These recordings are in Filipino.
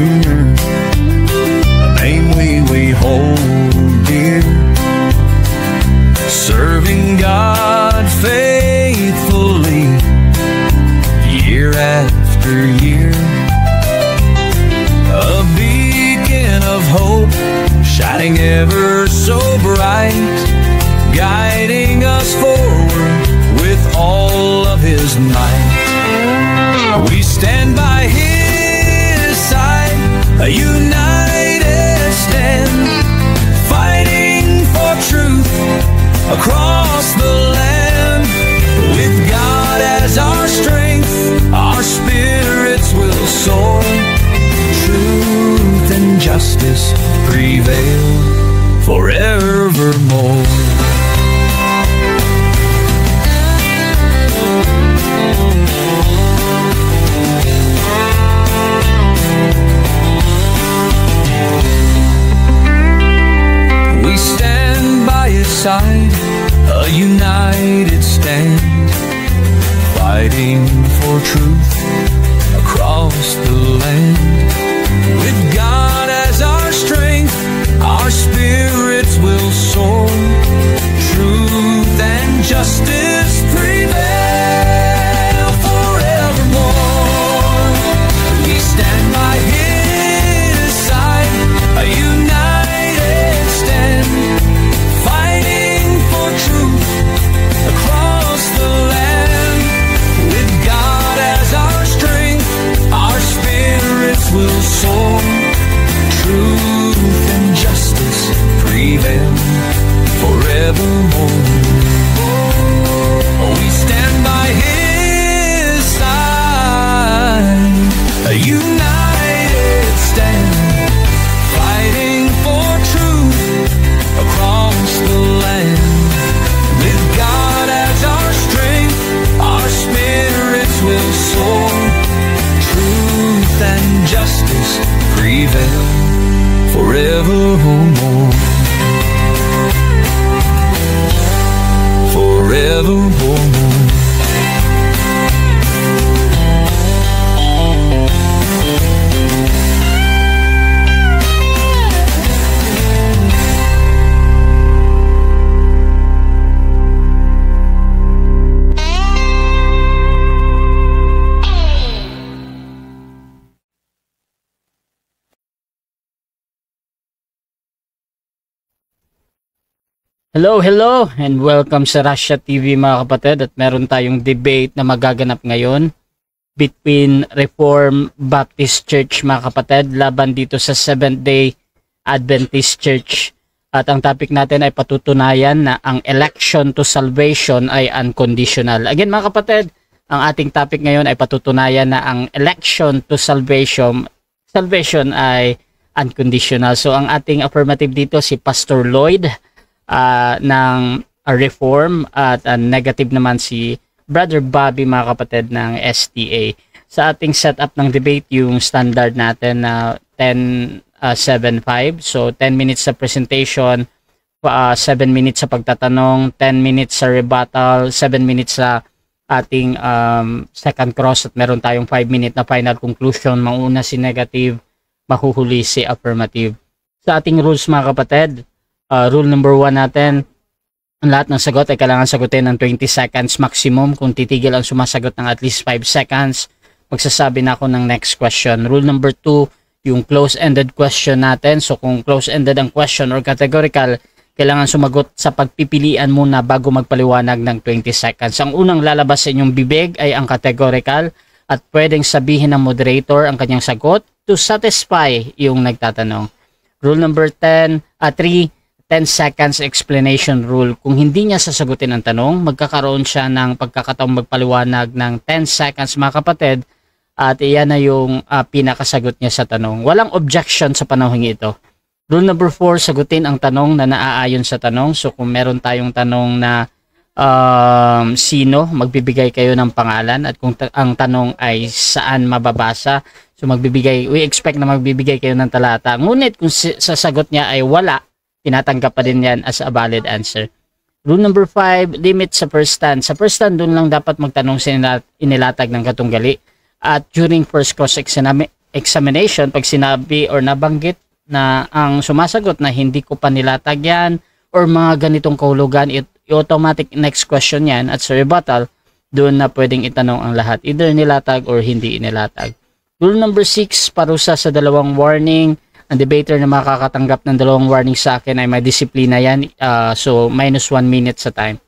near, a name we hold dear, serving God faithfully year after year, a beacon of hope shining ever so bright, guiding us forward with all of His might. We stand by His side, a united stand, fighting for truth across the land. With God as our strength, our spirits will soar. Truth and justice prevail forevermore. We stand by His side, a united stand, fighting for truth across the land. With God as our strength, our spirits will soar. Truth and justice prevail forevermore. We stand by His side, a united stand, fighting for truth across the land. With God as our strength, our spirits will soar. Truth and justice prevail forevermore. We stand by His side, a united stand, fighting for truth across the land. With God as our strength, our spirits will soar. Truth and justice prevail forevermore. Forevermore. Hello, and welcome sa Russia TV mga kapatid, at meron tayong debate na magaganap ngayon between Reformed Baptist Church mga kapatid laban dito sa Seventh-day Adventist Church. At ang topic natin ay patutunayan na ang election to salvation ay unconditional. Again mga kapatid, ang ating topic ngayon ay patutunayan na ang election to salvation ay unconditional. So ang ating affirmative dito si Pastor Lloyd ng Reform, at negative naman si Brother Bobby mga kapatid ng STA. Sa ating setup ng debate, yung standard natin na 10-7-5. So 10 minutes sa presentation, 7 minutes sa pagtatanong, 10 minutes sa rebuttal, 7 minutes sa ating second cross, at meron tayong 5 minute na final conclusion. Mauna si negative, mahuhuli si affirmative. Sa ating rules mga kapatid, rule number 1 natin, ang lahat ng sagot ay kailangan sagutin ng 20 seconds maximum. Kung titigil ang sumasagot ng at least 5 seconds, magsasabi na ako ng next question. Rule number 2, yung close-ended question natin. So kung close-ended ang question or categorical, kailangan sumagot sa pagpipilian muna bago magpaliwanag ng 20 seconds. Ang unang lalabas sa inyong bibig ay ang categorical, at pwedeng sabihin ng moderator ang kanyang sagot to satisfy yung nagtatanong. Rule number 3, 10 seconds explanation rule. Kung hindi niya sasagutin ang tanong, magkakaroon siya ng pagkakataong magpaliwanag ng 10 seconds mga kapatid, at iyan na yung pinakasagot niya sa tanong. Walang objection sa panahon ito. Rule number 4, sagutin ang tanong na naaayon sa tanong. So kung meron tayong tanong na sino, magbibigay kayo ng pangalan, at kung ang tanong ay saan mababasa, so we expect na magbibigay kayo ng talata. Ngunit kung sasagot niya ay wala, tinatanggap pa din yan as a valid answer. Rule number 5, limit sa first stand. Sa first stand, doon lang dapat magtanong sa inilatag ng katunggali. At during first cross-examination, examination, pag sinabi or nabanggit na ang sumasagot na hindi ko pa nilatag yan or mga ganitong kahulugan, automatic next question yan at sa rebuttal, doon na pwedeng itanong ang lahat. Either nilatag or hindi inilatag. Rule number 6, parusa sa 2 warning. Ang debater na makakatanggap ng 2 warning sa akin ay may disiplina yan. So, minus 1 minute sa time.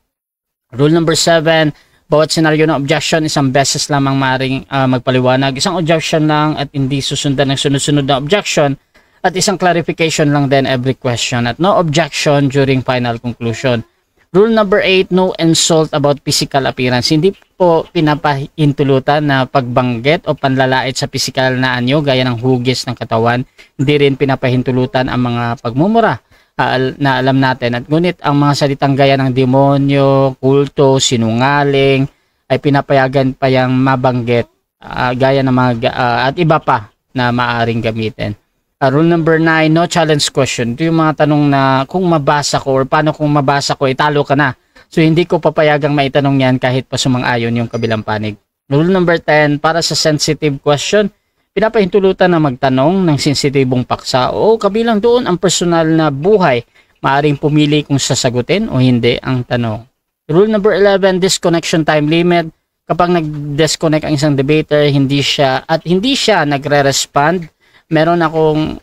Rule number 7, bawat senaryo ng objection, isang beses lamang maaaring magpaliwanag. Isang objection lang at hindi susundan ng sunod-sunod na objection. At isang clarification lang din every question. At no objection during final conclusion. Rule number 8, no insult about physical appearance. Hindi po pinapahintulutan na pagbanggit o panlalait sa physical na anyo gaya ng hugis ng katawan. Hindi rin pinapahintulutan ang mga pagmumura na alam natin. At ngunit ang mga salitang gaya ng demonyo, kulto, sinungaling ay pinapayagan pa yang mabanggit gaya ng mga at iba pa na maaring gamitin. Rule number 9, no challenge question. Ito yung mga tanong na kung mabasa ko or paano kung mabasa ko, italo ka na. So hindi ko papayagang maitanong yan kahit pa sumang-ayon yung kabilang panig. Rule number 10, para sa sensitive question, pinapahintulutan na magtanong ng sensitibong paksa o kabilang doon ang personal na buhay. Maaring pumili kung sasagutin o hindi ang tanong. Rule number 11, disconnection time limit. Kapag nag-disconnect ang isang debater, hindi siya nagre-respond, meron akong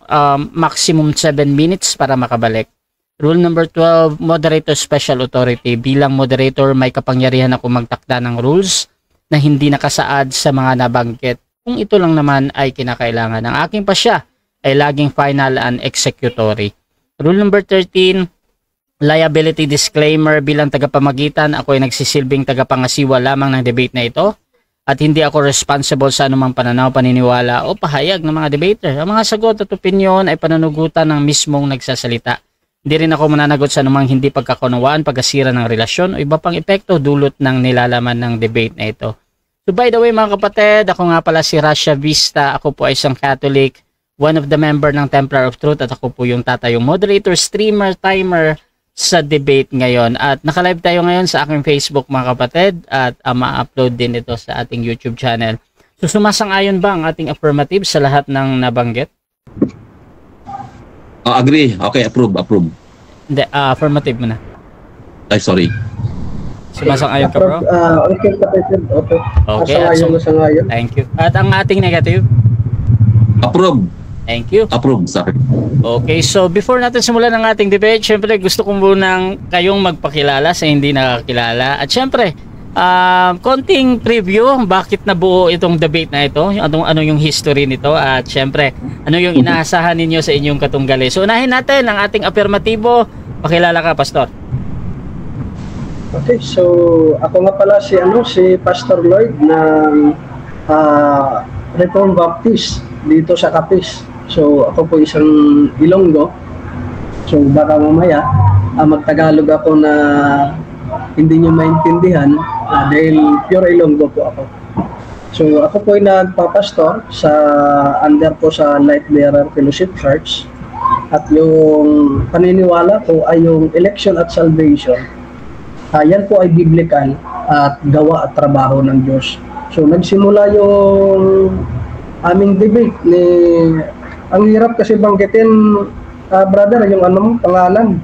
maximum 7 minutes para makabalik. Rule number 12, moderator special authority. Bilang moderator, may kapangyarihan ako magtakda ng rules na hindi nakasaad sa mga nabanggit. Kung ito lang naman ay kinakailangan. Ang aking pasya ay laging final and executory. Rule number 13, liability disclaimer. Bilang tagapamagitan, ako ay nagsisilbing tagapangasiwa lamang ng debate na ito. At hindi ako responsible sa anumang pananaw, paniniwala o pahayag ng mga debater. Ang mga sagot at opinyon ay pananugutan ng mismong nagsasalita. Hindi rin ako mananagot sa anumang hindi pagkakunawaan, pagkasira ng relasyon o iba pang epekto dulot ng nilalaman ng debate na ito. So by the way mga kapatid, ako nga pala si Rasha Vista. Ako po ay isang Catholic, one of the member ng Templar of Truth at ako po yung tatayong moderator, streamer, timer sa debate ngayon. At nakalive tayo ngayon sa aking Facebook mga kapatid at ma-upload din ito sa ating YouTube channel. So sumasang-ayon ba ang ating affirmative sa lahat ng nabanggit? Agree. Okay, approve. Hindi, affirmative muna. Ay, sorry. Sumasang-ayon ka bro? Okay, kapatid. Okay. Masang-ayon. Thank you. At ang ating negative? Approve. Thank you. Approve, sorry. Okay, so before natin simulan ang ating debate, syempre gusto kong munang kayong magpakilala sa hindi nakakilala. At syempre, konting preview bakit nabuo itong debate na ito, ano yung history nito at syempre, ano yung inaasahan ninyo sa inyong katunggali. So unahin natin ang ating afirmatibo. Pakilala ka, Pastor. Okay, so ako nga pala si Pastor Lloyd ng Reformed Baptist dito sa Capiz. So ako po isang Ilonggo. So baka mamaya magtagalog ako na hindi nyo maintindihan dahil pure Ilonggo po ako. So ako po ay nagpapastor sa under po sa Light Bearer Fellowship Church at yung paniniwala ko ay yung election at salvation. Yan po ay biblical at gawa at trabaho ng Diyos. So nagsimula yung aming debate ni ang hirap kasi banggitin brother yung pangalan.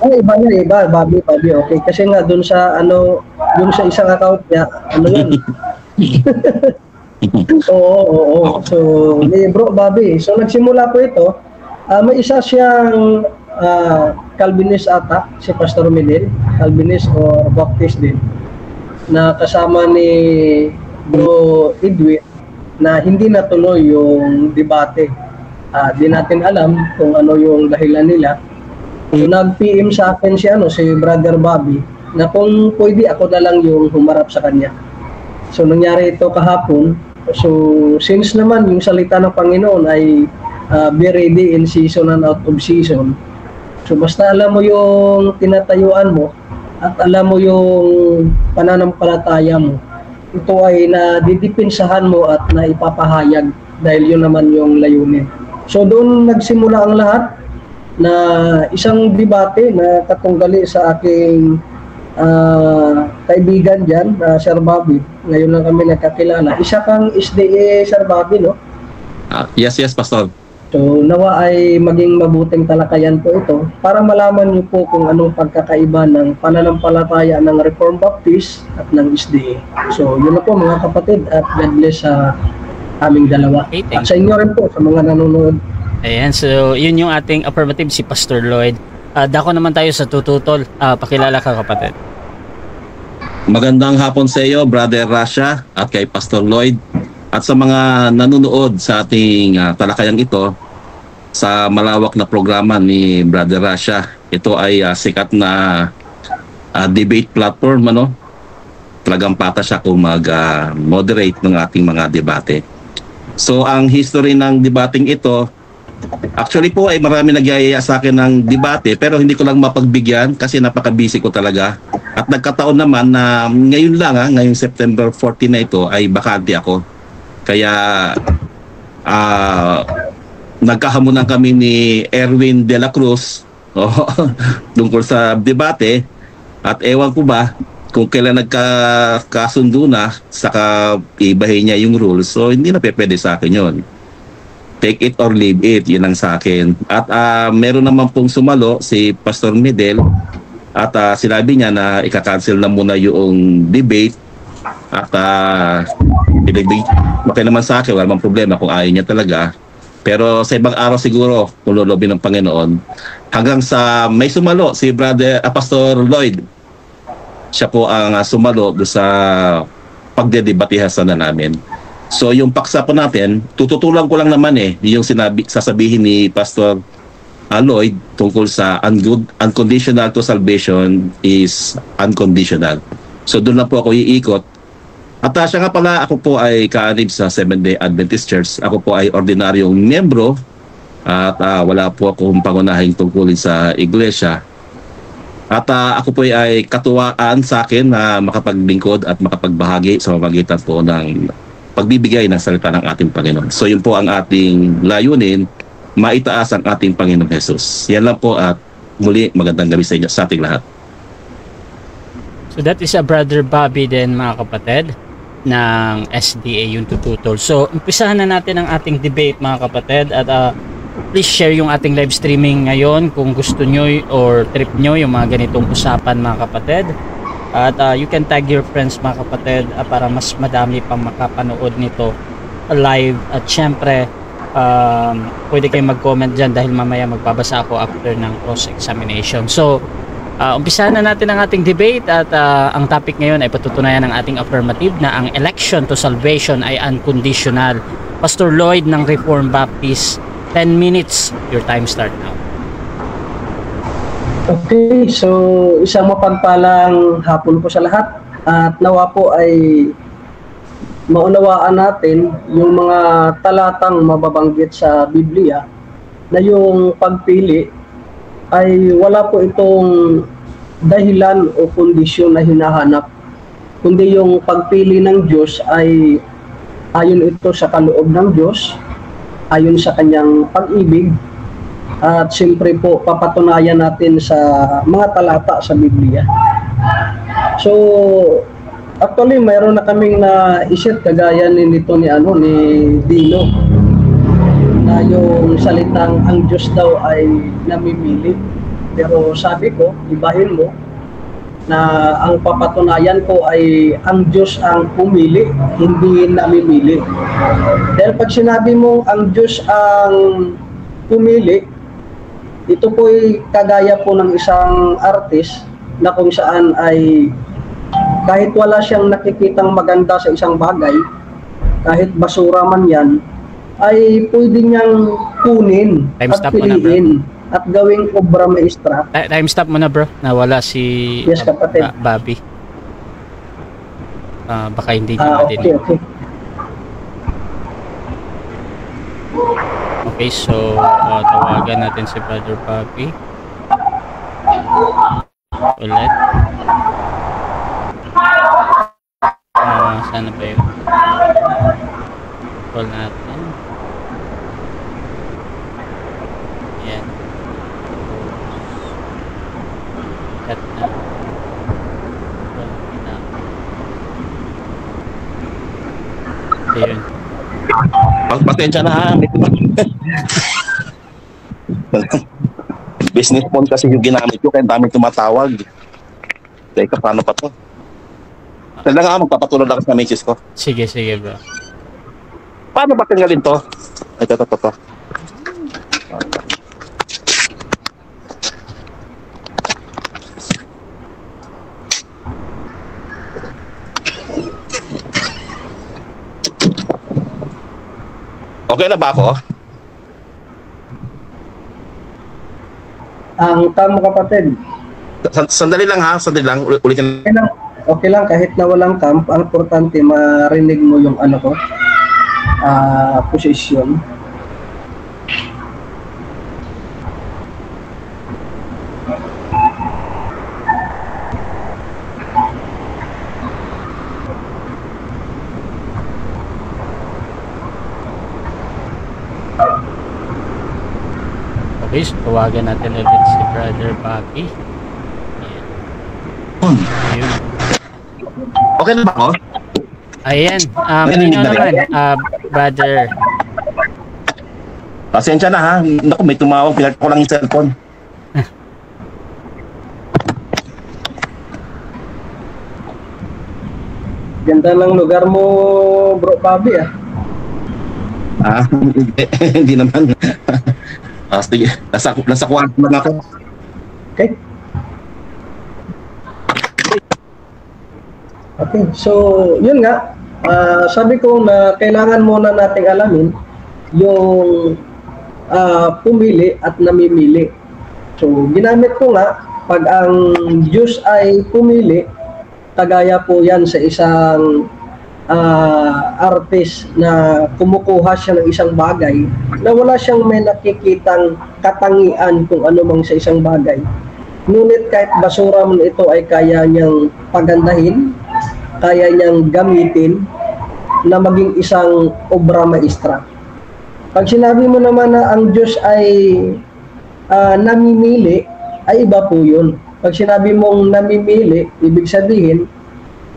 Ay iba Bobby okay kasi nga doon sa doon sa isang account niya yan. Oo. So ni Bro Bobby. So nagsimula po ito. May isa siyang Calvinist ata si Pastor Menil, Calvinist or Baptist din. Na kasama ni Bro Edwin na hindi natuloy yung debate. Di natin alam kung ano yung dahilan nila. So, nag-PM sa akin si Brother Bobby na kung pwede ako na lang yung humarap sa kanya. So nangyari ito kahapon. So since naman yung salita ng Panginoon ay be ready in season and out of season. So basta alam mo yung tinatayuan mo at alam mo yung pananampalataya mo, ito ay nadidipinsahan mo at naipapahayag dahil yun naman yung layunin. So doon nagsimula ang lahat na isang debate na katunggali sa aking kaibigan dyan, Sir Bobby. Ngayon lang kami nagkakilala. Isa kang SDA, Sir Bobby, no? Yes, Pastor. So nawa ay maging mabuting talakayan po ito para malaman niyo po kung anong pagkakaiba ng pananampalataya ng Reformed Baptist at ng SDA. So yun na po mga kapatid at God bless sa aming dalawa. Okay, At sa inyo rin po sa mga nanonood. Ayan, so yun yung ating affirmative, si Pastor Lloyd. Dako naman tayo sa tututol. Pakilala ka, kapatid. Magandang hapon sa iyo, Brother Rasha, at kay Pastor Lloyd, at sa mga nanonood sa ating talakayang ito sa malawak na programa ni Brother Rasha. Ito ay sikat na debate platform, ano? Talagang pata siya kung mag-moderate ng ating mga debate. So ang history ng debating ito, actually po ay marami nagyayaya sa akin ng debate, pero hindi ko lang mapagbigyan kasi napaka-busy ko talaga. At nagkataon naman na ngayon lang, ngayong September 14 na ito ay bakante ako. Kaya nagkahamunan kami ni Erwin de la Cruz tungkol sa debate. At ewan ko ba kung kailan nagkasundo na, saka ibahin niya yung rules. So hindi na pwede sa akin yun. Take it or leave it, yun ang sa akin. At meron naman pong sumalo si Pastor Medel at sinabi niya na ika-cancel na muna yung debate at okay naman sa akin, wala namang problema kung ayaw niya talaga. Pero sa ibang araw siguro, kung lolobin ng Panginoon, hanggang sa may sumalo si Pastor Lloyd. Siya po ang sumalo do sa pagdedebatihan na namin. So yung paksa po natin, tututulan ko lang naman yung sasabihin ni Pastor Lloyd tungkol sa unconditional to salvation is unconditional. So doon lang po ako iikot. At siya nga pala, ako po ay kaanib sa Seventh-day Adventist Church. Ako po ay ordinaryong miyembro at wala po akong pangunahing tungkulin sa iglesia. At ako po ay katuwaan sa akin na makapaglingkod at makapagbahagi sa pamamagitan po ng pagbibigay ng salita ng ating Panginoon. So yun po ang ating layunin, maitaas ang ating Panginoong Jesus. Yan lang po at muli magandang gabi sa inyo, sa ating lahat. So that is a Brother Bobby din, mga kapatid, ng SDA yung tututol. So umpisahan na natin ang ating debate, mga kapatid, at please share yung ating live streaming ngayon kung gusto nyo or trip nyo yung mga ganitong usapan, mga kapatid. At you can tag your friends, mga kapatid, para mas madami pang makapanood nito live. At syempre pwede kayong mag-comment dyan dahil mamaya magbabasa ako after ng cross-examination. So umpisahan na natin ang ating debate at ang topic ngayon ay patutunayan ng ating affirmative na ang election to salvation ay unconditional. Pastor Lloyd ng Reformed Baptist, 10 minutes, your time start now. Okay, so isang mapagpalang hapon po sa lahat at nawa po ay maunawaan natin yung mga talatang mababanggit sa Biblia na yung pagpili ay wala po itong dahilan o kondisyon na hinahanap, kundi yung pagpili ng Diyos ay ayon ito sa kaloob ng Diyos, ayon sa kanyang pag-ibig, at siyempre po papatunayan natin sa mga talata sa Biblia. So actually mayroon na kaming naisip kagaya nito ni Dino na yung salitang ang Diyos daw ay namimili. Pero sabi ko, ibahin mo na ang papatunayan ko ay ang Diyos ang pumili, hindi namimili. Dahil pag sinabi mo ang Diyos ang pumili, ito po ay kagaya po ng isang artist na kung saan ay kahit wala siyang nakikitang maganda sa isang bagay, kahit basura man yan, ay pwede niyang kunin at piliin at gawing obra maestra. Time stop mo na, bro. Nawala si Yes, kapatid. Bobby. Baka hindi niya madinig. Okay. Okay, so tawagan natin si Brother Bobby ulit. Sana ba yun? Call natin. Yan. Cut na. Ayun. pasensya na ha. Business phone kasi yung ginamit ko, kaya daming tumatawag. Teka, paano pa to? Tala nga, magpapatulog lang sa messages ko. Sige, bro. Paano ba tinggalin to? Ito. Okay na ba ako? Ang tamo kapatid. Sandali lang ha, ulitin. Okay lang kahit na walang camp, ang importante marinig mo yung ano ko, position. Okay, so tawagan natin ulit si Brother Bobby. Ayun. Okay na ba ako? Ayan, kanino naman, Brother. Pasensya na ha. Naku, may tumawag. Pinag ko lang yung cellphone. Ganda ng lugar mo, Bro Bobby Hindi naman. Sige, nasa kwarto lang ako. Okay, so yun nga, sabi ko na kailangan muna nating alamin yung pumili at namimili. So ginamit ko nga, pag ang Diyos ay pumili, kagaya po yan sa isang artist na kumukuha siya ng isang bagay na wala siyang may nakikitang katangian kung ano mang sa isang bagay. Ngunit kahit basura man ito ay kaya niyang pagandahin, kaya niyang gamitin na maging isang obra maestra. Pag sinabi mo naman na ang Diyos ay namimili, ay iba po yun. Pag sinabi mong namimili, ibig sabihin,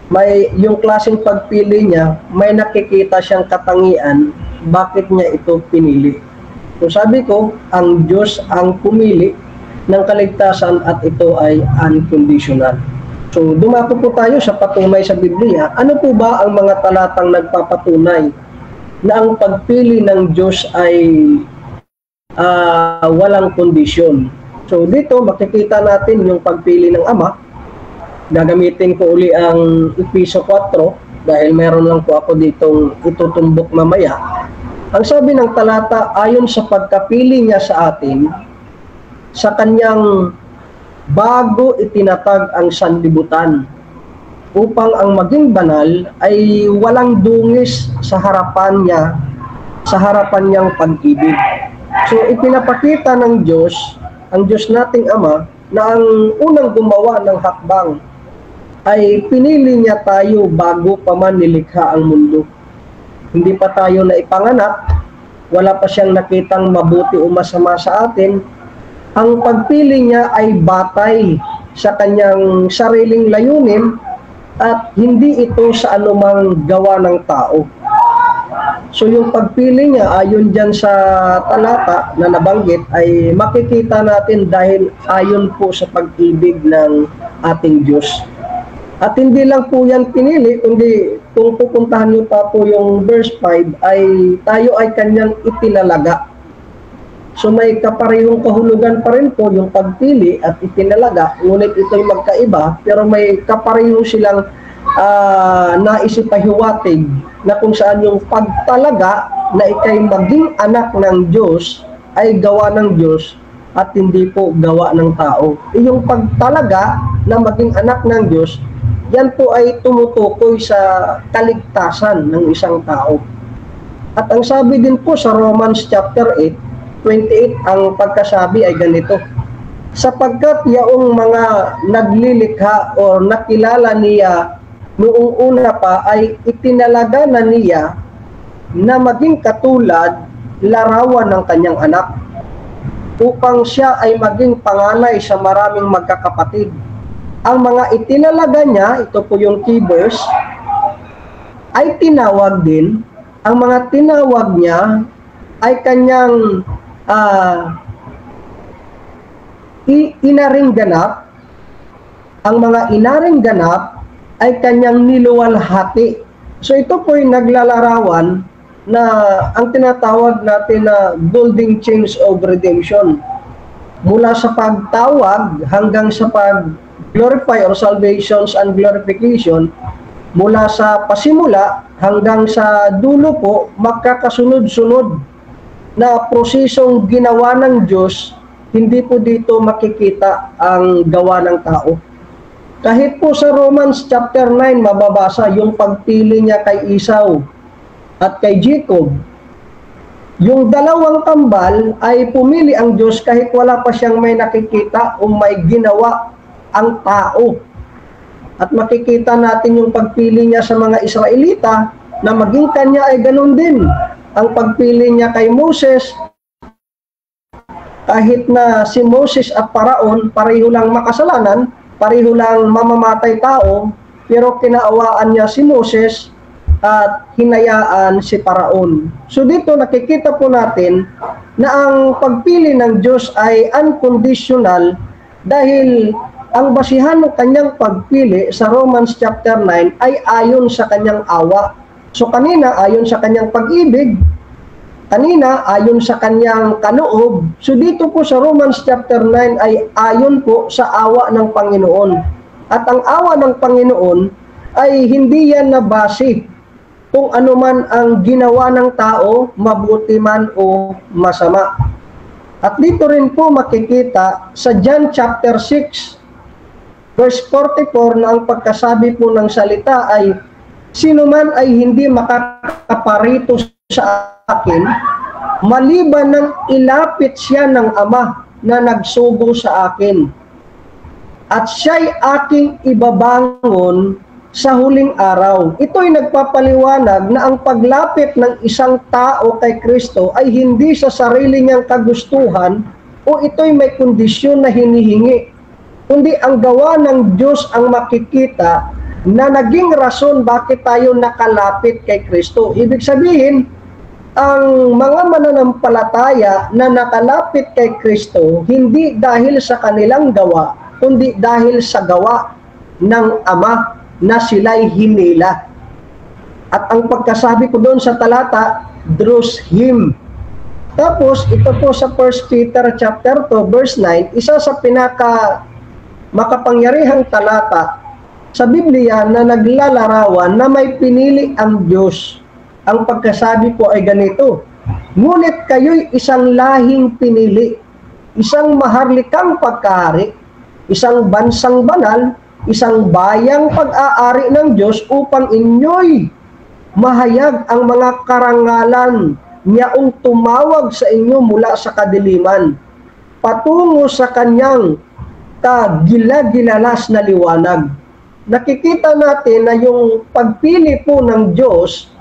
may yung klaseng pagpili niya, may nakikita siyang katangian, bakit niya ito pinili. So sabi ko, ang Diyos ang pumili ng kaligtasan at ito ay unconditional. So dumako po tayo sa patunay sa Biblia. Ano po ba ang mga talatang nagpapatunay na ang pagpili ng Diyos ay walang kondisyon? So dito makikita natin yung pagpili ng Ama. Gagamitin ko uli ang Efeso 4 dahil meron lang po ako ditong itutumbok mamaya. Ang sabi ng talata, ayon sa pagkapili niya sa atin, sa kanyang bago itinatag ang sanlibutan, upang ang maging banal ay walang dungis sa harapan niya, sa harapan niyang pag-ibig. So ipinapakita ng Diyos, ang Diyos nating Ama, na ang unang gumawa ng hakbang ay pinili niya tayo bago pa man nilikha ang mundo. Hindi pa tayo na ipanganak, wala pa siyang nakitang mabuti o masama sa atin. Ang pagpili niya ay batay sa kanyang sariling layunin at hindi ito sa anumang gawa ng tao. So yung pagpili niya ayon dyan sa talata na nabanggit ay makikita natin dahil ayon po sa pag-ibig ng ating Diyos. At hindi lang po yan pinili, kundi kung pupuntahan niyo pa po yung verse 5 ay tayo ay kanyang itinalaga. So may kaparehong kahulugan pa rin po yung pagpili at itinalaga, ngunit ito'y magkaiba, pero may kapareho silang naisipahiwatig na kung saan yung pagtalaga na ikay maging anak ng Diyos ay gawa ng Diyos at hindi po gawa ng tao. Yung pagtalaga na maging anak ng Diyos, yan po ay tumutukoy sa kaligtasan ng isang tao. At ang sabi din po sa Romans chapter 8:28, ang pagkasabi ay ganito, sapagkat yaong mga naglilikha o nakilala niya noong una pa ay itinalaga na niya na maging katulad larawan ng kanyang anak upang siya ay maging panganay sa maraming magkakapatid. Ang mga itinalaga niya, ito po yung key verse, ay tinawag din. ang mga tinawag niya ay kanyang inaring ganap. Ang mga inaring ganap ay kanyang niluwalhati. So ito po yung naglalarawan na ang tinatawag natin na golden chains of redemption. Mula sa pagtawag hanggang sa pag-glorify or salvations and glorification, mula sa pasimula hanggang sa dulo po, magkakasunod-sunod na prosesong ginawa ng Diyos, hindi po dito makikita ang gawa ng tao. Kahit po sa Romans chapter 9, mababasa yung pagpili niya kay Esau at kay Jacob. Yung dalawang kambal ay pumili ang Diyos kahit wala pa siyang may nakikita o may ginawa ang tao. At makikita natin yung pagpili niya sa mga Israelita na maging kanya ay ganun din. Ang pagpili niya kay Moses, kahit na si Moses at Paraon pareho lang makasalanan, pareho lang mamamatay tao, pero kinaawaan niya si Moses at hinayaan si Paraon. So dito nakikita po natin na ang pagpili ng Diyos ay unconditional dahil ang basihan ng kanyang pagpili sa Romans chapter 9 ay ayon sa kanyang awa. So kanina ayon sa kanyang pag-ibig, kanina ayon sa kanyang kaloob. So dito po sa Romans chapter 9 ay ayon po sa awa ng Panginoon. At ang awa ng Panginoon ay hindi yan nabase kung ano man ang ginawa ng tao, mabuti man o masama. At dito rin po makikita sa John chapter 6, verse 44 na ang pagkasabi po ng salita ay, sino man ay hindi makakaparito sa akin, maliban ng ilapit siya ng Ama na nagsugo sa akin. At siya'y aking ibabangon sa huling araw. Ito'y nagpapaliwanag na ang paglapit ng isang tao kay Kristo ay hindi sa sarili niyang kagustuhan o ito'y may kondisyon na hinihingi, kundi ang gawa ng Diyos ang makikita na naging rason bakit tayo nakalapit kay Kristo. Ibig sabihin, ang mga mananampalataya na nakalapit kay Kristo hindi dahil sa kanilang gawa, kundi dahil sa gawa ng Ama na sila'y hinila. At ang pagkasabi ko doon sa talata, draws him. Tapos, ito po sa 1 Peter chapter 2, verse 9, isa sa pinaka makapangyarihang talata sa Biblia na naglalarawan na may pinili ang Diyos. Ang pagkasabi po ay ganito, ngunit kayo'y isang lahing pinili, isang maharlikang pagkahari, isang bansang banal, isang bayang pag-aari ng Diyos upang inyo'y mahayag ang mga karangalan niyaong tumawag sa inyo mula sa kadiliman patungo sa kanyang kagila-gilalas na liwanag. Nakikita natin na yung pagpili po ng Diyos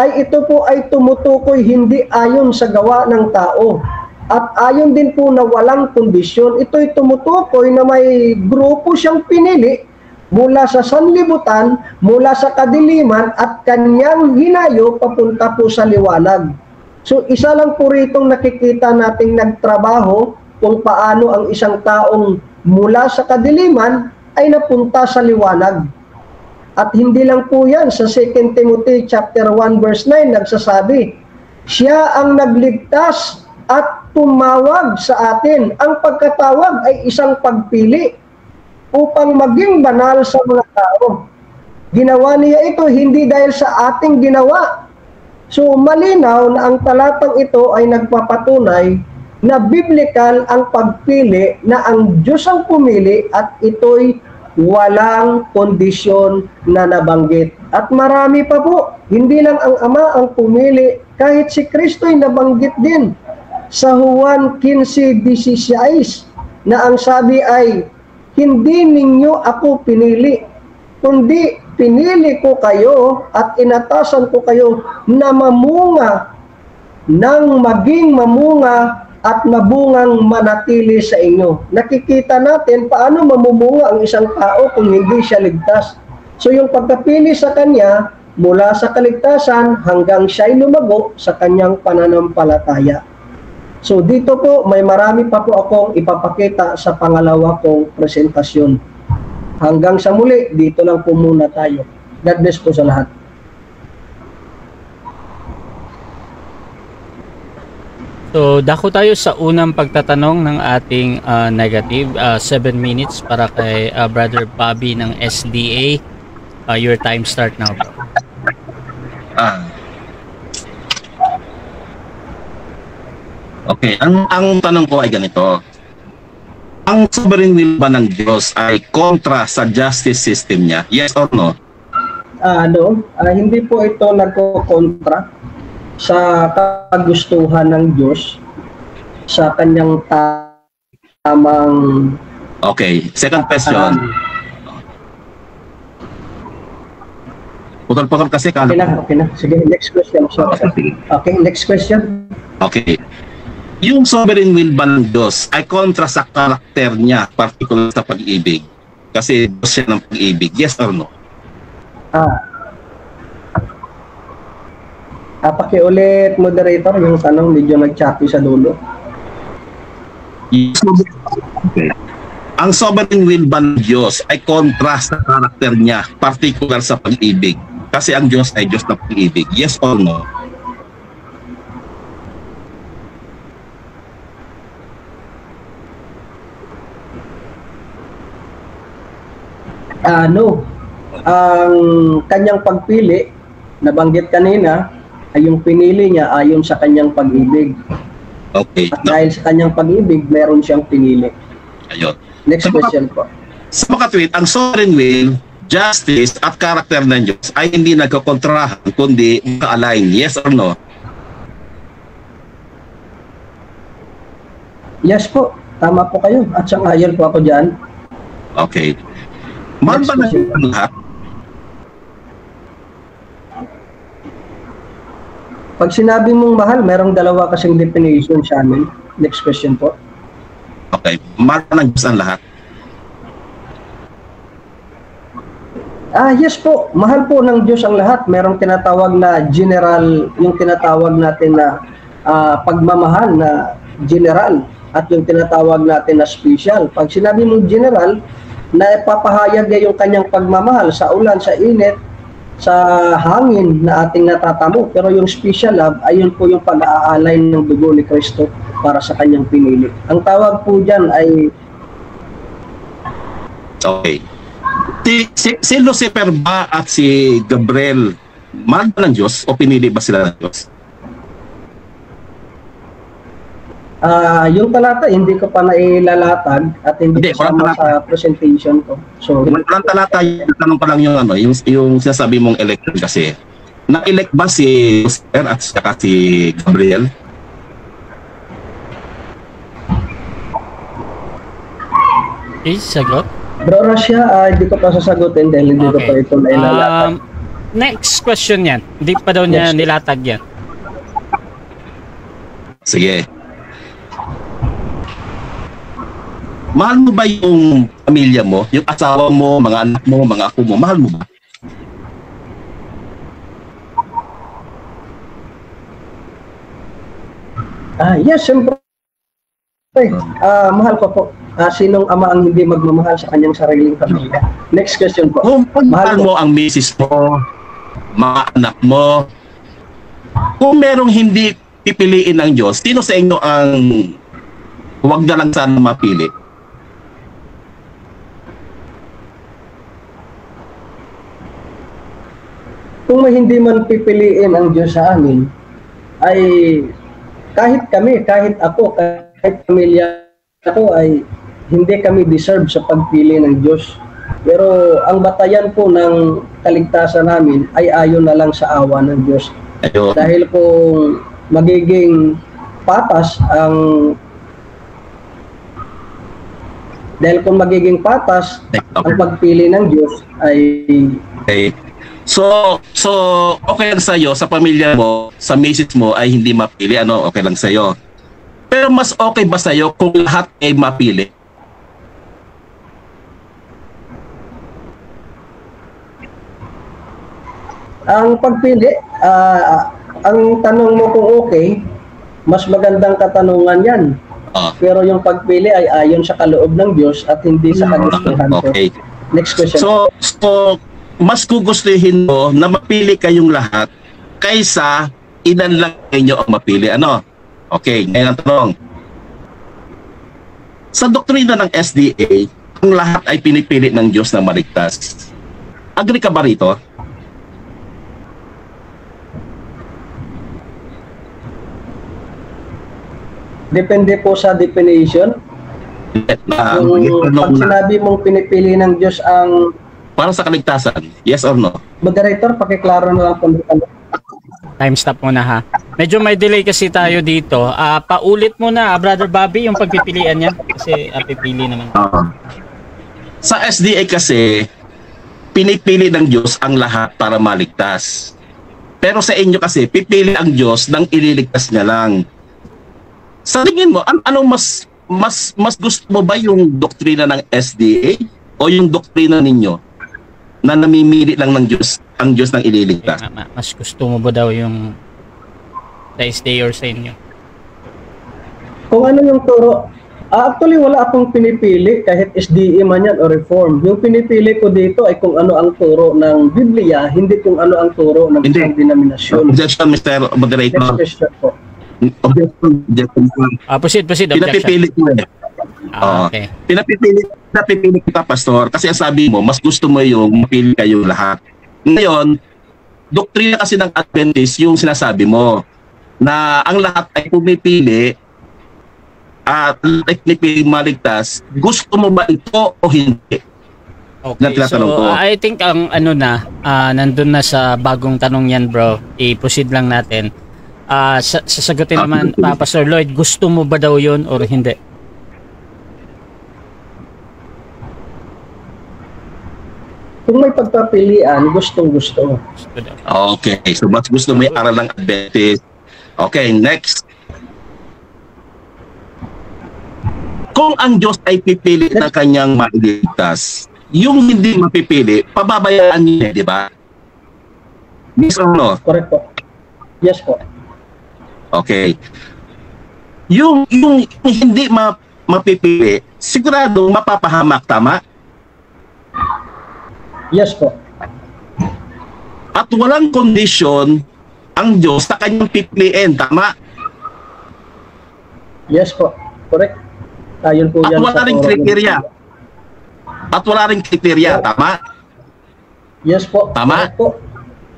ay ito po ay tumutukoy hindi ayon sa gawa ng tao. At ayon din po na walang kondisyon, ito'y tumutukoy na may grupo siyang pinili mula sa sanlibutan, mula sa kadiliman at kanyang hinayo papunta po sa liwanag. So isa lang po ritong nakikita nating nagtrabaho kung paano ang isang taong mula sa kadiliman ay napunta sa liwanag. At hindi lang po yan, sa 2 Timothy chapter 1 verse 9 nagsasabi, siya ang nagligtas at tumawag sa atin. Ang pagkatawag ay isang pagpili upang maging banal sa mga tao. Ginawa niya ito hindi dahil sa ating ginawa. So malinaw na ang talatang ito ay nagpapatunay na biblical ang pagpili, na ang Diyos ang pumili at ito'y walang kondisyon na nabanggit. At marami pa po, hindi lang ang Ama ang pumili, kahit si Kristo'y nabanggit din sa Juan 15:16 na ang sabi ay, hindi ninyo ako pinili, kundi pinili ko kayo at inatasan ko kayo na mamunga nang maging mamunga at mabungang manatili sa inyo. Nakikita natin paano mamumunga ang isang tao kung hindi siya ligtas. So yung pagkapili sa kanya, mula sa kaligtasan hanggang siya'y lumago sa kanyang pananampalataya. So dito po, may marami pa po akong ipapakita sa pangalawa kong presentasyon. Hanggang sa muli, dito lang po muna tayo. God bless po sa lahat. So, dako tayo sa unang pagtatanong ng ating negative. 7 minutes para kay Brother Bobby ng SDA. Your time start now, bro. Okay, ang tanong ko ay ganito. Ang sovereign will ba ng Diyos ay kontra sa justice system niya? Yes or no? Hindi po ito nagko-kontra sa kagustuhan ng Diyos sa kanyang tamang... Okay, second question. Putol-putol kasi ka. Okay na. Sige, next question. Okay, next question. Okay. Yung sovereign will ba ng Diyos ay kontra sa karakter niya, particular sa pag-ibig? Kasi Diyos siya ng pag-ibig. Yes or no? Pakiulit, moderator, yung tanong medyo nag-choppy sa dulo. Okay. Ang sovereign will ba ng Diyos ay kontra sa karakter niya, particular sa pag-ibig? Kasi ang Diyos ay Diyos ng pag-ibig. Yes or no? No. Ang kanyang pagpili, nabanggit kanina, ay yung pinili niya ayon sa kanyang pag-ibig. Okay. At dahil sa kanyang pag-ibig, meron siyang pinili. Ayun. Next question po. Sa makatwid, ang sovereign will, justice at karakter ng Diyos ay hindi nagkakontrahan kundi magka-align. Yes or no? Yes po. Tama po kayo. At sang-ayon po ako dyan. Okay. Mahal ba ng Diyos ang lahat? Pag sinabi mong mahal, merong dalawa kasing definition sa amin. Next question po. Okay. Mahal ba ng Diyos ang lahat? Yes po. Mahal po ng Diyos ang lahat. Merong tinatawag na general, yung tinatawag natin na pagmamahal na general at yung tinatawag natin na special. Pag sinabi mong general, na ipapahayag niya yung kanyang pagmamahal sa ulan, sa init, sa hangin na ating natatamo. Pero yung special love, ayun po yung pag-aalay ng dugo ni Kristo para sa kanyang pinili. Ang tawag po dyan ay... Okay. Si Lucifer ba at si Gabriel, mahal ba ng Diyos o pinili ba sila ng Diyos? Yung talata, hindi ko pa nailalatag at hindi kasama sa presentation ko. So, walang talata, tanong pa lang yung yung sinasabi mong election kasi. Na-elect ba si Lucifer at saka si Gabriel? Okay, sagot. Bro Russia, hindi ko pa sasagutin dahil hindi ko pa ito nailalatag. Next question yan. Hindi pa daw niya nilatag yan. Sige. Mahal mo ba yung pamilya mo, yung asawa mo, mga anak mo, mga apo mo? Mahal mo ba? Yes, siyempre. Mahal ko po. Sinong ama ang hindi magmamahal sa kanyang sariling pamilya? Next question po. Kung mahal mo ang misis mo, mga anak mo, kung merong hindi pipiliin ng Diyos, sino sa inyo ang huwag na lang sana mapili? Kung may hindi man pipiliin ang Diyos sa amin, ay kahit kami, kahit ako, kahit pamilya ako ay hindi kami deserve sa pagpili ng Diyos. Pero ang batayan po ng kaligtasan namin ay ayon na lang sa awa ng Diyos. Ayun. Dahil kung magiging patas ang ang pagpili ng Diyos ay Okay. So okay lang sa'yo, sa pamilya mo, sa misis mo ay hindi mapili, okay lang sa'yo. Pero mas okay ba sa'yo kung lahat ay mapili? Ang pagpili, ang tanong mo kung okay, mas magandang katanungan yan. Pero yung pagpili ay ayon sa kaloob ng Diyos at hindi sa kagustuhan ko. Okay. Next question. So mas gugustuhin mo na mapili kayong lahat kaysa ilan lang inyo ang mapili. Ano? Okay, ngayon ang tanong. Sa doktrina ng SDA, ang lahat ay pinipili ng Diyos na maligtas. Agree ka ba rito? Depende po sa definition. Pag sinabi mong pinipili ng Diyos ang para sa kaligtasan, yes or no? moderator, pakiklaro na lang kung ano. Time stop muna ha. Medyo may delay kasi tayo dito. Paulit mo na, Brother Bobby, yung pagpipilian niya. Kasi pipili naman. Sa SDA kasi, pinipili ng Diyos ang lahat para maligtas. Pero sa inyo kasi, pipili ang Diyos ng ililigtas niya lang. Sa tingin mo, ano mas gusto mo ba yung doktrina ng SDA o yung doktrina ninyo na namimili lang ng Diyos, ang Diyos ng ililigtas? Mas gusto mo ba daw yung sa SDA or sa inyo? Kung ano yung turo, actually wala akong pinipili kahit SDA man yan o Reform. Yung pinipili ko dito ay kung ano ang turo ng Biblia, hindi kung ano ang turo ng isang denominasyon. Objection, Mr. Moderator. Next question po. Objection. Proceed, objection. Pinapipili ko eh. Okay. Pinapipili kita, Pastor, kasi ang sabi mo, mas gusto mo yung mapili kayo lahat. Ngayon, doktrina kasi ng Adventist yung sinasabi mo na ang lahat ay pumipili at technically maligtas. Gusto mo ba ito o hindi? Okay, so I think ang nandun na sa bagong tanong yan, bro. I-proceed lang natin. Sasagutin naman, Pastor Lloyd, gusto mo ba daw yun or hindi? Kung may pagpapilian, gustong-gusto. Okay, so mas gusto mo yung aral ng Adventist. Okay, next. Kung ang Diyos ay pipili ng kanyang mailigtas, yung hindi mapipili, pababayaan niya, di ba? Yes or no? Correct po. Yes po. Okay. Yung hindi mapipili, sigurado mapapahamak, tama? Yes po. At walang kondisyon ang Diyos sa kanyang pipiliin, tama? Yes po. Correct. Ayun po at yan wala ring kriteria. At wala ring kriteria, tama? Yes po. Tama? Correct po.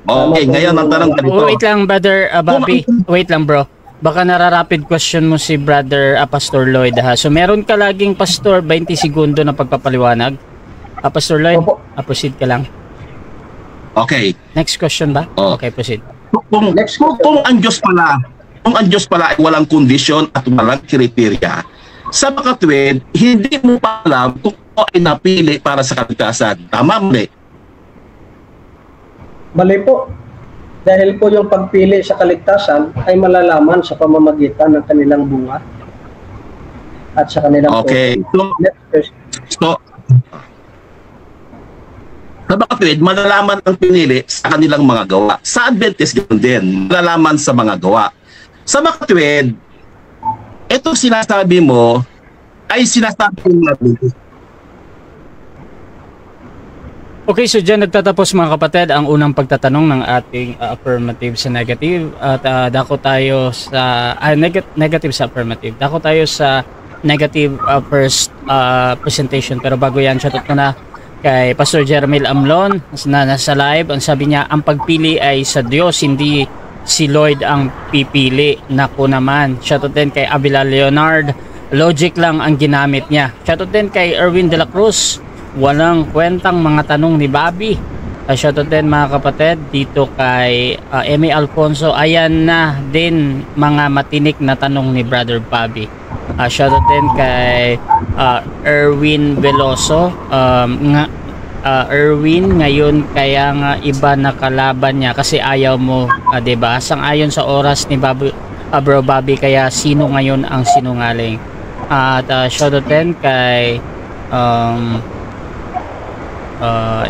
Okay, ngayon ang tanong ganito. Wait lang, Brother Bobby. Wait lang, bro. Baka nararapid question mo si Brother Pastor Lloyd ha. So meron ka laging Pastor 20 segundo na pagpapaliwanag. Pastor Lloyd, proceed ka lang. Okay. Next question ba? Okay, proceed. Kung ang Diyos pala ay walang kondisyon at walang kriteria, sa makatwid, hindi mo pa alam kung ano ay napili para sa kaligtasan. Tama mo eh? Mali po. Dahil po yung pagpili sa kaligtasan ay malalaman sa pamamagitan ng kanilang bunga at sa kanilang So, sa makatwid, malalaman ang pinili sa kanilang mga gawa. Sa Adventist din, malalaman sa mga gawa. Sa makatwid, itong sinasabi mo ay sinasabi ng Adventist. Okay, so dyan nagtatapos mga kapatid ang unang pagtatanong ng ating affirmative sa negative at dako tayo sa negative sa affirmative. Dako tayo sa negative first presentation, pero bago yan, shoutout ko na kay Pastor Jermel Amlon na nasa live. Ang sabi niya, ang pagpili ay sa Diyos, hindi si Lloyd ang pipili. Naku naman. Shoutout din kay Avila Leonard, logic lang ang ginamit niya. Shoutout din kay Erwin de la Cruz, walang kwentang mga tanong ni Bobby. Shoutout din mga kapatid dito kay Emi Alfonso, ayan na din mga matinik na tanong ni Brother Bobby. Shoutout din kay Erwin Veloso, Erwin, ngayon kaya nga iba na kalaban niya kasi ayaw mo, diba? Sang-ayon sa oras ni Bro Bobby, kaya sino ngayon ang sinungaling? At shoutout din kay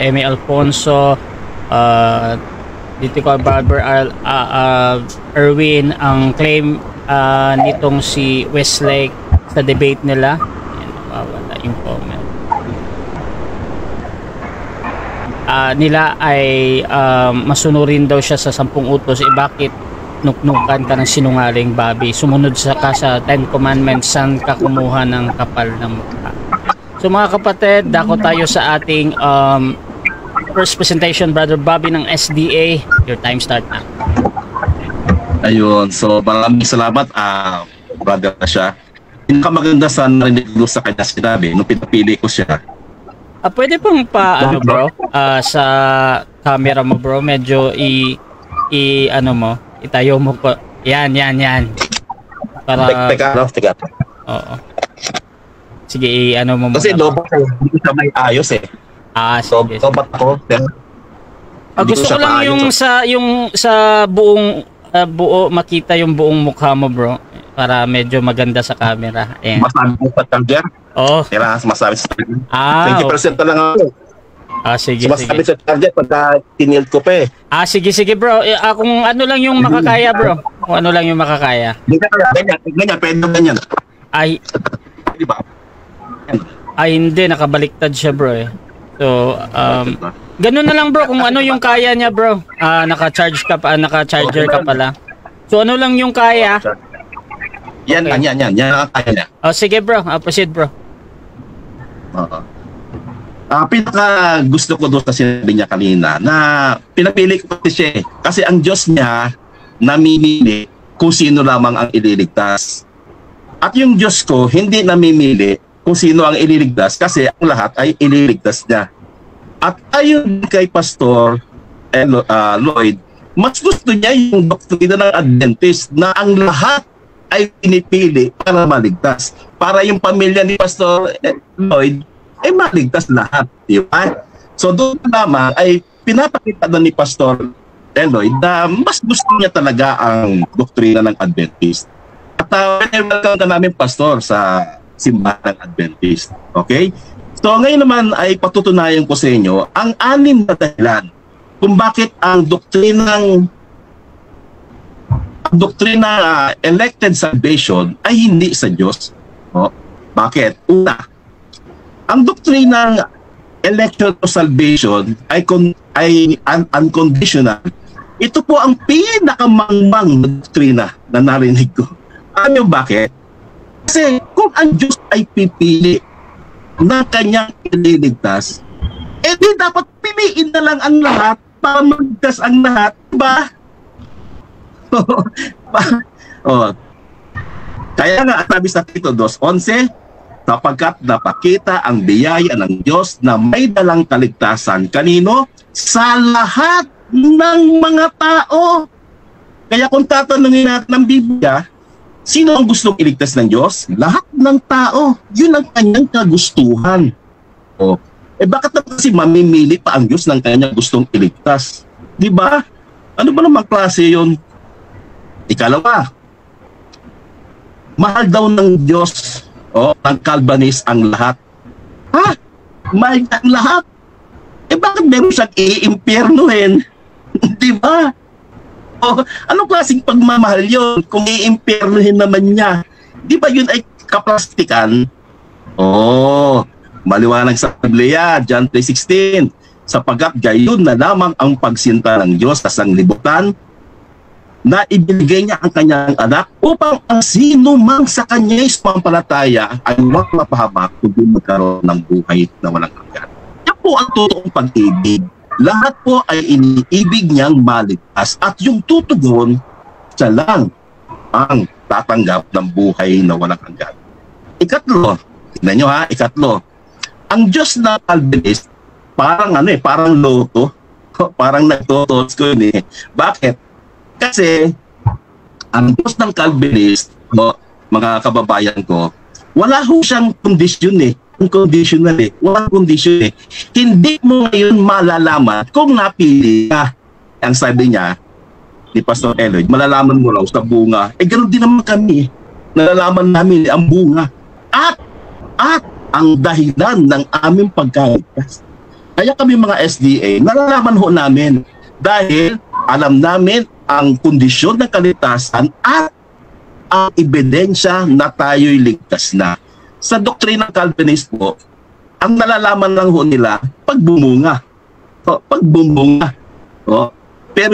Emi Alfonso, dito ko Barber Erwin, ang claim nitong si Westlake sa debate nila. Ayan, mawala yung comment. Nila ay masunurin daw siya sa 10 utos. Bakit nuknukan ka ng sinungaling, Bobby? Sumunod ka sa 10 commandments, saan ka kumuha ng kapal ng mukha? So mga kapatid, dako tayo sa ating first presentation, Brother Bobby ng SDA. Your time start na. Ayun, so maraming salamat, brother na siya. Pinakamaganda sa narinig ko sa kanya sinabi, nung pinapili ko siya. Pwede pong bro, sa camera mo, bro, medyo itayo mo ko. Yan. Para... Teka. Oo. Sige, mo muna. Kasi lobat hindi siya may ayos eh. Sige. Lobat ako. Gusto ko lang yung sa buo makita yung buong mukha mo, bro, para medyo maganda sa camera. Ayan. Masabi mo sa charger? Oo. Kailangan masabi sa charger. 20% na lang ako. Sige. Masabi sa charger pagka tinilt ko pa eh. Sige bro. Kung ano lang yung makakaya, bro. Kung ano lang yung makakaya. Ganyan, pwede ganyan. Di ba? Hindi, nakabaliktad siya, bro eh. So, ganun na lang, bro, kung ano yung kaya niya, bro. Naka-charger ka pala. So, ano lang yung kaya? Yan ang kaya niya. Sige, bro. Proceed, bro. Pinaka gusto ko doon sa sinabi niya kanina na pinapili ko kasi siya eh. Kasi ang Diyos niya namimili kung sino lamang ang ililigtas. At yung Diyos ko hindi namimili kung sino ang ililigtas kasi ang lahat ay ililigtas niya. At ayon kay Pastor Lloyd, mas gusto niya yung doktrina ng Adventist na ang lahat ay pinipili para maligtas. Para yung pamilya ni Pastor Lloyd ay maligtas lahat. Diba? So doon lamang ay pinapakita na ni Pastor Lloyd na mas gusto niya talaga ang doktrina ng Adventist. At welcome ka namin, Pastor, sa simbahan ng Adventist. Okay? So ngayon naman ay patutunayan ko sa inyo ang 6 na dahilan kung bakit ang doktrina elected salvation ay hindi sa Diyos. Bakit? Una, ang doktrina ng election of salvation ay unconditional. Ito po ang pinakamangmang na doktrina na narinig ko. Alam niyo bakit? Kasi kung ang Diyos ay pipili na kanyang ililigtas, di dapat piliin na lang ang lahat para magligtas ang lahat, diba? Kaya nga sabi sa Tito 2:11, sapagkat napakita ang biyaya ng Diyos na may dalang kaligtasan kanino? Sa lahat ng mga tao. Kaya kung tatanungin natin ng Biblia, sino ang gustong iligtas ng Diyos? Lahat ng tao. Yun ang kanyang kagustuhan. Bakit na kasi mamimili pa ang Diyos ng kanyang gustong iligtas? Di ba? Ano ba namang klase yun? Ikalawa, mahal daw ng Diyos ng Calvinist ang lahat. Mahal ang lahat? Bakit meron siyang iimpyernuhin? Di ba? Anong klaseng pagmamahal yun kung iimpyernuhin naman niya? Di ba yun ay kaplastikan? Maliwanag sa Biblia, John 3:16, sapagkat gayon na lamang ang pagsinta ng Diyos sa sanglibutan na ibinigay niya ang kanyang anak upang ang sino mang sa kanya'y sumampalataya ay huwag mapahamak kundi magkaroon ng buhay na walang hanggan. Yan po ang totoong pag-ibig. Lahat po ay iniibig niyang maligtas at yung tutugon, siya lang ang tatanggap ng buhay na walang hanggan. Ikatlo, tignan nyo ha, ang Diyos na Calvinist, parang parang loto, parang nagtotos ko yun eh. Bakit? Kasi ang Diyos ng Calvinist, mga kababayan ko, wala ho siyang kondisyon eh. Unconditional eh. Walang kondisyon eh. Hindi mo ngayon malalaman kung napili ka. Ang sabi niya ni Pastor Lloyd, malalaman mo raw sa bunga. Ganoon din naman kami. Nalalaman namin ang bunga. At ang dahilan ng aming pagkaligtas. Kaya kami mga SDA, nalalaman ho namin dahil Alam namin ang kondisyon ng kaligtasan at ang ebidensya na tayo'y ligtas na. Sa doktrina ng Calvinist po, ang nalalaman lang ho nila pagbumunga. Pagbumunga. Pero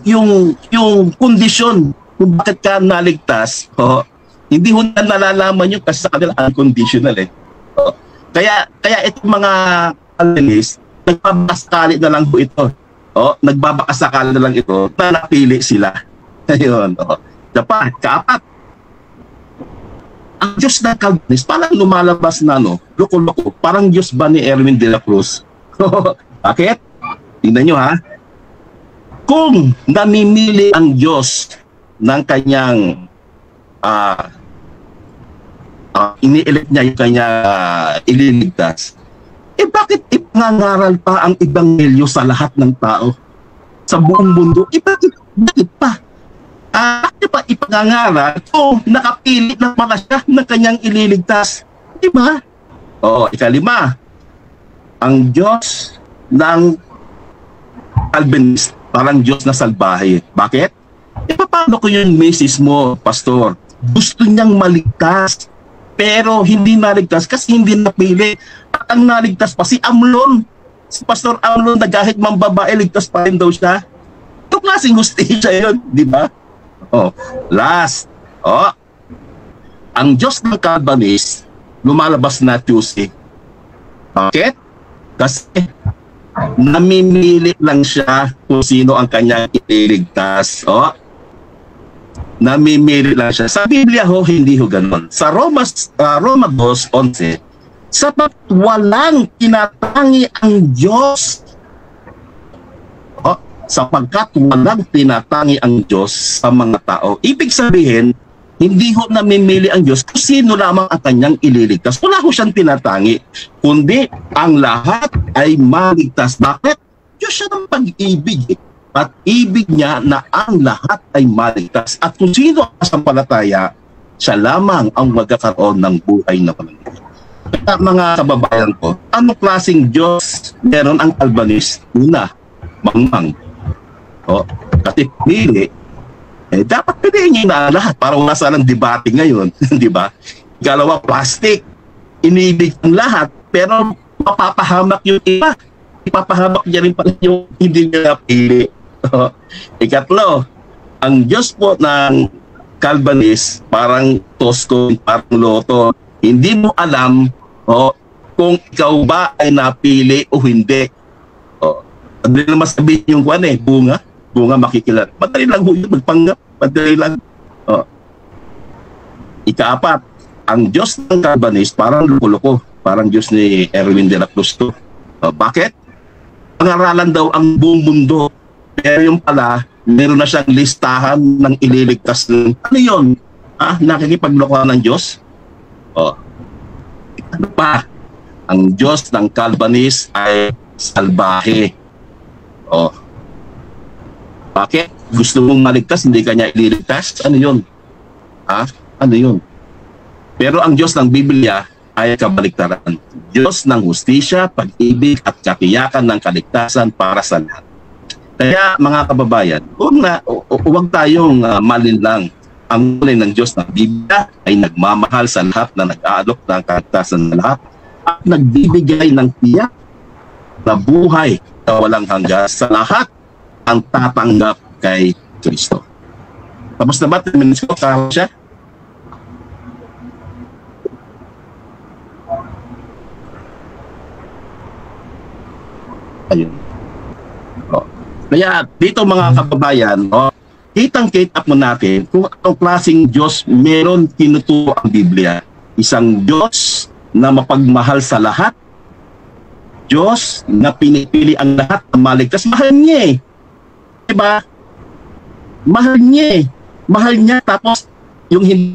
yung kondisyon kung bakit ka naligtas, hindi ho na nalalaman yung kasi sa kanila unconditional eh. Kaya itong mga Calvinist, nagbabakasakali na lang ho ito. Nagbabakasakali na lang ito na napili sila. Ayun. Kaapat. Ang Diyos ng Calvinist, parang lumalabas na, loko-loko. Parang Diyos ba ni Erwin de la Cruz? Bakit? Tingnan nyo ha. Kung namimili ang Diyos ng kanyang ini-elect niya yung kanyang ililigtas, bakit ipangangaral pa ang ebanghelyo sa lahat ng tao? Sa buong mundo? Bakit pa? Bakit pa ipangangaral kung nakapili na pala siya ng kanyang ililigtas? Diba? Ikalima, ang Diyos ng Calvinist, parang Diyos na salbahe. Bakit? Paano ko yung misis mo, pastor? Gusto niyang maligtas, pero hindi naligtas kasi hindi napili. At ang naligtas pa si Amlon. Si Pastor Amlon na kahit mambabae, ligtas pa rin daw siya. Ito klaseng hustisya yun, di ba? Last. Ang Diyos ng Calvinist, lumalabas na Tuesday. Bakit? Kasi namimili lang siya kung sino ang kanyang ililigtas. Namimili lang siya. Sa Biblia hindi ganun. Sa Roma 2:11, sapat walang tinatangi ang Diyos. Sapagkat walang tinatangi ang Diyos sa mga tao. Ibig sabihin, hindi namimili ang Diyos kung sino lamang ang kanyang ililigtas. Wala siyang tinatangi. Kundi ang lahat ay maligtas. Bakit? Diyos siya ng pag-ibig. At ibig niya na ang lahat ay maligtas. At kung sino ang kasampalataya, siya lamang ang magkakaroon ng buhay na pamilya. Kaya mga kababayan ko, anong klaseng Diyos meron ang Calvinist? Una, mangmang. Kasi pili, dapat piliin niya na lahat para wala sanang debate ngayon. Di ba? Ikalawa, plastic. Inibig ang lahat, pero mapapahamak yung iba. Ipapahamak niya rin pala yung hindi niya napili. Ikatlo, ang Diyos po ng Calvinist, parang Tosco, parang Loto. Hindi mo alam kung ikaw ba ay napili o hindi. Hindi naman sabihin yung bunga makikilala. Madali lang yung magpanggap. Madali lang. Ikaapat, ang Diyos ng Calvinist, parang loko-loko. Parang Diyos ni Erwin de la Cruz to. Bakit? Pangaralan daw ang buong mundo. Pero yung pala, meron na siyang listahan ng ililigtas. Ano yun? Nakikipaglokohan ng Diyos? Ano pa? Ang Diyos ng Calvinist ay salbahe. Bakit? Gusto mong maligtas, hindi ka niya ililigtas? Ano yun? Ano yun? Pero ang Diyos ng Biblia ay kabaliktaran. Diyos ng hustisya, pag-ibig at katiyakan ng kaligtasan para sa lahat. Kaya mga kababayan, huwag tayong malinlang. Ang kulay ng Diyos ng Biblia ay nagmamahal sa lahat na nag-aalok ng kaligtasan ng lahat at nagbibigay ng tiyak na buhay na walang hanggan sa lahat ang tatanggap kay Kristo. Tapos na ba? 10 minutes ko, kaya siya? Ayun. Kaya dito mga kababayan, kitang-kita mo natin kung anong klaseng Diyos meron tinuturo ang Biblia. Isang Diyos na mapagmahal sa lahat, Diyos na pinipili ang lahat na maligtas. Mahal niya eh. Diba? Mahal niya eh. Mahal niya tapos yung hindi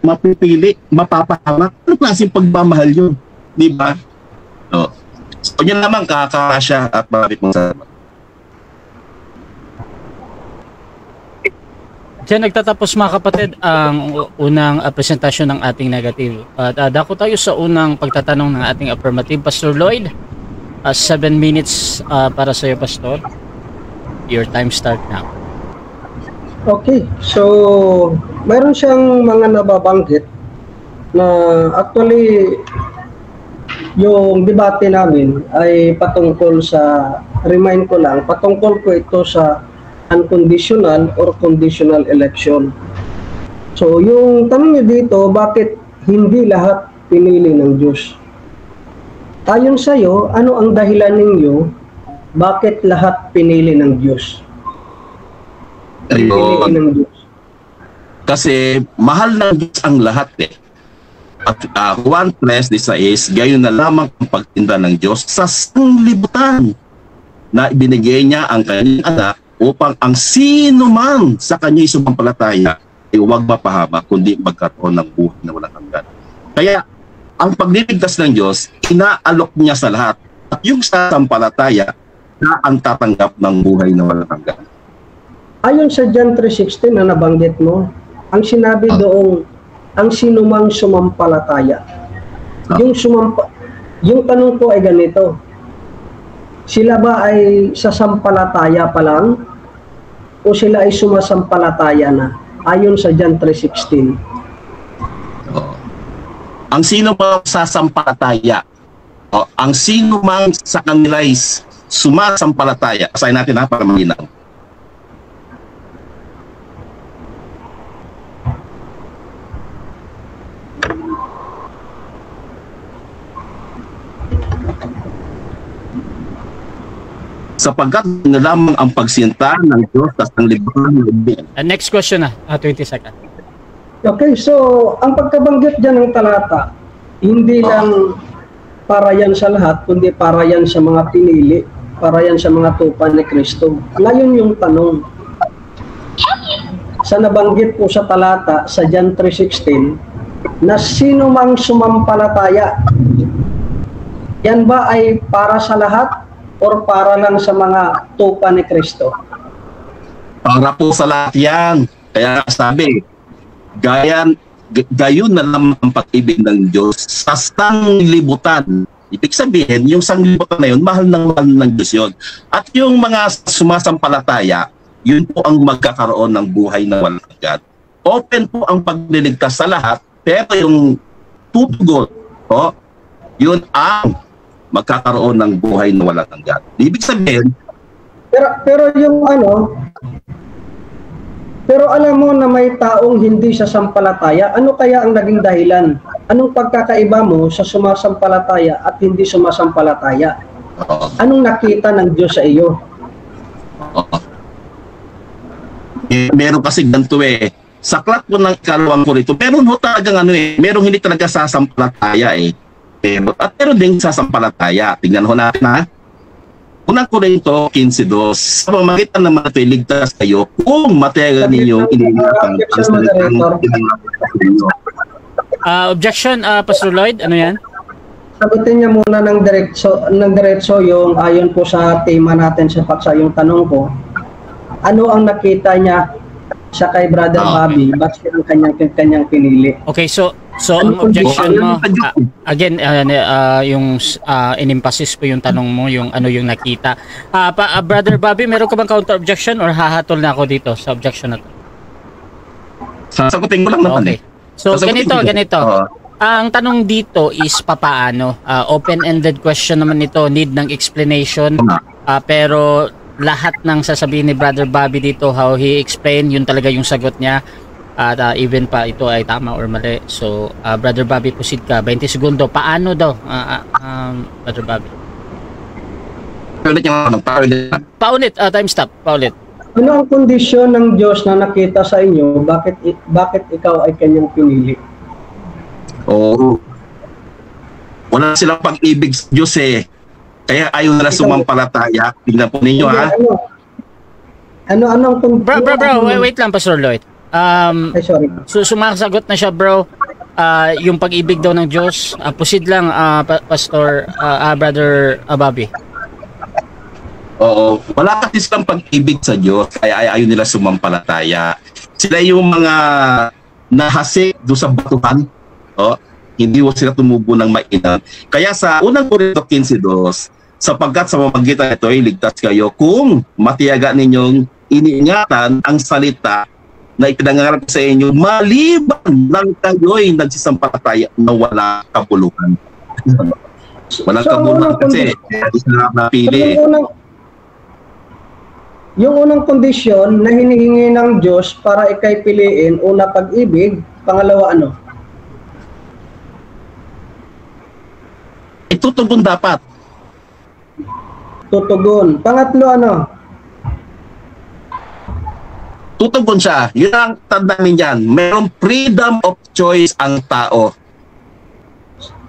mapipili, mapapahamak. Ano klaseng pagmamahal yun? Diba? So yun naman kakasya at marami pong salamat. Diyan nagtatapos mga kapatid ang unang presentasyon ng ating negative. At dako tayo sa unang pagtatanong ng ating affirmative. Pastor Lloyd, 7 minutes para sa iyo, Pastor. Your time start now. Okay, so mayroon siyang mga nababanggit na actually yung debate namin ay patungkol sa, remind ko lang, patungkol ko ito sa unconditional or conditional election. So yung tanong niyo dito, bakit hindi lahat pinili ng Diyos? Ayon sa iyo, ano ang dahilan ninyo bakit lahat pinili ng Diyos? Pinili ng Diyos. Kasi mahal ng Diyos ang lahat eh. At Juan 3:16, gayon na lamang ang pagtinda ng Diyos sa sanglibutan na ibinigay niya ang kanyang anak upang ang sino man sa kanya'y sumampalataya ay huwag mapahama kundi magkaroon ng buhay na walang hanggan. Kaya ang pagliligtas ng Diyos, inaalok niya sa lahat. At yung sasampalataya na ang tatanggap ng buhay na walang hanggan. Ayon sa John 3:16 na nabanggit mo, ang sinabi doong ang sinumang sumampalataya. Yung tanong ko ay ganito. Sila ba ay sasampalataya pa lang o sila ay sumasampalataya na? Ayon sa John 3:16. Ang sino mang sasampalataya, ang sino mang sa kanila ay sumasampalataya, asahin natin para malinaw. Sapagkat na lamang ang pagsinta ng Diyos at ang libutan ng ibig. Next question na, 20 seconds. Okay, so ang pagkabanggit dyan ng talata, hindi lang para yan sa lahat, kundi para yan sa mga pinili, para yan sa mga tupa ni Kristo. Ngayon yung tanong, sa nabanggit po sa talata, sa John 3:16, na sino mang sumampalataya, yan ba ay para sa lahat or para lang sa mga tupa ni Kristo? Para po sa lahat yan. Kaya sabi, gayon na lamang ang pag-ibig ng Diyos sa sanglibutan. Ibig sabihin, yung sanglibutan na yun, mahal ng Diyos yun. At yung mga sumasampalataya, yun po ang magkakaroon ng buhay na walang hanggan. Open po ang pagliligtas sa lahat, pero yung tutugon, yun ang magkakaroon ng buhay na walang hanggan. Ibig sabihin, pero yung pero alam mo na may taong hindi sasampalataya, ano kaya ang naging dahilan? Anong pagkakaiba mo sa sumasampalataya at hindi sumasampalataya? Anong nakita ng Diyos sa iyo? Meron kasi ganito eh. Saklat po ng ikalawang Korinto, meron ho talagang merong hindi talaga sasampalataya eh. At meron din sasampalataya. Tingnan ho natin ha. Unang Korinto 15:2, sa pamamagitan naman ito iligtas kayo kung matayagan ninyong iniligtas ang salitang ninyo. Objection, Pastor Lloyd, ano yan? Sagutin niya muna ng diretso yung ayon po sa tema natin sa paksa, yung tanong ko. Ano ang nakita niya sa kay Brother Bobby, bakit ang kanyang pinili? Okay, so ang objection mo, again, yung in-emphasis po yung tanong mo, yung ano yung nakita. Brother Bobby, meron ka bang counter-objection or hahatol na ako dito sa objection na to? Sasagutin ko lang naman. Okay. So, ganito. Ang tanong dito is papaano. Open-ended question naman ito, need ng explanation. Pero lahat ng sasabihin ni Brother Bobby dito, how he explained, yun talaga yung sagot niya. At even pa ito ay tama or mali. So, Brother Bobby, proceed ka. 20 segundo. Paano daw, Brother Bobby? Paulit. Time stop. Paulit. Ano ang kondisyon ng Diyos na nakita sa inyo? Bakit ikaw ay kanyang pinili? Wala silang pag-ibig sa Diyos eh. Kaya ayaw nila sumampalataya. Tingnan po ninyo ha. Ano ang kondisyon? Bro, wait lang, Pastor Lloyd. Sorry. So sumasagot na siya, bro. Yung pag-ibig daw ng Diyos. Proceed lang, Pastor, Brother Bobby. Oo, wala kasi silang pag-ibig sa Diyos, kaya ayaw nila sumampalataya. Sila yung mga nahasik doon sa batuhan, hindi sila tumubo ng mainam. Kaya sa unang Korinto 15:2, sapagkat sa pamamagitan ito ay ligtas kayo kung matiyaga ninyong iniingatan ang salita na ipinangarap sa inyo maliban lang kayo'y nagsisampalataya na wala kabuluhan. Walang kabuluhan kasi isa napili. Yung unang kondisyon na hinihingi ng Diyos para ikay piliin, una pag-ibig, pangalawa ano? Itutugon dapat. Tutugon. Pangatlo ano? Tutugon siya. Yun ang tandaan niyan. Mayroong freedom of choice ang tao.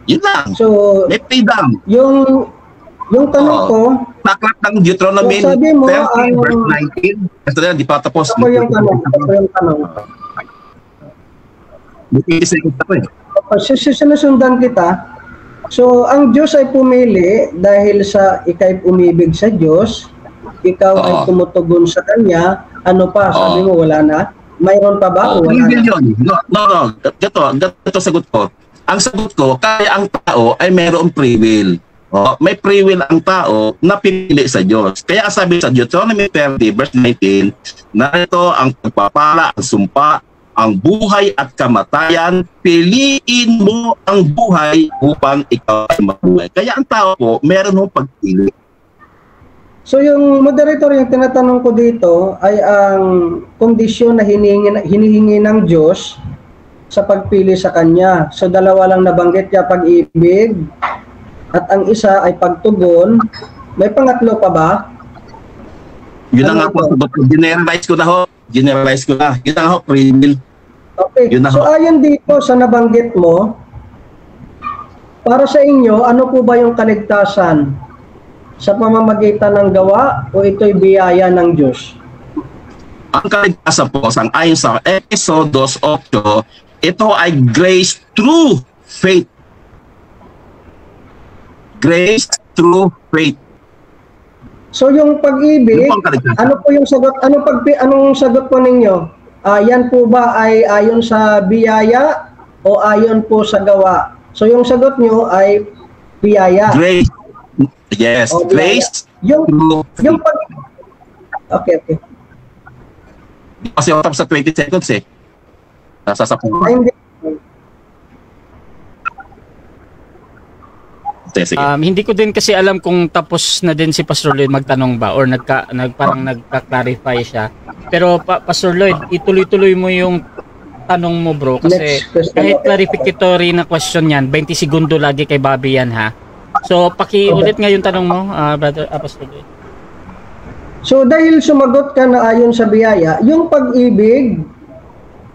Yun lang. So, may freedom. Yung tanong ko, taklat ng Deuteronomy so 30 verse 19. Kasi na, di pa tapos. Ako yung tanong. Sinusundan kita. So, ang Diyos ay pumili dahil sa ikay umibig sa Diyos, ikaw ay tumutugon sa Kanya, ano pa, sabi mo wala na? Mayroon pa ba o wala na? No. Gato sagot ko. Ang sagot ko, kaya ang tao ay mayroong free will. May free will ang tao na pinili sa Diyos. Kaya sabi sa Deuteronomy 30 verse 19, na ito ang pagpapala, ang sumpa, ang buhay at kamatayan, piliin mo ang buhay upang ikaw ay mabuhay. Kaya ang tao po, meron mong pagpili. So yung moderator, yung tinatanong ko dito ay ang kondisyon na hinihingi ng Diyos sa pagpili sa Kanya. So dalawa lang nabanggit niya, pag-ibig, at ang isa ay pagtugon. May pangatlo pa ba? Yun na nga po, generalize ko na ho. Yun na ho, free will. Okay, so ayon dito sa nabanggit mo, para sa inyo, ano po ba yung kaligtasan? Sa pamamagitan ng gawa o ito'y biyaya ng Diyos? Ang kaligtasan po, ayon sa Exodus 8, ito ay grace through faith. Grace through faith. So yung pag-ibig, ano po yung sagot? Anong sagot po ninyo? Yan po ba ay ayon sa biyaya o ayon po sa gawa? So yung sagot nyo ay biyaya. Grace. Yes, grace. Yung pag... Okay. Kasi tapos sa 20 seconds eh. Nasa 10. Hindi. Hindi ko din kasi alam kung tapos na din si Pastor Lloyd magtanong ba or parang nagka-clarify siya. Pero Pastor Lloyd, ituloy-tuloy mo yung tanong mo bro kasi kahit clarificatory na question yan, 20 segundo lagi kay Bobby yan ha. So pakiulit nga yung tanong mo, Brother Pastor Lloyd. So dahil sumagot ka na ayon sa biyaya, yung pag-ibig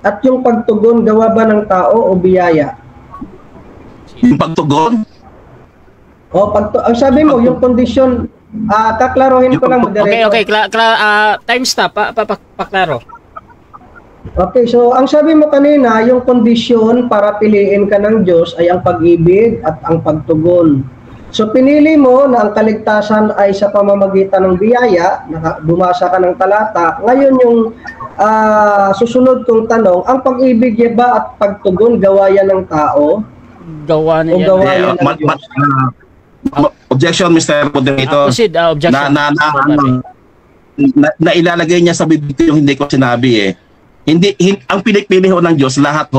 at yung pagtugon gawa ba ng tao o biyaya? Yung pagtugon? Ang sabi mo, yung kondisyon, kaklarohin ko lang, moderator. Okay, time stop, paklaro. Okay, so ang sabi mo kanina, yung kondisyon para piliin ka ng Diyos ay ang pag-ibig at ang pagtugon. So pinili mo na ang kaligtasan ay sa pamamagitan ng biyaya, bumasa ka ng talata. Ngayon yung susunod kong tanong, ang pag-ibig ba at pagtugon gawa yan ng tao? Gawa na yan. O gawa yan ng Diyos? Objection, Mr. Moderator. Objection. Na ilalagay niya sa bibig yung hindi ko sinabi eh. Hindi ang pinipili ho ng Diyos lahat.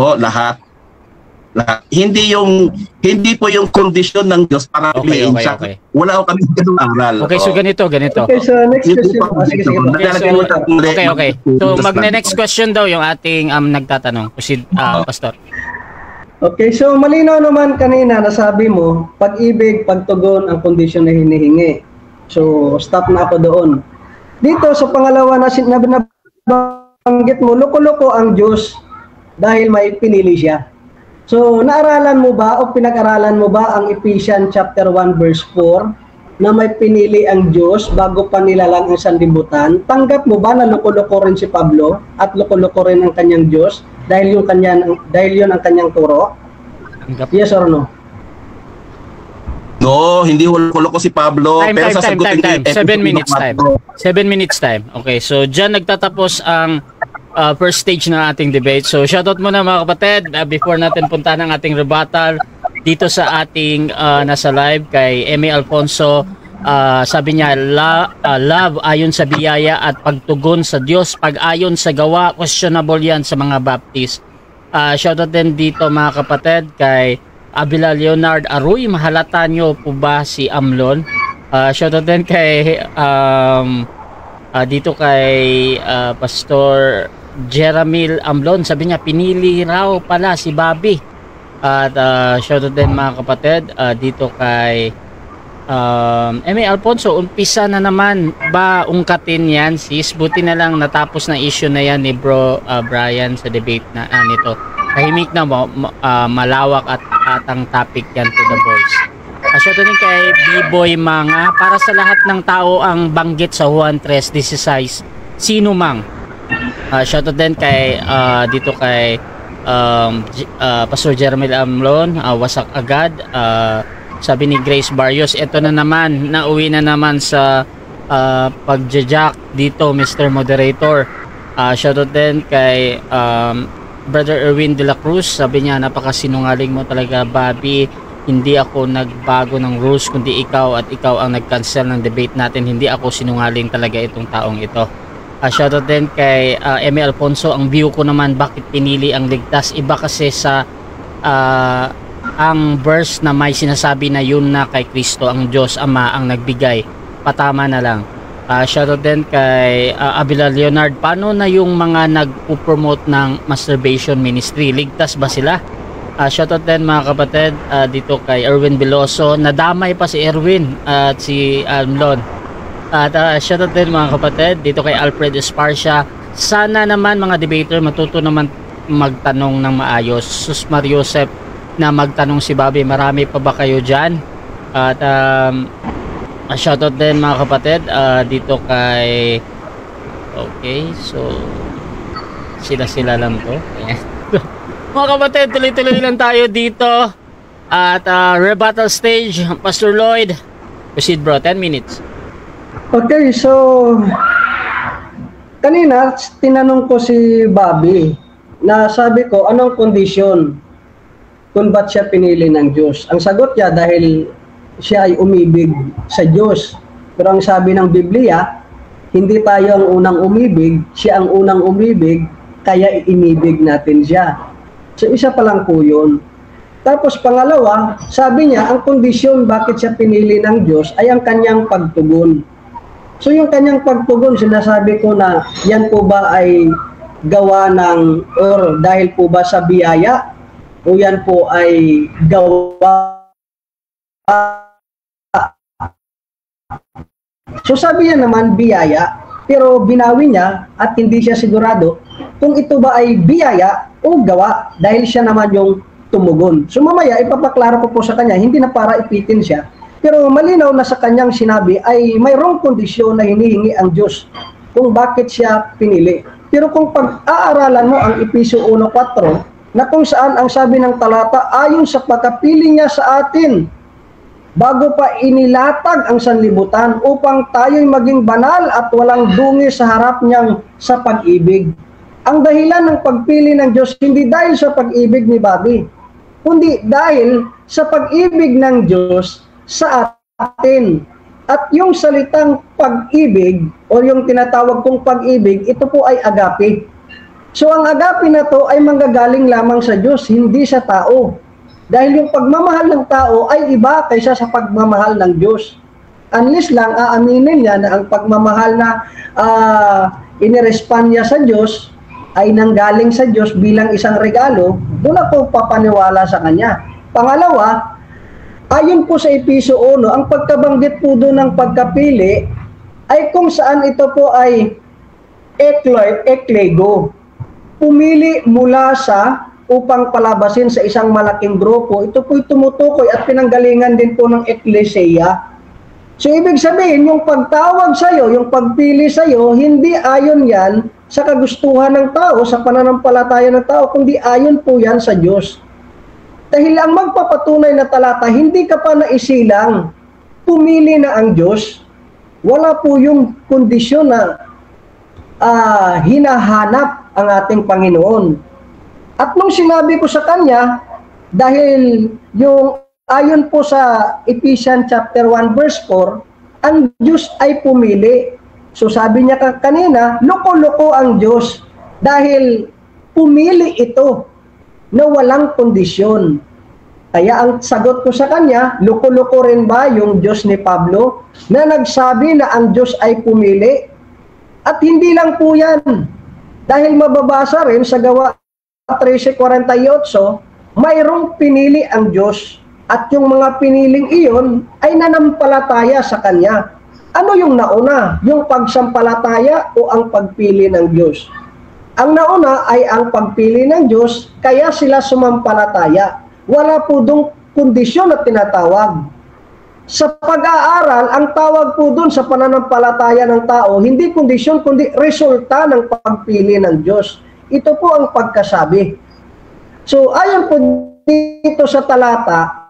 Hindi po yung kondisyon ng Diyos para piliin siya. Okay. Wala ko kami ganung aral. Okay, so ganito. Okay, so next question. Okay. So next question daw yung ating nagtatanong. Proceed, Pastor. Okay, so malinaw naman kanina nasabi mo, pag-ibig, pagtugon ang kondisyon na hinihingi. So, stop na ako doon. Dito sa pangalawa na nabanggit mo, loko-loko ang Diyos dahil may pinili siya. So, naaralan mo ba o pinag-aralan mo ba ang Ephesians chapter 1 verse 4 na may pinili ang Diyos bago pa nilalang ang sanlibutan? Tanggap mo ba na loko-loko rin si Pablo at loko-loko rin ang kanyang Diyos? Dahil yun ang kanyang turo? Yes or no? No, hindi loko-loko si Pablo. Time. 7 minutes time. 7 minutes time. Okay, so dyan nagtatapos ang first stage ng ating debate. So shoutout muna mga kapatid before natin punta ng ating rebuttal dito sa ating nasa live kay Emmy Alfonso, sabi niya, love ayon sa biyaya at pagtugon sa Diyos. Pag ayon sa gawa, questionable yan sa mga Baptist. Shoutout din dito mga kapatid kay Abila Leonard Aruy. Mahalata nyo po ba si Amlon? Shoutout din kay dito kay Pastor Jeramil Amlon. Sabi niya, pinili raw pala si Bobby. At shoutout din mga kapatid dito kay Eme Alfonso. Umpisa na naman ba ungkatin yan sis? Buti na lang natapos na issue na yan ni bro Brian sa debate na nito. Tahimik na malawak at atang topic yan to the boys. Shoutout din kay B-Boy Mga. Para sa lahat ng tao ang banggit sa Juan 3:16, sino mang. Shoutout din kay dito kay Pastor Jeremy Amlon. Wasak agad. Sabi ni Grace Barrios, ito na naman, nauwi na naman sa pagjajack dito Mr. Moderator. Shoutout din kay Brother Erwin de la Cruz. Sabi niya, napakasinungaling mo talaga Bobby. Hindi ako nagbago ng rules kundi ikaw, at ikaw ang nag-cancel ng debate natin. Hindi ako sinungaling talaga itong taong ito. Shoutout din kay Eme Alfonso. Ang view ko naman, bakit pinili ang ligtas? Iba kasi sa ang verse na may sinasabi na yun na kay Kristo ang Diyos Ama ang nagbigay. Patama na lang. Shoutout din kay Abila Leonard. Paano na yung mga nag-promote ng masturbation ministry? Ligtas ba sila? Shoutout din mga kapatid dito kay Erwin Veloso. Nadamay pa si Erwin at si Amlon. At shoutout din mga kapatid dito kay Alfred Esparcia. Sana naman mga debater matuto naman magtanong ng maayos. Susmar Joseph na magtanong si Bobby, marami pa ba kayo dyan? At shoutout din mga kapatid dito kay so sila lang to. Mga kapatid, tuloy-tuloy lang tayo dito at rebuttal stage. Pastor Lloyd, proceed bro, 10 minutes. Okay, so kanina tinanong ko si Bobby na sabi ko, anong kondisyon kung ba't siya pinili ng Diyos? Ang sagot niya, dahil siya ay umibig sa Diyos. Pero ang sabi ng Biblia, hindi tayo ang unang umibig, siya ang unang umibig, kaya inibig natin siya. So isa pa lang po yun. Tapos pangalawa, sabi niya, ang kondisyon bakit siya pinili ng Diyos ay ang kanyang pagtugon. So yung kanyang pagtugon, sinasabi ko na yan po ba ay gawa ng, or dahil po ba sa biyaya, o yan po ay gawa. So sabi niya naman biyaya, pero binawi niya at hindi siya sigurado kung ito ba ay biyaya o gawa, dahil siya naman yung tumugon. So mamaya ipapaklaro ko po sa kanya, hindi na para ipitin siya, pero malinaw na sa kanyang sinabi ay mayroong kondisyon na hinihingi ang Diyos kung bakit siya pinili. Pero kung pag-aaralan mo ang Efeso 1:4, na kung saan ang sabi ng talata, ayon sa pagkapili niya sa atin bago pa inilatag ang sanlibutan upang tayo'y maging banal at walang dungi sa harap niyang sa pag-ibig. Ang dahilan ng pagpili ng Diyos hindi dahil sa pag-ibig ni Bobby, kundi dahil sa pag-ibig ng Diyos sa atin. At yung salitang pag-ibig o yung tinatawag kong pag-ibig, ito po ay agape. So ang agape na to ay manggagaling lamang sa Diyos, hindi sa tao. Dahil yung pagmamahal ng tao ay iba kaysa sa pagmamahal ng Diyos. Unless lang aaminin niya na ang pagmamahal na inirespan niya sa Diyos ay nanggaling sa Diyos bilang isang regalo, doon ako papaniwala sa kanya. Pangalawa, ayon po sa Efeso 1, ang pagkabanggit po doon ng pagkapili ay kung saan ito po ay eklego. Pumili mula sa upang palabasin sa isang malaking grupo. Ito po'y tumutukoy at pinanggalingan din po ng eklesia. So ibig sabihin, yung pagtawag sa'yo, yung pagpili sa'yo, hindi ayon yan sa kagustuhan ng tao, sa pananampalataya ng tao, kundi ayon po yan sa Diyos. Dahil ang magpapatunay na talata, hindi ka pa naisilang, pumili na ang Diyos. Wala po yung kondisyon na hinahanap ang ating Panginoon. At nung sinabi ko sa kanya, dahil yung ayon po sa Ephesians chapter 1 verse 4, ang Diyos ay pumili. So sabi niya kanina, loko-loko ang Diyos dahil pumili ito na walang kondisyon. Kaya ang sagot ko sa kanya, loko-loko rin ba yung Diyos ni Pablo na nagsabi na ang Diyos ay pumili? At hindi lang po yan. Dahil mababasa rin sa Gawa 13:48, mayroong pinili ang Diyos. At yung mga piniling iyon ay nanampalataya sa Kanya. Ano yung nauna? Yung pagsampalataya o ang pagpili ng Diyos? Ang nauna ay ang pagpili ng Diyos, kaya sila sumampalataya. Wala po dong kondisyon na tinatawag. Sa pag-aaral, ang tawag po doon sa pananampalataya ng tao, hindi kondisyon, kundi resulta ng pagpili ng Diyos. Ito po ang pagkasabi. So, ayon po dito sa talata,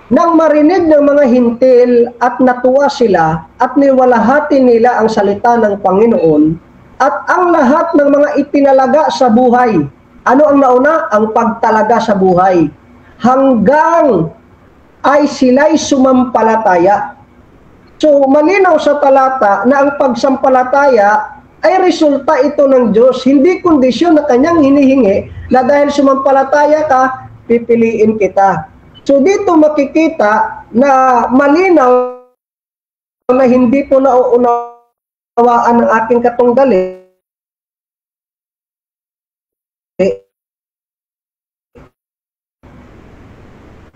nang marinig ng mga hintil at natuwa sila at niwalahati nila ang salita ng Panginoon at ang lahat ng mga itinalaga sa buhay. Ano ang nauna? Ang pagtalaga sa buhay. Hanggang ay sila'y sumampalataya. So, malinaw sa talata na ang pagsampalataya ay resulta ito ng Diyos. Hindi kondisyon na kanyang hinihingi na dahil sumampalataya ka, pipiliin kita. So dito makikita na malinaw na hindi po nauunawaan ng aking katunggali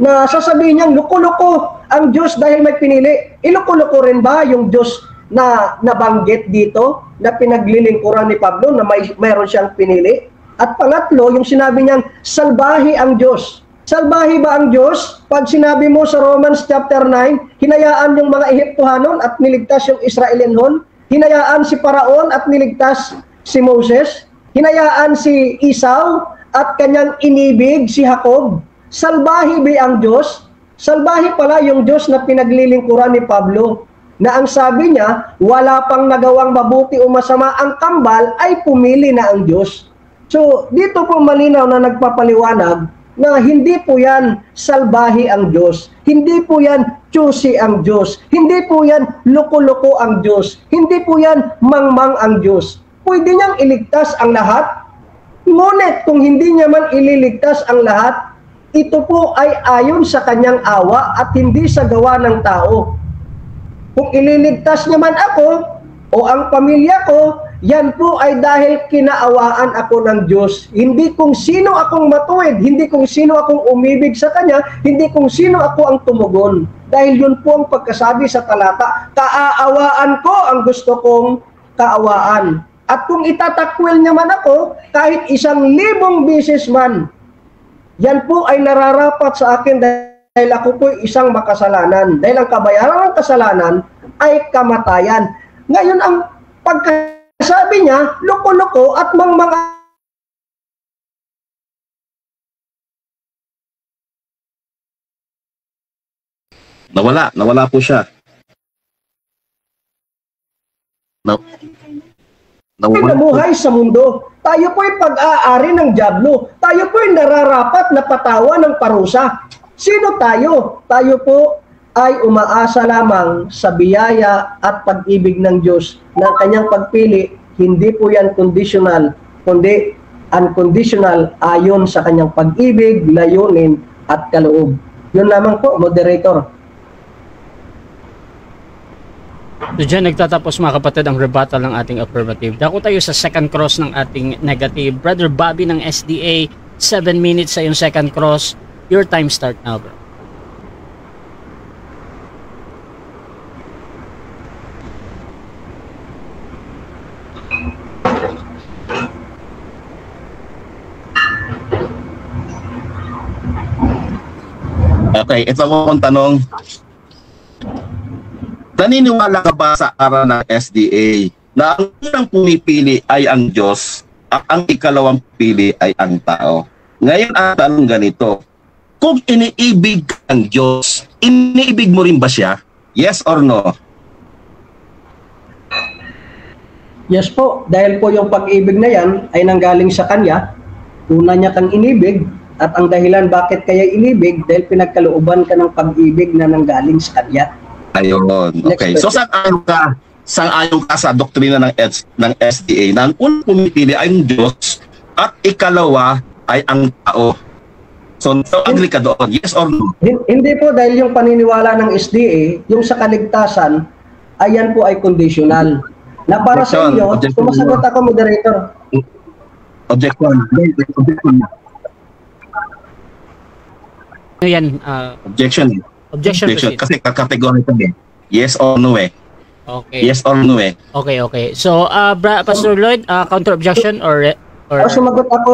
na sasabihin niyang loko-loko ang Diyos dahil may pinili. Iloko-loko rin ba yung Diyos na nabanggit dito na pinaglilingkuran ni Pablo na mayroon siyang pinili? At pangatlo, yung sinabi niyang salbahe ang Diyos. Salbahe ba ang Diyos? Pag sinabi mo sa Romans chapter 9, hinayaan yung mga Ehiptohanon at niligtas yung Israelinhon, hinayaan si Paraon at niligtas si Moses, hinayaan si Esau at kanyang inibig si Jacob. Salbahe ba ang Diyos? Salbahe pala yung Diyos na pinaglilingkuran ni Pablo, na ang sabi niya, wala pang nagawang mabuti o masama, ang kambal ay pumili na ang Diyos. So, dito po malinaw na nagpapaliwanag na hindi po yan salbahe ang Diyos, hindi po yan choosy ang Diyos, hindi po yan loko-loko ang Diyos, hindi po yan mangmang ang Diyos. Pwede niyang iligtas ang lahat, ngunit kung hindi niya man ililigtas ang lahat, ito po ay ayon sa kanyang awa at hindi sa gawa ng tao. Kung ililigtas niya man ako o ang pamilya ko, yan po ay dahil kinaawaan ako ng Diyos. Hindi kung sino akong matuwid, hindi kung sino akong umibig sa Kanya, hindi kung sino ako ang tumugon. Dahil yun po ang pagkasabi sa talata, kaaawaan ko ang gusto kong kaawaan. At kung itatakwil niya man ako, kahit 1,000 beses man, yan po ay nararapat sa akin dahil ako po isang makasalanan. Dahil ang kabayaran ng kasalanan ay kamatayan. Ngayon ang pagkasabi niya, loko-loko at mga Nawala po siya. nabuhay sa mundo. Tayo po ay pag-aari ng dyablo. Tayo po ay nararapat na patawa ng parusa. Sino tayo? Tayo po ay umaasa lamang sa biyaya at pag-ibig ng Diyos na kanyang pagpili. Hindi po yan conditional, kundi unconditional ayon sa kanyang pag-ibig, layunin at kaloob. Yun lamang po, moderator. So dyan nagtatapos mga kapatid ang rebuttal ng ating affirmative. Dako tayo sa second cross ng ating negative. Brother Bobby ng SDA, 7 minutes sa yung second cross. Your time start now, bro. Okay, ito po ang tanong. Naniniwala ka ba sa aral ng SDA na ang unang pumipili ay ang Diyos at ang ikalawang pili ay ang tao? Ngayon ang tanong ganito, kung iniibig ang Diyos, iniibig mo rin ba siya? Yes or no? Yes po, dahil po yung pag-ibig na yan ay nanggaling sa Kanya. Una niya kang inibig at ang dahilan bakit kaya inibig dahil pinagkalooban ka ng pag-ibig na nanggaling sa Kanya. Ayun. Okay. So sang-ayon ka sa doktrina ng SDA na ang unang pumipili ay ang Diyos at ikalawa ay ang tao. So agree ka doon? Yes or no? Hindi po, dahil yung paniniwala ng SDA, yung sa kaligtasan, ayan po ay conditional. Na para sa inyo, sumasagot ako, moderator. Objection. Ano yan? Objection. Objection. Kasi kategorikal eh. Yes or no eh. Okay. Yes or no eh. Okay. So, Pastor Lloyd, counter objection or sumagot ako,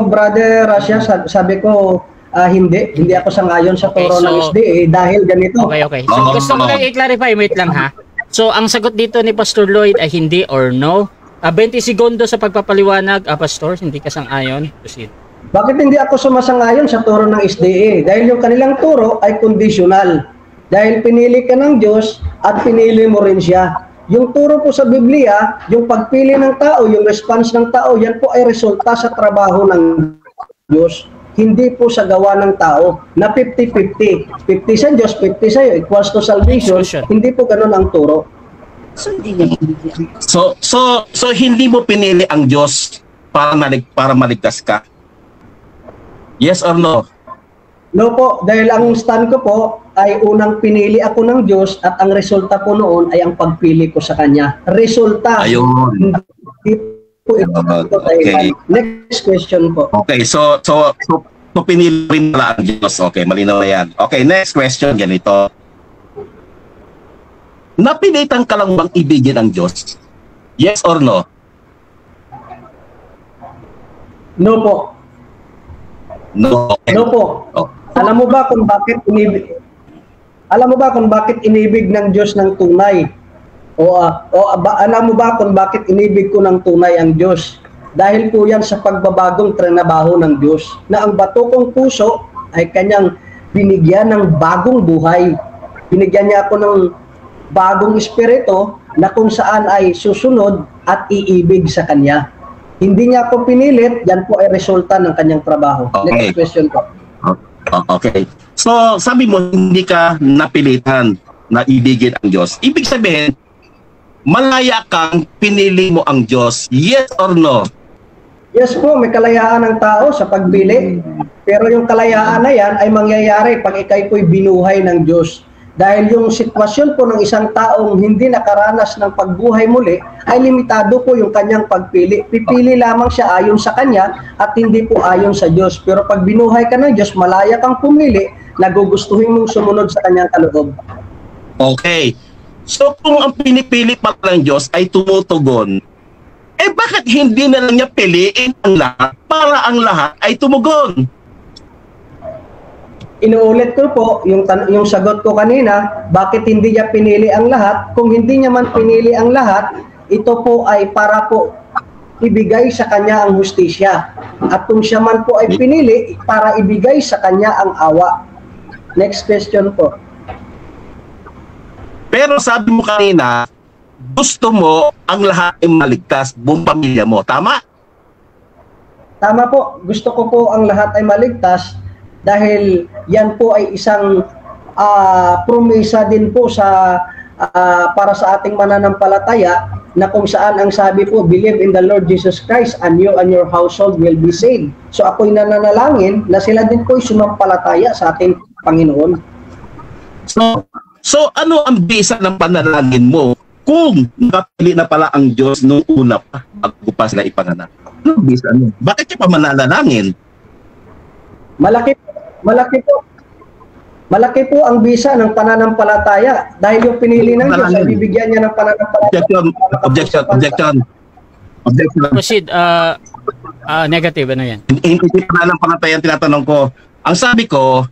Brother Rasha, sabi ko, hindi ako sangayon sa turo ng SDA dahil ganito. Okay. So, gusto ko lang i-clarify, wait lang ha. So, ang sagot dito ni Pastor Lloyd ay hindi or no. 20 segundo sa pagpapaliwanag, Pastor, hindi ka sang-ayon. Proceed. Bakit hindi ako sumasangayon sa turo ng SDA? Dahil yung kanilang turo ay conditional. Dahil pinili ka ng Diyos at pinili mo rin siya. Yung turo po sa Biblia, yung pagpili ng tao, yung response ng tao, yan po ay resulta sa trabaho ng Diyos. Hindi po sa gawa ng tao na 50-50. 50 sa Diyos, 50 sa iyo, equals to salvation. Hindi po ganun ang turo. So hindi mo pinili ang Diyos para maligtas ka? Yes or no? No po, dahil ang stand ko po ay unang pinili ako ng Diyos at ang resulta po noon ay ang pagpili ko sa Kanya. Resulta. Ayun. Hindi po ito. Okay. Next question po. Okay, so pinili rin pala ang Diyos. Okay, malinaw na yan. Okay, next question, ganito. Napilitan ka lang bang ibigin ang Diyos? Yes or no? No po. No. Okay. No po. Oh. Alam mo ba kung bakit inibig ng Diyos ng tunay? Alam mo ba kung bakit inibig ko ng tunay ang Diyos? Dahil po yan sa pagbabagong trinabaho ng Diyos na ang bato kong puso ay kanyang binigyan ng bagong buhay. Binigyan niya ako ng bagong espiritu na kung saan ay susunod at iibig sa Kanya. Hindi niya ako pinilit, yan po ay resulta ng kanyang trabaho. Okay. Next question po. Okay. So, sabi mo, hindi ka napilitan na ibigin ang Diyos. Ibig sabihin, malaya kang pinili mo ang Diyos. Yes or no? Yes po, may kalayaan ng tao sa pagpili. Pero yung kalayaan na yan ay mangyayari pag ikay po'y binuhay ng Diyos. Dahil yung sitwasyon po ng isang taong hindi nakaranas ng pagbuhay muli, ay limitado po yung kanyang pagpili. Pipili lamang siya ayon sa kanya at hindi po ayon sa Diyos. Pero pag binuhay ka ng Diyos, malaya kang pumili, nagugustuhin mong sumunod sa kanyang kaloob. Okay. So kung ang pinipili pa ng Diyos ay tumutugon, bakit hindi na lang niya piliin ang lahat para ang lahat ay tumugon? Inuulit ko po yung sagot ko kanina, bakit hindi niya pinili ang lahat? Kung hindi niya man pinili ang lahat, ito po ay para po ibigay sa kanya ang hustisya. At kung siya man po ay pinili, para ibigay sa kanya ang awa. Next question po. Pero sabi mo kanina, gusto mo ang lahat ay maligtas, buong pamilya mo. Tama? Tama po. Gusto ko po ang lahat ay maligtas dahil yan po ay isang promesa din po sa para sa ating mananampalataya na kung saan ang sabi po, believe in the Lord Jesus Christ and you and your household will be saved. So ako'y nananalangin na sila din po'y sumampalataya sa ating Panginoon. So ano ang bisa ng panalangin mo kung napili na pala ang Diyos nung una pa bago pa sila ipanganak? Ano ang bisa mo? Bakit ka pa mananalangin? Malaki po ang bisa ng pananampalataya dahil yung pinili ng Diyos ay bibigyan niya ng pananampalataya. Objection. Proceed. Negative, ano yan? Hindi pananampalataya ang tinatanong ko. Ang sabi ko,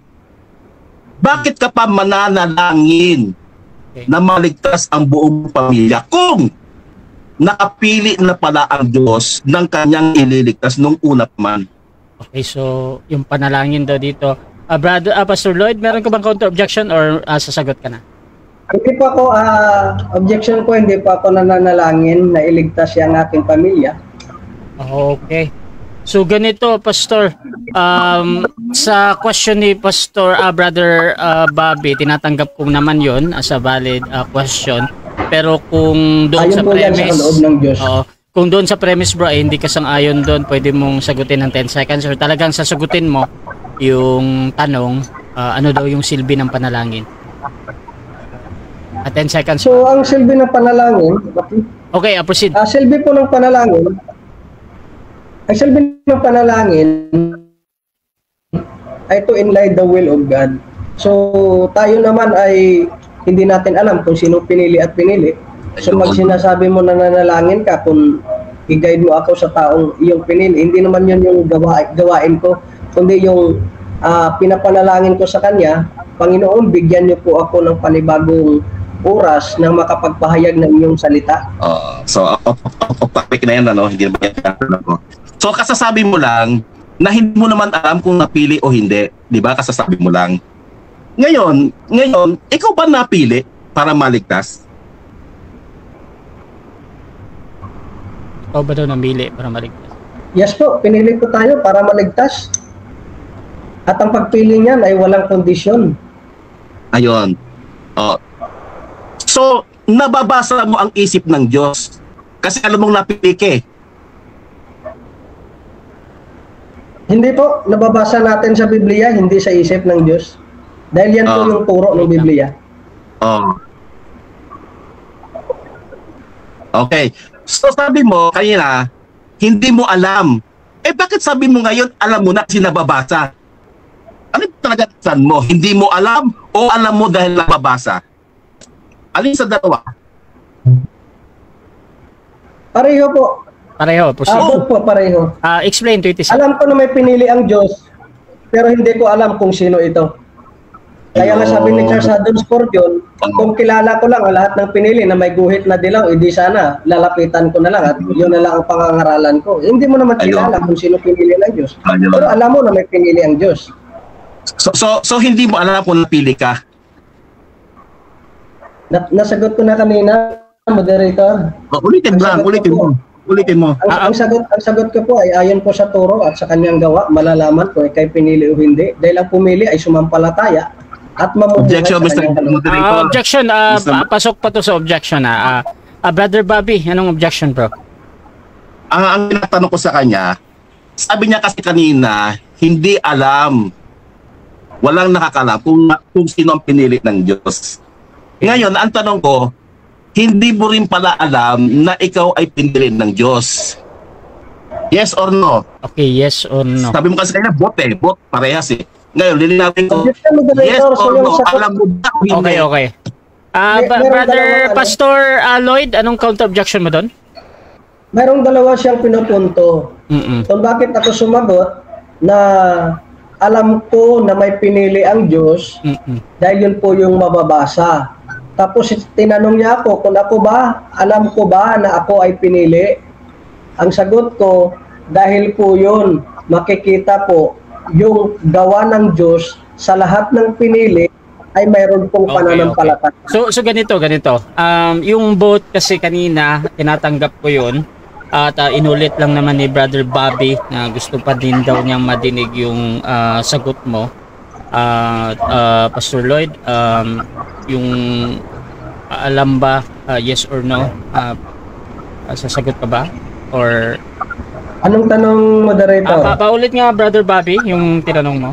bakit ka pa mananalangin na maligtas ang buong pamilya kung nakapili na pala ang Diyos ng kanyang ililigtas nung una pa man? Okay, so yung panalangin daw dito. Pastor Lloyd, meron ka bang counter objection or sasagot ka na? Hindi po ako, objection ko, hindi po ako nananalangin na iligtas ang aking pamilya. Okay. So ganito, Pastor, sa question ni Pastor Brother Bobby, tinatanggap ko naman yon as a valid question. Pero kung doon Ayon sa po yan sa premise, loob ng Diyos. kung doon sa premise bro, hindi ka sang-ayon doon, pwede mong sagutin ng 10 seconds or talagang sasagutin mo yung tanong, ano daw yung silbi ng panalangin. At 10 seconds. So, ang silbi ng panalangin, Okay, proceed. silbi po ng panalangin, ang silbi ng panalangin ay to enlighten the will of God. So, tayo naman ay hindi natin alam kung sino pinili at pinili. So, pag sinasabi mo na nanalangin ka, kung i-guide mo ako sa taong iyong pinili, hindi naman yun yung gawain ko, kundi yung pinapanalangin ko sa Kanya, Panginoon, bigyan niyo po ako ng panibagong oras na makapagpahayag ng iyong salita. So, topic na yan, ano? Hindi naman yan ako. So, kasasabi mo lang na hindi mo naman alam kung napili o hindi. Di ba? Kasasabi mo lang. Ngayon, ikaw ba napili para maligtas? Ikaw ba daw namili para maligtas? Yes po, pinili ko tayo para maligtas. At ang pagpili niyan ay walang kondisyon. Ayun. So, nababasa mo ang isip ng Diyos. Kasi alam mong napili ka eh. Hindi po, nababasa natin sa Biblia, hindi sa isip ng Diyos. Dahil yan po yung turo ng Biblia. Okay. So, sabi mo kanina, hindi mo alam. Bakit sabi mo ngayon, alam mo na kasi nababasa? Ano talaga saan mo? Hindi mo alam o alam mo dahil nababasa? Alin sa dalawa? Pareho po. Pareho, proceed. Abot po, pareho. Explain 20 seconds. Alam ko na may pinili ang Diyos, pero hindi ko alam kung sino ito. Kaya nga sabi ni Charles Haddon Spurgeon, kung kilala ko lang ang lahat ng pinili na may guhit na dilaw, edi sana lalapitan ko na lang at yun na lang ang pangangaralan ko. Hindi mo naman kilala kung sino pinili ng Diyos. Pero alam mo na may pinili ang Diyos. So hindi mo alam kung napili ka? Nasagot ko na kanina, moderator. Ulitin mo. Ang sagot ko po ay ayon po sa turo at sa kanyang gawa, malalaman ko kay pinili o hindi. Dahil ang pumili ay sumampalataya at mamubuhay Objection, sa Mr. kanyang Moderator. Objection, pasok pa to sa objection. Brother Bobby, anong objection bro? Ang tinatanong ko sa kanya, sabi niya kasi kanina, hindi alam. Walang nakakalam kung sino ang pinili ng Diyos. Ngayon, ang tanong ko, hindi mo rin pala alam na ikaw ay pinili ng Diyos. Yes or no? Okay, yes or no. Sabi mo kasi kanya, bot parehas eh. Ngayon, lilinawin ko, yes Moderator, or so no, alam mo ba o hindi? Okay. Brother Pastor Lloyd, anong counter-objection mo doon? Mayroong dalawa siyang pinupunto. Kung bakit ako sumagot na alam ko na may pinili ang Diyos dahil yun po yung mababasa. Tapos tinanong niya ako kung ako ba, alam ko ba na ako ay pinili? Ang sagot ko, dahil po yun, makikita po yung gawa ng Diyos sa lahat ng pinili ay mayroon pong pananampalataya. Okay. So ganito. Yung vote kasi kanina, tinatanggap ko yun. At inulit lang naman ni Brother Bobby na gusto pa din daw niyang madinig yung sagot mo. Pastor Lloyd, yung alam ba, yes or no? Sasagot ka ba? Or anong tanong, moderator? Paulit nga, Brother Bobby, yung tinanong mo.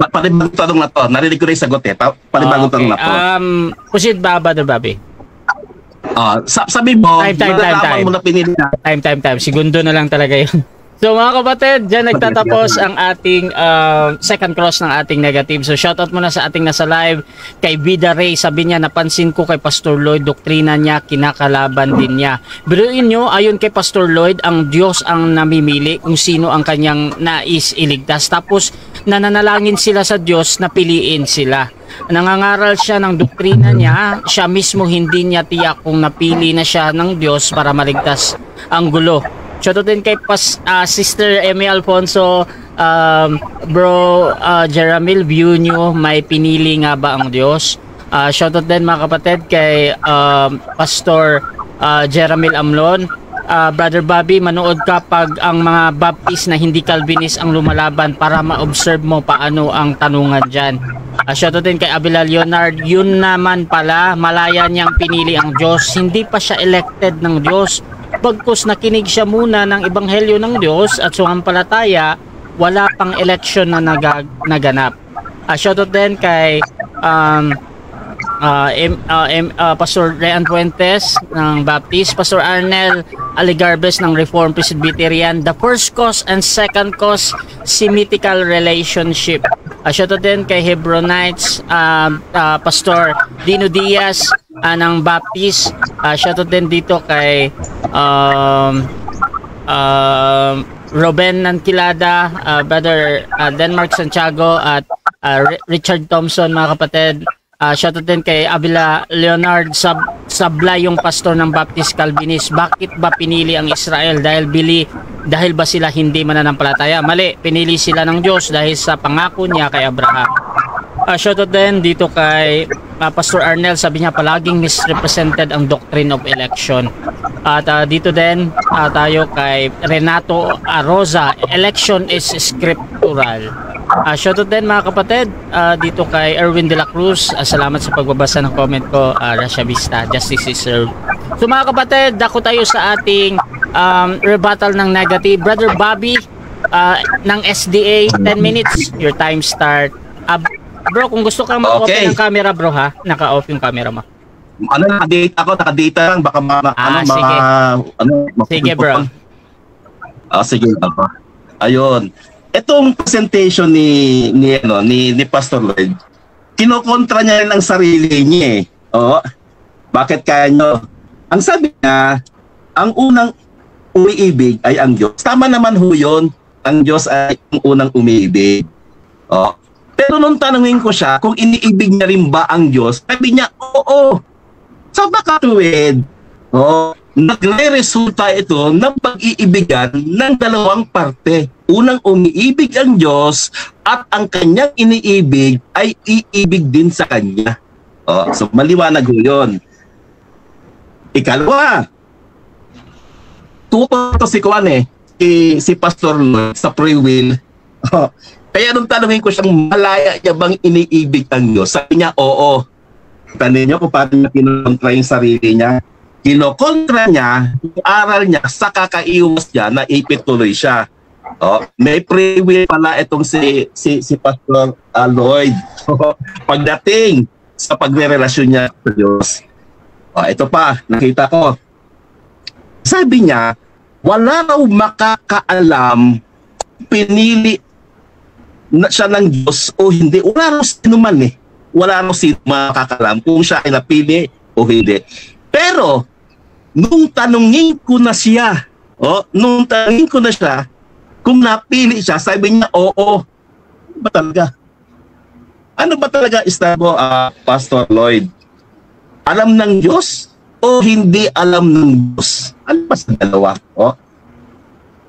Panibagong tanong na to. Narinig ko na yung sagot eh. Panibagong tanong na to. Proceed ba, Brother Bobby? Sabi mo, time. mo na pinili na. Time. Segundo na lang talaga yun. So mga kapatid, dyan nagtatapos ang ating second cross ng ating negative. So shoutout muna sa ating nasa live kay Vida Ray. Sabi niya, napansin ko kay Pastor Lloyd, doktrina niya, kinakalaban din niya. Biruin nyo, ayon kay Pastor Lloyd, ang Diyos ang namimili kung sino ang kanyang nais iligtas. Tapos nananalangin sila sa Diyos na piliin sila. Nangangaral siya ng doktrina niya, siya mismo hindi niya tiyak kung napili na siya ng Diyos para maligtas ang gulo. Shoutout din kay Sister Emmy Alfonso, Bro Jeramil, view nyo, may pinili nga ba ang Diyos? Shoutout din mga kapatid kay Pastor Jeramil Amlon. Brother Bobby, manood ka pag ang mga Baptist na hindi Calvinist ang lumalaban para ma-observe mo paano ang tanungan dyan. Shoutout din kay Abela Leonard, yun naman pala, malaya niyang pinili ang Diyos, hindi pa siya elected ng Diyos. Bagkus nakinig siya muna ng ebanghelyo ng Diyos at sumampalataya, wala pang election na naganap. Shoutout din kay Pastor Ryan Fuentes ng Baptist, Pastor Arnel Aligarbes ng Reformed Presbyterian. The first cause and second cause, symmetrical relationship. Shoutout din kay Hebronites, Pastor Dino Diaz ng Baptist. Shoutout din dito kay Ruben Nankilada, Brother Denmark Santiago at Richard Thompson, mga kapatid. Shoutout din kay Abela Leonard, sabla yung pastor ng Baptist Calvinist. Bakit ba pinili ang Israel? Dahil ba sila hindi mananampalataya? Mali, pinili sila ng Diyos dahil sa pangako niya kay Abraham. Shoutout din dito kay Pastor Arnel, sabi niya palaging misrepresented ang doctrine of election. At dito din tayo kay Renato Rosa, election is scriptural. Shoutout din mga kapatid dito kay Erwin de la Cruz, salamat sa pagbabasa ng comment ko. Rasha Vista, justice is served. So mga kapatid, dako tayo sa ating rebuttal ng negative. Brother Bobby ng SDA, 10 minutes, your time start. Bro, kung gusto kang mag-open ng camera bro ha, naka-off yung camera mo. Naka-data lang, baka sige. Sige bro. Sige bro. Ayun. Itong presentation ni Pastor Lloyd, kinokontra niya rin ang sarili niya eh. Oo. Bakit kaya nyo? Ang sabi niya, ang unang umiibig ay ang Diyos. Tama naman ho yun. Ang Diyos ay ang unang umiibig. Oo. Pero nung tanungin ko siya kung iniibig niya rin ba ang Diyos, sabi niya, oo. Sa makatuwid, nagre-resulta ito ng pag-iibigan ng dalawang parte. Unang umiibig ang Diyos at ang kanyang iniibig ay iibig din sa kanya. So maliwanag ho yun. Ikalawa, tuto si Kuan si Pastor Lloyd sa free will. Kaya nung tanungin ko siyang malaya niya bang iniibig ang Diyos, sabi niya, oo. Tanin niyo kung paano niya kinokontra yung sarili niya. Kinokontra niya, yung aral niya, sa kakaiwas niya, naipituloy siya. May free will pala itong si Pastor Lloyd. Pagdating sa pagrerelasyon niya sa Diyos. Ito pa, nakita ko. Sabi niya, wala raw makakaalam pinili na siya ng Diyos o hindi. Wala raw sino man Wala raw sino makakalam kung siya ay napili o hindi. Pero, nung tanungin ko na siya, kung napili siya, sabi niya, oo. Ano ba talaga? Ano ba talaga, Pastor Lloyd? Alam ng Diyos o hindi alam ng Diyos? Ano ba sa dalawa?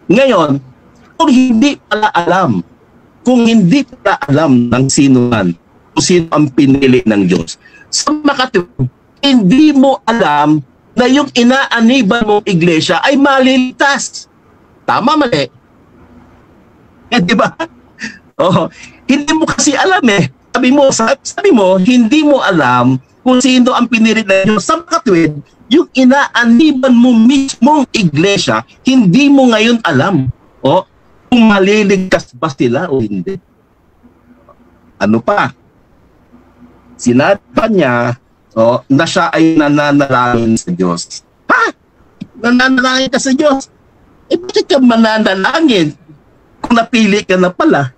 Ngayon, kung hindi pala alam ng sino man, kung sino ang pinili ng Diyos, sa makatuwid, hindi mo alam na yung inaaniban mong iglesia ay maliligtas. Tama, mali? Di ba? Hindi mo kasi alam Sabi mo, hindi mo alam kung sino ang pinili ng Diyos. Sa makatuwid, yung inaaniban mo mismong iglesia, hindi mo ngayon alam kung maliligtas ba sila o hindi. Ano pa? Sinabi pa niya na siya ay nananalangin sa Diyos. Ha? Nananalangin ka sa Diyos? Bakit ka mananalangin kung napili ka na pala?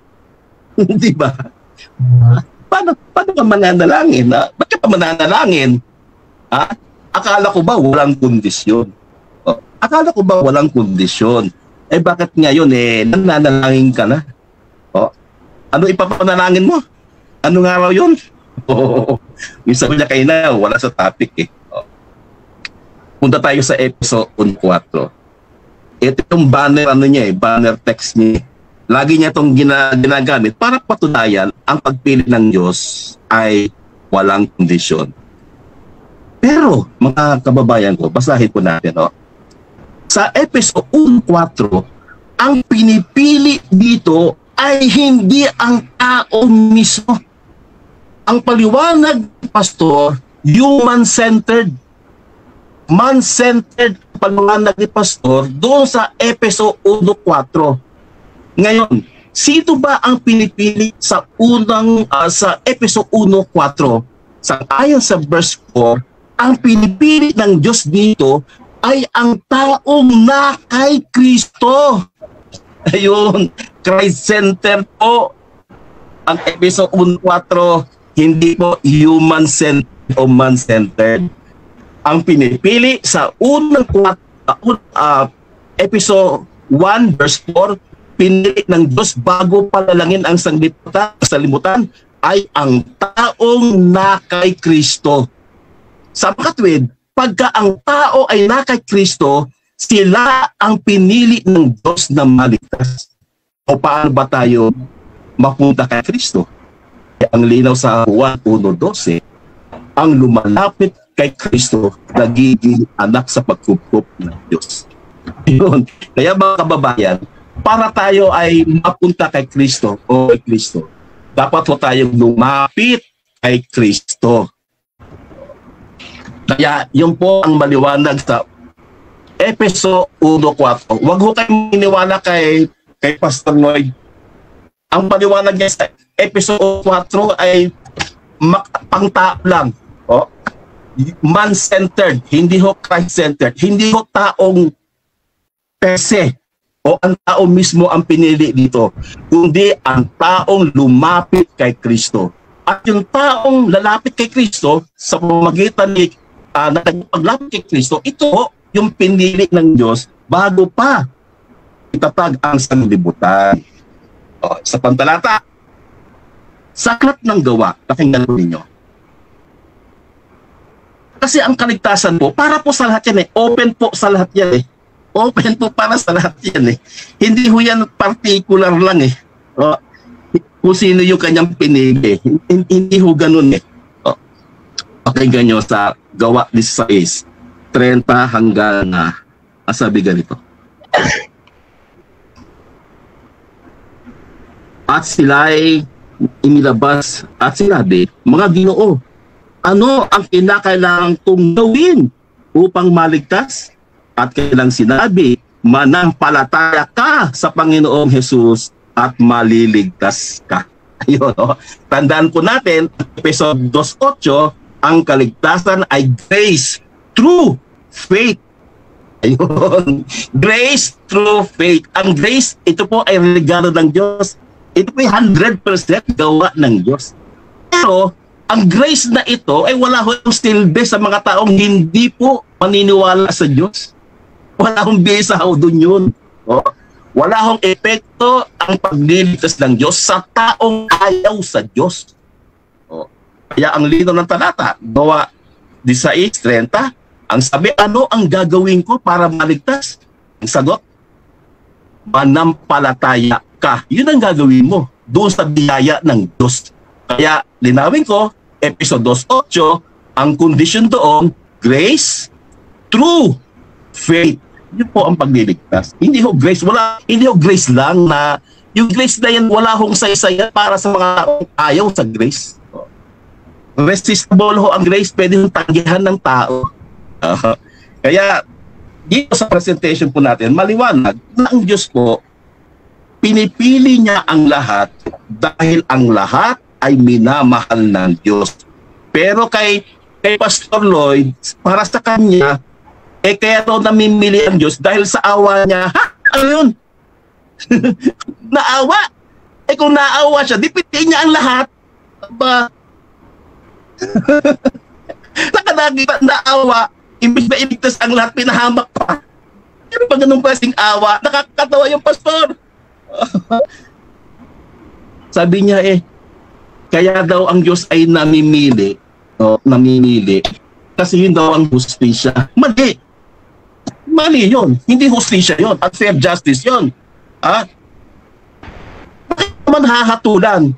Di ba? Paano ka mananalangin? Bakit ka mananalangin? Akala ko ba walang kondisyon? Bakit ngayon nananalangin ka na? Ano ipapanalangin mo? Ano nga raw yun? Yung sabi niya kayo na, wala sa topic Punta tayo sa episode 4. Ito yung banner, banner text niya. Lagi niya itong ginagamit para patunayan ang pagpili ng Diyos ay walang kondisyon. Pero, mga kababayan ko, basahin po natin. sa Efeso 1:4, ang pinipili dito ay hindi ang tao mismo. Ang paliwanag ni Pastor, human-centered. Man-centered paliwanag ni Pastor doon sa Efeso 1:4. Ngayon, sino ba ang pinipili sa sa Efeso 1:4? Ayon sa verse 4, ang pinipili ng Diyos dito ay ang taong na kay Kristo. Ayun, Christ-centered po ang Efeso 1:4, hindi po human-centered o man-centered. Ang pinipili sa Efeso 1 verse 4, pinili ng Diyos bago palalangin ang sanglibutan ay ang taong na kay Kristo. Sa makatwid, pagka ang tao ay na kay Kristo, sila ang pinili ng Diyos na maligtas. O paano ba tayo mapunta kay Kristo? Ang linaw sa Juan 1:12, ang lumalapit kay Kristo, nagiging anak sa pagkukup ng Diyos. Yun. Kaya mga kababayan, para tayo ay mapunta kay Kristo o kay Kristo, dapat po tayong lumapit kay Kristo. Kaya yun po ang maliwanag sa Efeso 1:4. Huwag ho kayong iniwala kay Pastor Lloyd. Ang paliwanag niya sa Efeso 4 ay pangtao lang. O? Man-centered, hindi ho Christ-centered, hindi ho taong per se o ang tao mismo ang pinili dito, kundi ang taong lumapit kay Kristo. At yung taong lalapit kay Kristo sa pamamagitan ni paglapit kay Kristo, ito yung pinili ng Diyos bago pa itatag ang sanglibutan. Sa pantalata, sa aklat ng Gawa, pakinggan po ninyo. Kasi ang kaligtasan po, para po sa lahat yan open po sa lahat yan Open po para sa lahat yan Hindi ho yan particular lang kung sino yung kanyang pinili. Hindi ho ganun Pakinggan nyo sa Gawa 16:30 hanggang sabi ganito. At sila'y inilabas at sinabi, mga Ginoo, ano ang kinakailangan kong gawin upang maligtas? At kailang sinabi, manampalataya ka sa Panginoong Jesus at maliligtas ka. Ayun, Tandaan po natin, Efeso 2:8, ang kaligtasan ay grace through faith. Ayun. Grace through faith. Ang grace, ito po ay regalo ng Diyos. Ito po ay 100% gawa ng Diyos. Pero, ang grace na ito ay wala hong silbi sa mga taong hindi po maniniwala sa Diyos. Wala hong bisa doon yun. Wala hong epekto ang pagliligtas ng Diyos sa taong ayaw sa Diyos. Kaya ang lino ng talata, Gawa 16:30, ang sabi, ano ang gagawin ko para maligtas? Ang sagot, manampalataya ka. Yun ang gagawin mo doon sa biyaya ng Diyos. Kaya linawin ko, Efeso 2:8, ang condition doon, grace through faith. Yun po ang pagliligtas. Hindi ho grace lang na, yung grace na yan, wala hong saysaya para sa mga ayaw sa grace. Resistable ho ang grace, pwede hong tanggihan ng tao. Kaya, dito sa presentation po natin, maliwanag na ang Diyos po, pinipili niya ang lahat dahil ang lahat ay minamahal ng Diyos. Pero kay Pastor Lloyd, para sa kanya, kaya daw namimili ang Diyos dahil sa awa niya. Ano yun? Naawa? Kung naawa siya, di piliin niya ang lahat. Ba? Nakadagita naawa, imbis na iligtas ang lahat, pinahamak pa. Ano ba ganun klaseng awa? Nakakatawa yung pastor. Sabi niya kaya daw ang Diyos ay namimili kasi yun daw ang hustisya. Mali yun. Hindi hustisya yun at fair justice yun. Bakit naman hahatulan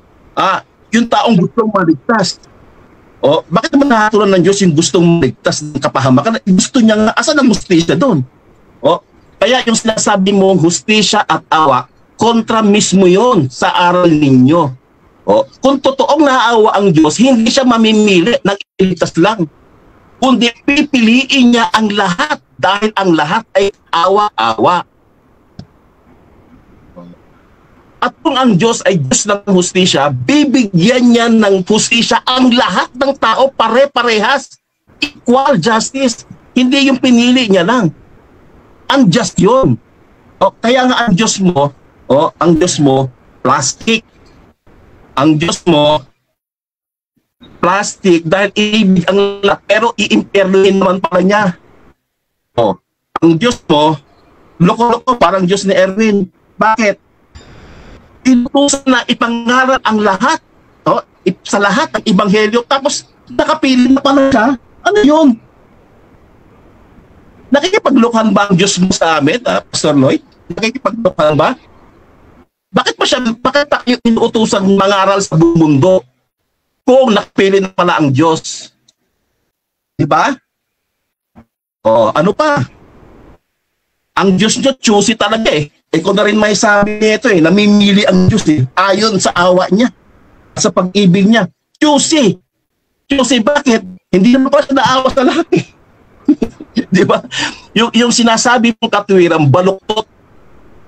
yung taong gustong maligtas? Bakit naman hahatulan ng Diyos yung gustong maligtas ng kapahamakan? Gusto niya nga, asan ang hustisya doon? Kaya yung sinasabi mong hustisya at awa, kontra mismo yon sa aral ninyo. O, kung totoong naawa ang Diyos, hindi siya mamimili ng iligtas lang, kundi pipiliin niya ang lahat dahil ang lahat ay awa-awa. At kung ang Diyos ay Diyos ng hustisya, bibigyan niya ng hustisya ang lahat ng tao pare-parehas. Equal justice. Hindi yung pinili niya lang. Unjust yun. O, kaya nga ang Diyos mo, plastic. Ang Diyos mo, plastic dahil ibig ang lahat, pero iimpernuhin naman pala niya. O, ang Diyos mo, loko-loko parang Diyos ni Erwin. Bakit? Inutusan na ipangaral ang lahat, sa lahat ng ebanghelyo, tapos nakapili na pala siya. Ano yun? Nakikipaglokohan ba ang Diyos mo sa amin, Pastor Lloyd? Nakikipaglokohan ba? Bakit pa yung inuutusan mangaral sa buong mundo kung nakapili na pala ang Diyos? Diba? O, ano pa? Ang Diyos nyo, choosy talaga eh. Ikaw na rin may sabi nito eh, namimili ang Diyos eh, ayon sa awa niya, sa pag-ibig niya. Choosy! Choosy, bakit? Hindi naman pa siya naawa sa lahat eh. Di ba? Yung sinasabi mong katwiran, baluktot,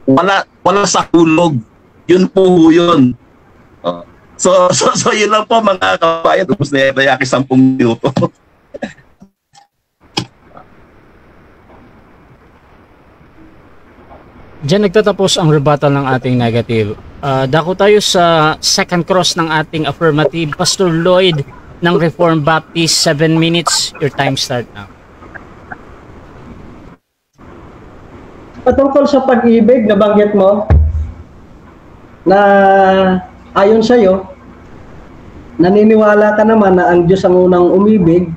wala sa hulog. Yun po yun. So yun lang po mga kabayan. Tapos na yaki 10 minuto. Diyan nagtatapos ang rebuttal ng ating negative. Dako tayo sa second cross ng ating affirmative. Pastor Lloyd ng Reformed Baptist, 7 minutes. Your time start now. Patungkol sa pag-ibig, nabanggit mo na ayon sa'yo, naniniwala ka naman na ang Diyos ang unang umibig,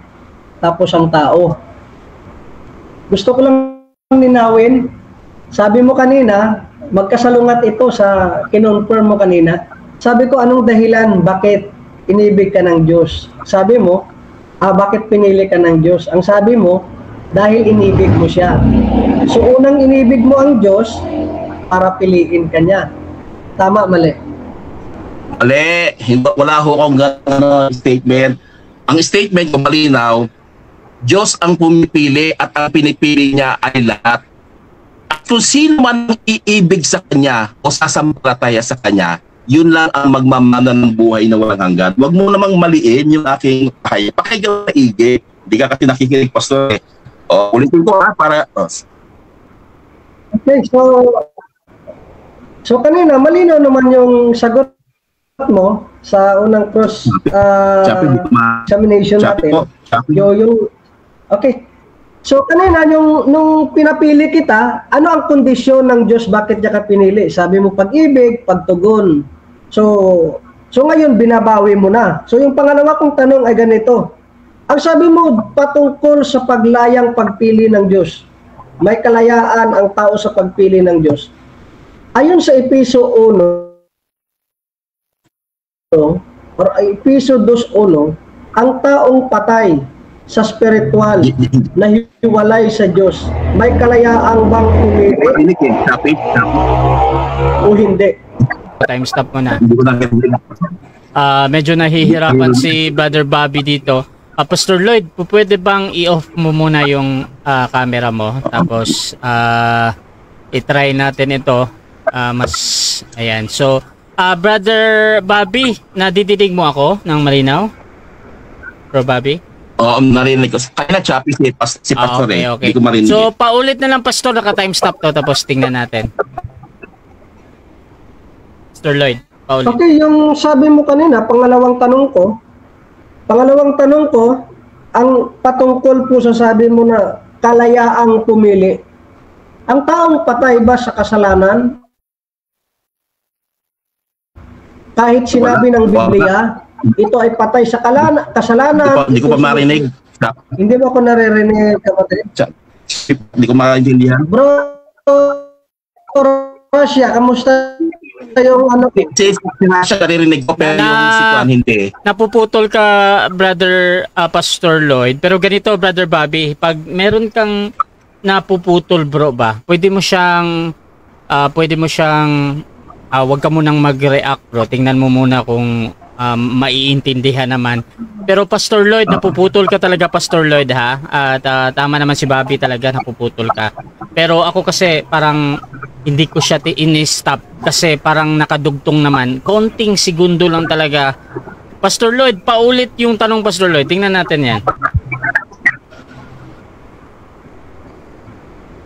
tapos ang tao. Gusto ko lang ninawin, sabi mo kanina, magkasalungat ito sa kinonfirm mo kanina. Sabi ko, anong dahilan bakit inibig ka ng Diyos? Sabi mo, bakit pinili ka ng Diyos? Ang sabi mo, dahil inibig mo siya. So, unang inibig mo ang Diyos para piliin ka niya. Tama, mali? Mali. Wala ho akong statement. Ang statement ko malinaw, Diyos ang pumipili at ang pinipili niya ay lahat. At kung sino man iibig sa Kanya o sasampalataya sa Kanya, yun lang ang magmamana ng buhay na walang hanggan. Huwag mo namang maliin yung aking pahay. Pakinggan maigi. Hindi ka kasi nakikinig, Pastor. Ulitin ko para... Okay, so kanina, malinaw naman yung sagot mo sa unang cross examination natin. Okay. So kanina, nung pinapili kita, ano ang kondisyon ng Diyos, bakit niya ka pinili? Sabi mo pag-ibig, pagtugon. So ngayon, binabawi mo na. So yung pangalawa kong tanong ay ganito. Ang sabi mo patungkol sa paglayang pagpili ng Diyos, may kalayaan ang tao sa pagpili ng Diyos. Ayon sa Episo 1 or Episo 2:1, ang taong patay sa spiritual na hiwalay sa Diyos, may kalayaan bang pumili o hindi? Time stop mo na. Medyo nahihirapan si Brother Bobby dito. Pastor Lloyd, pwede bang i-off mo muna yung camera mo? Tapos, i-try natin ito. Ayan. So, Brother Bobby, nadidinig mo ako ng malinaw? Bro Bobby? Oo, narinig ko. Kaya na-choppy si Pastor okay. Hindi ko marinig. So, paulit na lang, Pastor, naka-time stop to. Tapos, tingnan natin. Pastor Lloyd, paulit. Okay, yung sabi mo kanina, pangalawang tanong ko, ang patungkol po sa sabi mo na kalayaang pumili. Ang taong patay ba sa kasalanan? Kahit sinabi ng Biblia, ito ay patay sa kasalanan. Hindi ko pa marinig. Hindi mo ako naririnig, kapatid. Hindi ko maintindihan. Bro, Russia, kamusta yung ano? Siya naririnig ko, pero yung sitwaan hindi. Napuputol ka, Brother Pastor Lloyd. Pero ganito, Brother Bobby, pag meron kang napuputol bro ba, pwede mo siyang wag ka munang mag-react bro, tingnan mo muna kung maiintindihan naman. Pero Pastor Lloyd, napuputol ka talaga Pastor Lloyd ha, at tama naman si Bobby talaga, napuputol ka. Pero ako kasi parang hindi ko siya in-stop kasi parang nakadugtong naman, konting segundo lang talaga. Pastor Lloyd, paulit yung tanong Pastor Lloyd, tingnan natin yan.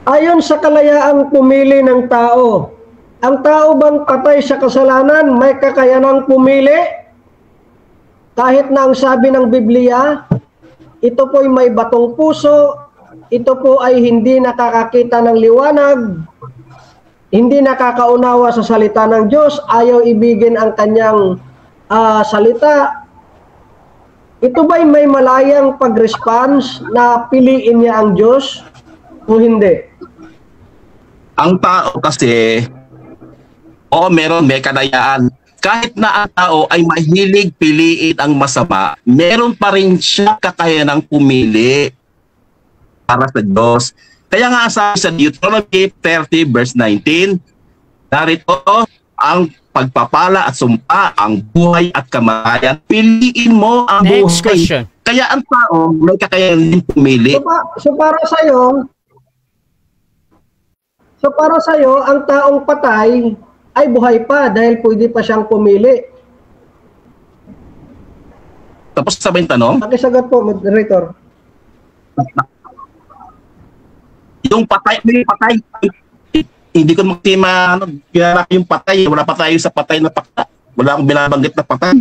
Ayon sa kalayaang pumili ng tao, ang tao bang patay sa kasalanan may kakayanang pumili? Kahit na ang sabi ng Biblia, ito po ay may batong puso, ito po ay hindi nakakakita ng liwanag, hindi nakakaunawa sa salita ng Diyos, ayaw ibigin ang kanyang salita. Ito ba'y may malayang pag-response na piliin niya ang Diyos o hindi? Ang tao kasi, may kalayaan. Kahit na ang tao ay mahilig piliin ang masama, meron pa rin siya kakayanang pumili para sa Diyos. Kaya nga sabi sa Deuteronomy 30 verse 19, narito ang pagpapala at sumpa, ang buhay at kamatayan. Piliin mo ang Next buhay. question. Kaya ang tao may kakayanan pumili. So para sa'yo, ang taong patay ay buhay pa dahil pwede pa siyang pumili. Tapos sabay yung tanong, Pakisagot po, moderator. yung patay, hindi ko makima, yung patay, wala pa tayo sa patay na pakta. Wala akong binabanggit na patay.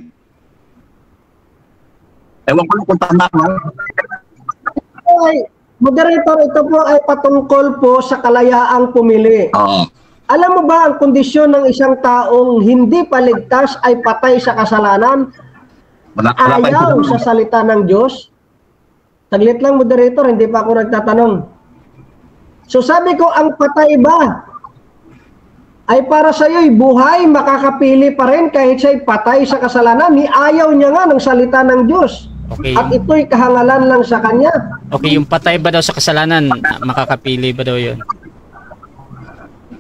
Ewan ko lang kung tama ha. Ay, moderator, ito po ay patungkol po sa kalayaang pumili. Oo. Alam mo ba ang kondisyon ng isang taong hindi paligtas ay patay sa kasalanan? Ayaw sa salita ng Diyos? Saglit lang, moderator, hindi pa ako nagtatanong. So sabi ko, ang patay ba ay para sa iyo'y buhay, makakapili pa rin kahit siya'y patay sa kasalanan? Ayaw niya nga ng salita ng Diyos. Okay. At ito'y kahangalan lang sa kanya. Okay, yung patay ba daw sa kasalanan, makakapili ba daw yun?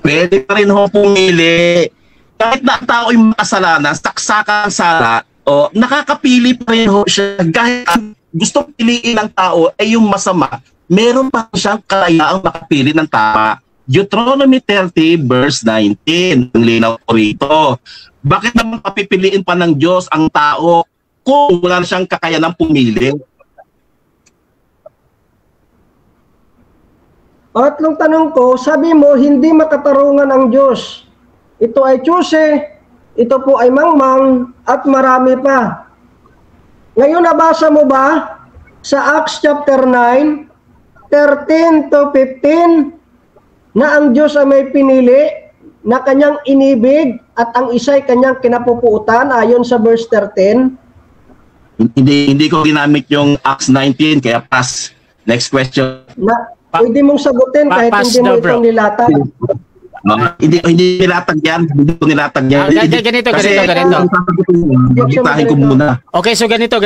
Pwede pa rin ho pumili. Kahit na ang tao ay makasalanan, saksakan sala, nakakapili pa rin ho siya. Kahit ang gustong piliin ng tao ay yung masama, meron pa siyang kalayaang makapili ng tama. Deuteronomy 30 verse 19. Ang linaw po rito. Bakit naman papipiliin pa ng Diyos ang tao kung wala na siyang kakayanang pumili? Pangatlong tanong ko, sabi mo, hindi makatarungan ang Diyos. Ito ay Tiyuse, ito po ay Mangmang, at marami pa. Ngayon, nabasa mo ba sa Acts chapter 9, 13 to 15, na ang Diyos ay may pinili, na kanyang inibig, at ang isa'y kanyang kinapupuutan, ayon sa verse 13? Hindi ko ginamit yung Acts 19, kaya pass. Next question. Pwede mong sagutin kahit hindi mo itong nilatag. Hindi nilatag yan. Hindi ko nilatag yan. Ganito. Bitahin ko muna. Okay, so ganito.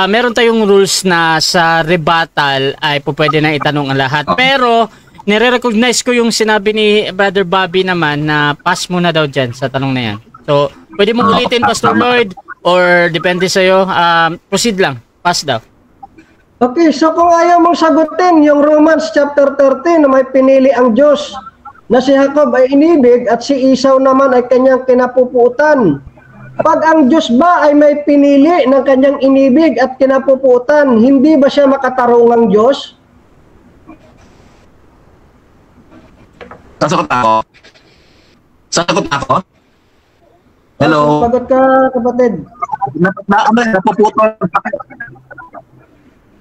Meron tayong rules na sa rebuttal ay pwede na itanong ang lahat. Pero, nire-recognize ko yung sinabi ni Brother Bobby naman na pass muna daw dyan sa tanong na yan. So, pwede mong ulitin, Pastor Lloyd, or depende sa'yo. Proceed lang. Pass daw. Okay, so kung ayaw mong sagutin yung Romans chapter 13 na may pinili ang Diyos na si Jacob ay inibig at si Esau naman ay kanyang kinapupuutan. Pag ang Diyos ba ay may pinili ng kanyang inibig at kinapupuutan, hindi ba siya makatarungang Diyos? Sasagot ako? Hello? Sagot ka, kapatid. Napuputol.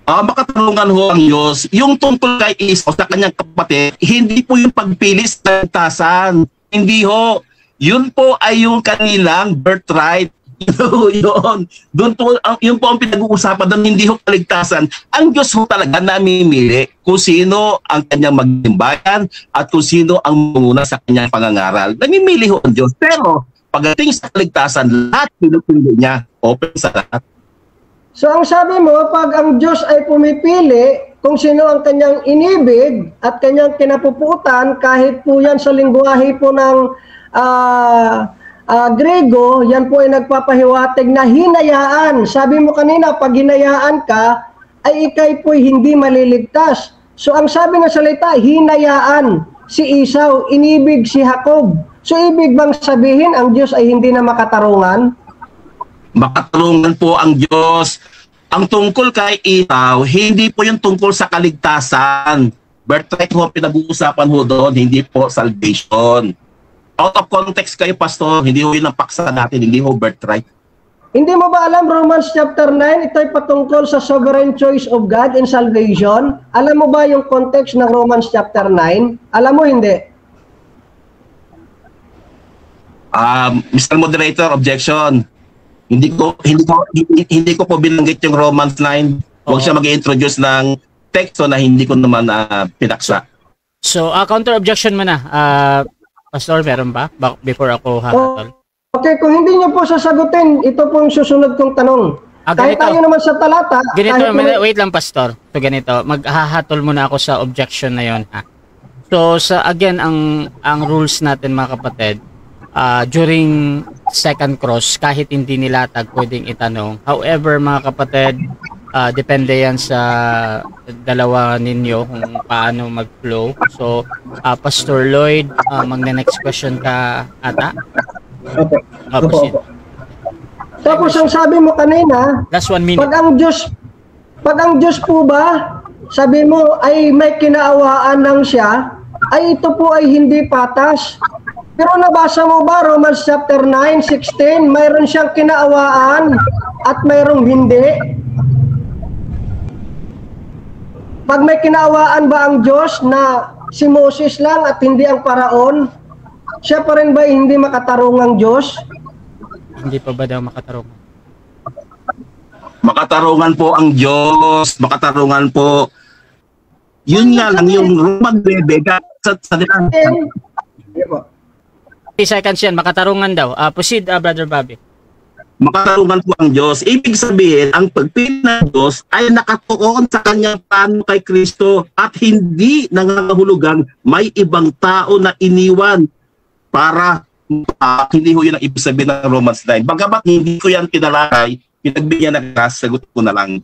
Makatarungan ho ang Diyos. Yung tungkol kay Esau sa kanyang kapatid, hindi po yung pagpili sa kaligtasan. Hindi ho. Yun po ay yung kanilang birthright. Yun. Yun po ang pinag-uusapan doon, hindi ho kaligtasan. Ang Diyos ho talaga namimili kung sino ang kanyang magiging bayan at kung sino ang muna sa kanyang pangangaral. Namimili ho ang Diyos. Pero pagdating sa kaligtasan, lahat pinupili niya. Open sa lahat. So ang sabi mo, pag ang Diyos ay pumipili, kung sino ang kanyang inibig at kanyang kinapuputan, kahit po yan sa lingwahe po ng Grego, yan po ay nagpapahiwatig na hinayaan. Sabi mo kanina, pag hinayaan ka, ay ikay po hindi maliligtas. So ang sabi ng salita, hinayaan si Esau, inibig si Jacob. So ibig bang sabihin ang Diyos ay hindi na makatarungan? Makatarungan po ang Diyos. Ang tungkol kay Esau, hindi po yung tungkol sa kaligtasan. Birthright ho, pinag-uusapan ho doon, hindi po salvation. Out of context kayo, Pastor, hindi ho yun ang paksa natin, hindi ho birthright. Hindi mo ba alam, Romans chapter 9, ito ay patungkol sa sovereign choice of God in salvation? Alam mo ba yung context ng Romans chapter 9? Alam mo, hindi? Mr. Moderator, objection. Hindi ko po binanggit yung Romans 9. Huwag siya mag-introduce ng teksto na hindi ko naman pinaksa. So, counter objection mo na. Pastor, meron ba? Before ako hahatol. Okay, kung hindi niyo po sasagutin, ito po yung susunod kong tanong. Kahit tayo naman sa talata. Ganito, wait lang, Pastor. So, ganito, maghahatol muna ako sa objection na yon, ha? So, again, ang rules natin, mga kapatid, during second cross, kahit hindi nilatag, pwedeng itanong. However, mga kapatid, depende yan sa dalawa ninyo kung paano mag-flow. So, Pastor Lloyd, magna-next question ka ata? Opo. Tapos ang sabi mo kanina, last 1 minute. Pag ang Diyos po ba, sabi mo ay may kinaawaan ng siya, ay ito po ay hindi patas. Pero nabasa mo ba Romans chapter 9:16, mayroon siyang kinaawaan at mayroong hindi? Pag may kinaawaan ba ang Diyos na si Moses lang at hindi ang paraon, siya pa rin ba hindi makatarungang Diyos? Hindi pa ba daw makatarungan? Makatarungan po ang Diyos. Makatarungan po. Yun nga lang yung Roman 9 sa dilang. 30 seconds yan, makatarungan daw. Proceed, Brother Bobby. Makatarungan po ang Diyos. Ibig sabihin, ang pagpili ng Diyos ay nakatuon sa kanyang plano kay Kristo at hindi nangangahulugang may ibang tao na iniwan para hindi ho yun ang ibig sabihin ng Romans 9. Bagamat hindi ko yan pinalakay, pinagbigyan ng sagot ko na lang.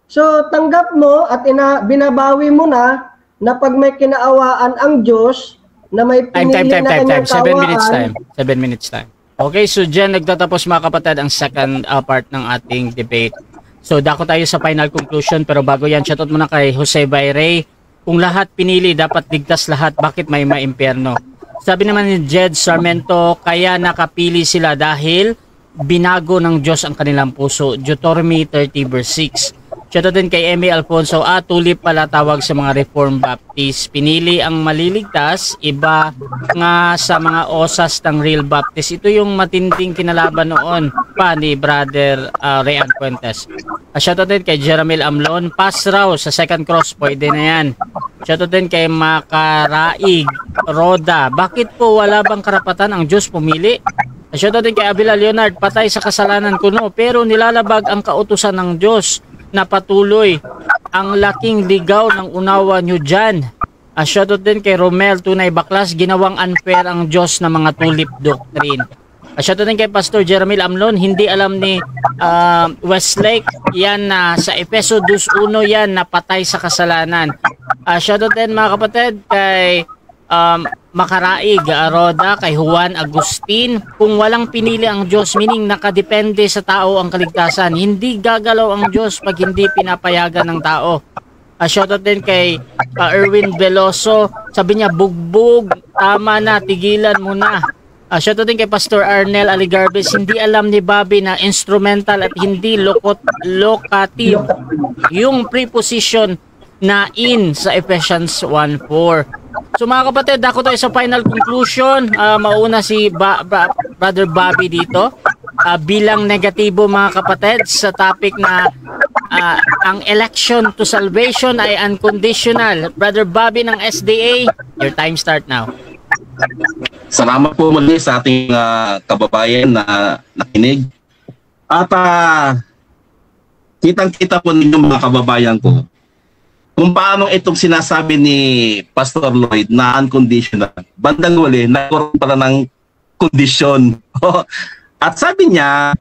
So, tanggap mo at binabawi mo na pag may kinaawaan ang Diyos, na may pinili na kanyang kawaan. 7 minutes time. Okay, so dyan nagtatapos, mga kapatid, ang second part ng ating debate. So, dako tayo sa final conclusion, pero bago yan, shoutout muna kay Jose Bayre. Kung lahat pinili, dapat ligtas lahat, bakit may maimpyerno? Sabi naman ni Jed Sarmento, kaya nakapili sila dahil binago ng Diyos ang kanilang puso. Deuteronomy 30 verse 6. Shoutout din kay Emmy Alfonso, tulip pala tawag sa mga Reformed Baptist. Pinili ang maliligtas, iba nga sa mga osas ng Real Baptist. Ito yung matinding kinalaban noon pa ni Brother Rayan Fuentes. Shoutout din kay Jeramil Amlon, pass raw sa second cross, pwede na yan. Shoutout din kay Makaraig Roda, bakit po wala bang karapatan ang Diyos pumili? Shoutout din kay Abila Leonard, patay sa kasalanan kuno, pero nilalabag ang kautusan ng Diyos na patuloy. Ang laking ligaw ng unawa nyo dyan. Shoutout din kay Romel Tunay Baklas, ginawang unfair ang Diyos na mga tulip doctrine. Shoutout din kay Pastor Jeramil Amlon, hindi alam ni Westlake yan na sa Efeso 2:1 yan na patay sa kasalanan. Shoutout din, mga kapatid, kay Makaraig Roda, kay Juan Agustin. Kung walang pinili ang Diyos, meaning nakadepende sa tao ang kaligtasan, hindi gagalaw ang Diyos pag hindi pinapayagan ng tao. Shoutout din kay Erwin Veloso, sabi niya, bugbog, tama na, tigilan mo na. Shoutout din kay Pastor Arnel Aligarbes, hindi alam ni Bobby na instrumental at hindi locative yung preposition na in sa Ephesians 1:4. So, mga kapatid, ako tayo sa final conclusion. Mauna si Brother Bobby dito. Bilang negatibo, mga kapatid, sa topic na ang election to salvation ay unconditional. Brother Bobby ng SDA, your time start now. Salamat po muli sa ating kababayan na nakinig. At kitang-kita po ninyo, mga kababayan ko, kung paano itong sinasabi ni Pastor Lloyd na unconditional, bandang huli, nagkaroon pala ng kondisyon. At sabi niya,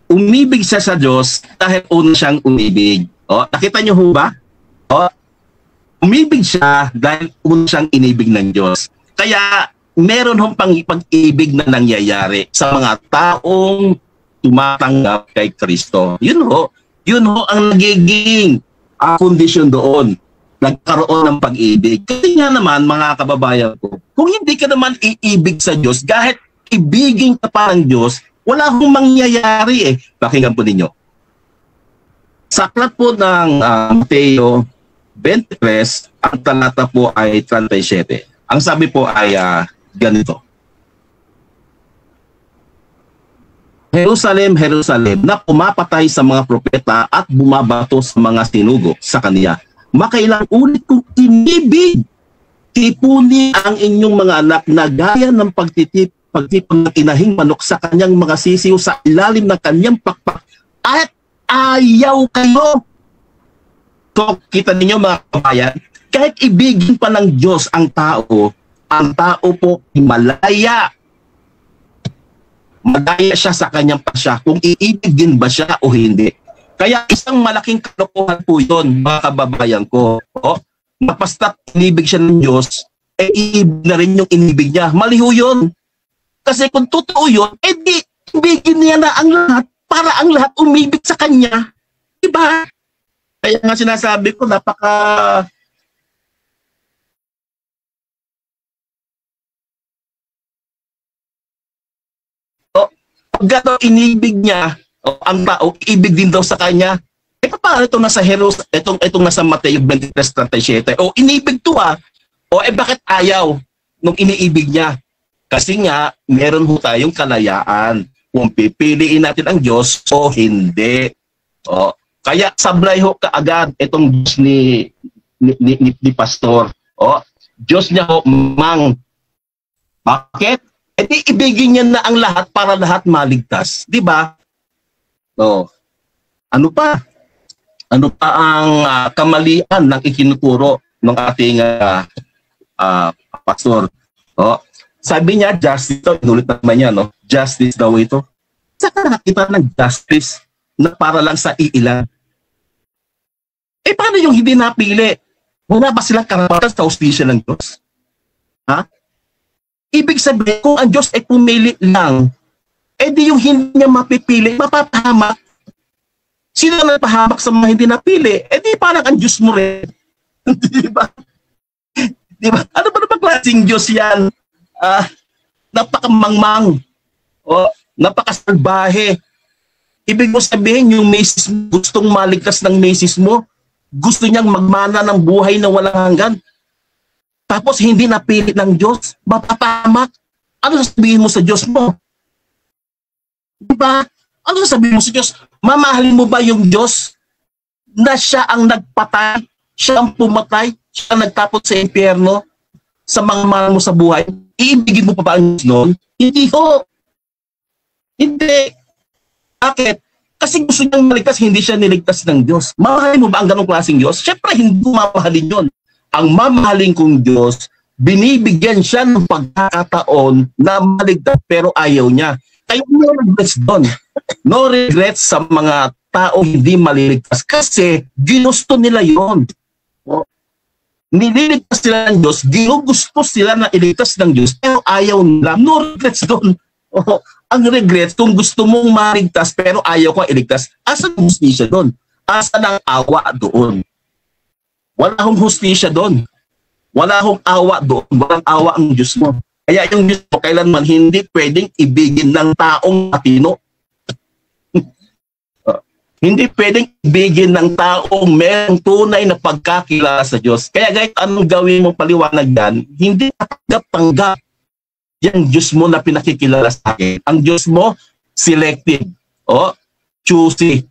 umibig siya sa Diyos dahil una siyang umibig. Nakita niyo ho ba? Umibig siya dahil una siyang inibig ng Diyos. Kaya meron hong pag-ibig na nangyayari sa mga taong tumatanggap kay Kristo. Yun ho ang nagiging kondisyon doon. Nagkaroon ng pag-ibig. Kasi nga naman, mga kababayan ko, kung hindi ka naman iibig sa Diyos, kahit ibigin ka pa ng Diyos, wala hong mangyayari eh. Pakinggan po ninyo. Sa aklat po ng Mateo 23, ang talata po ay 37. Ang sabi po ay ganito. Jerusalem, Jerusalem, na pumapatay sa mga propeta at bumabato sa mga sinugo sa kaniya. Makailang ulit kong inibig. Tipuni ang inyong mga anak na gaya ng pagtipon ng inahing manok sa kanyang mga sisiw sa ilalim ng kanyang pakpak. At ayaw kayo. So, kita ninyo mga kabayan, kahit ibigin pa ng Diyos ang tao po malaya. Magaya siya sa kanyang pasya kung iibigin ba siya o hindi. Kaya isang malaking kalokohan po yun, mga kababayan ko. Napasta't inibig siya ng Diyos, iibig na rin yung inibig niya. Mali ho yun. Kasi kung totoo yun, di ibigin niya na ang lahat para ang lahat umibig sa kanya. Diba? Kaya nga sinasabi ko, pag inibig niya, ang tao, ibig din daw sa kanya. Paano itong nasa itong nasa Mateo 23:37? Inibig to bakit ayaw nung iniibig niya? Kasi nga, meron ho tayong kalayaan kung pipiliin natin ang Diyos o hindi. Kaya sablay ho kaagad itong Diyos ni Pastor. Diyos niya ho, mang. Bakit? Ibigin niya na ang lahat para lahat maligtas. Di ba? Ano pa? Ano pa ang kamalian ng ikinuturo ng ating pastor? Sabi niya, justice ito. Inulit naman niya, no? Justice daw ito. Saka nakakita ng justice na para lang sa iilan. Paano yung hindi napili? Wala ba silang karapatan sa hustisya ng Diyos? Ibig sabihin, kung ang Diyos ay pumili lang, di yung hindi niya mapipili, mapapahamak. Sino na napahamak sa mga hindi napili? Di parang ang Diyos mo rin. Diba? Diba? Ano ba naman klaseng Diyos yan? Napakamangmang. Napakasalbahe. Ibig mo sabihin, yung misis mo, gustong maligtas ng misis mo, gusto niyang magmana ng buhay na walang hanggan. Tapos hindi napili ng Diyos, mapapahamak. Ano sasabihin mo sa Diyos mo? Diba? Ano sasabihin mo sa Diyos? Mamahalin mo ba yung Diyos na siya ang nagpatay, siya ang pumatay, siya ang nagtapot sa impyerno, sa mga mahal mo sa buhay? Iibigin mo pa ba ang Diyos noon? Hindi ho. Hindi. Bakit? Kasi gusto niyang maligtas, hindi siya niligtas ng Diyos. Mamahalin mo ba ang ganong klaseng Diyos? Siyempre, hindi mo mamahalin yun. Ang mamahalin kong Diyos, binibigyan siya ng pagkakataon na maligtas pero ayaw niya. Kaya no regrets doon. No regrets sa mga tao hindi maliligtas kasi ginusto nila yon. Nililigtas sila ng Diyos, ginugusto sila na iligtas ng Diyos pero ayaw nila. No regrets doon. Ang regrets kung gusto mong maligtas pero ayaw ko iligtas, asan ang hustisya doon? Asan ang awa doon? Wala hong hustisya doon. Wala hong awa doon. Walang awa ang Diyos mo. Kaya yung Diyos mo kailanman hindi pwedeng ibigin ng taong matino. Hindi pwedeng ibigin ng taong mayroong tunay na pagkakilala sa Diyos. Kaya kahit anong gawin mo paliwanag yan, hindi tanggap-tanggap yung Diyos mo na pinakikilala sa akin. Ang Diyos mo, selective. Choosy.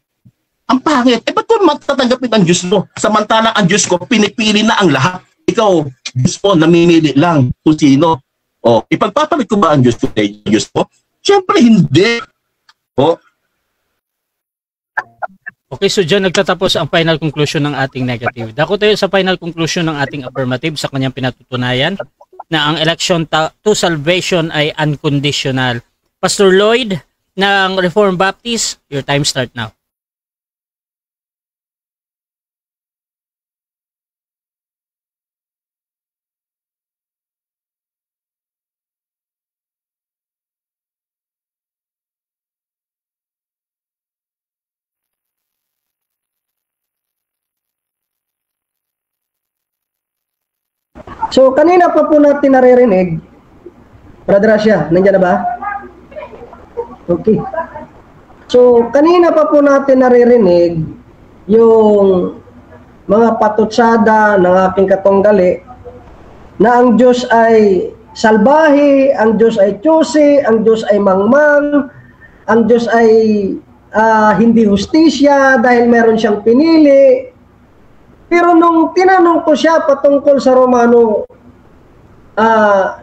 Ang pangit. Ba't ko matatanggapin ang Diyos mo? Samantala ang Diyos ko, pinipili na ang lahat. Ikaw, Diyos mo, namimili lang kung sino. Ipagpapalit ko ba ang Diyos ko kay Diyos mo? Siyempre, hindi. Okay, so dyan nagtatapos ang final conclusion ng ating negative. Dako tayo sa final conclusion ng ating affirmative sa kanyang pinatutunayan na ang election to salvation ay unconditional. Pastor Lloyd ng Reformed Baptist, your time start now. So, kanina pa po natin naririnig, Brother Asya, nandiyan na ba? Okay. So, kanina pa po natin naririnig yung mga patutsada ng aking katunggali na ang Diyos ay salbahe, ang Diyos ay tsusi, ang Diyos ay mangmang, ang Diyos ay hindi hustisya dahil meron siyang pinili. Pero nung tinanong ko siya patungkol sa Romano 9,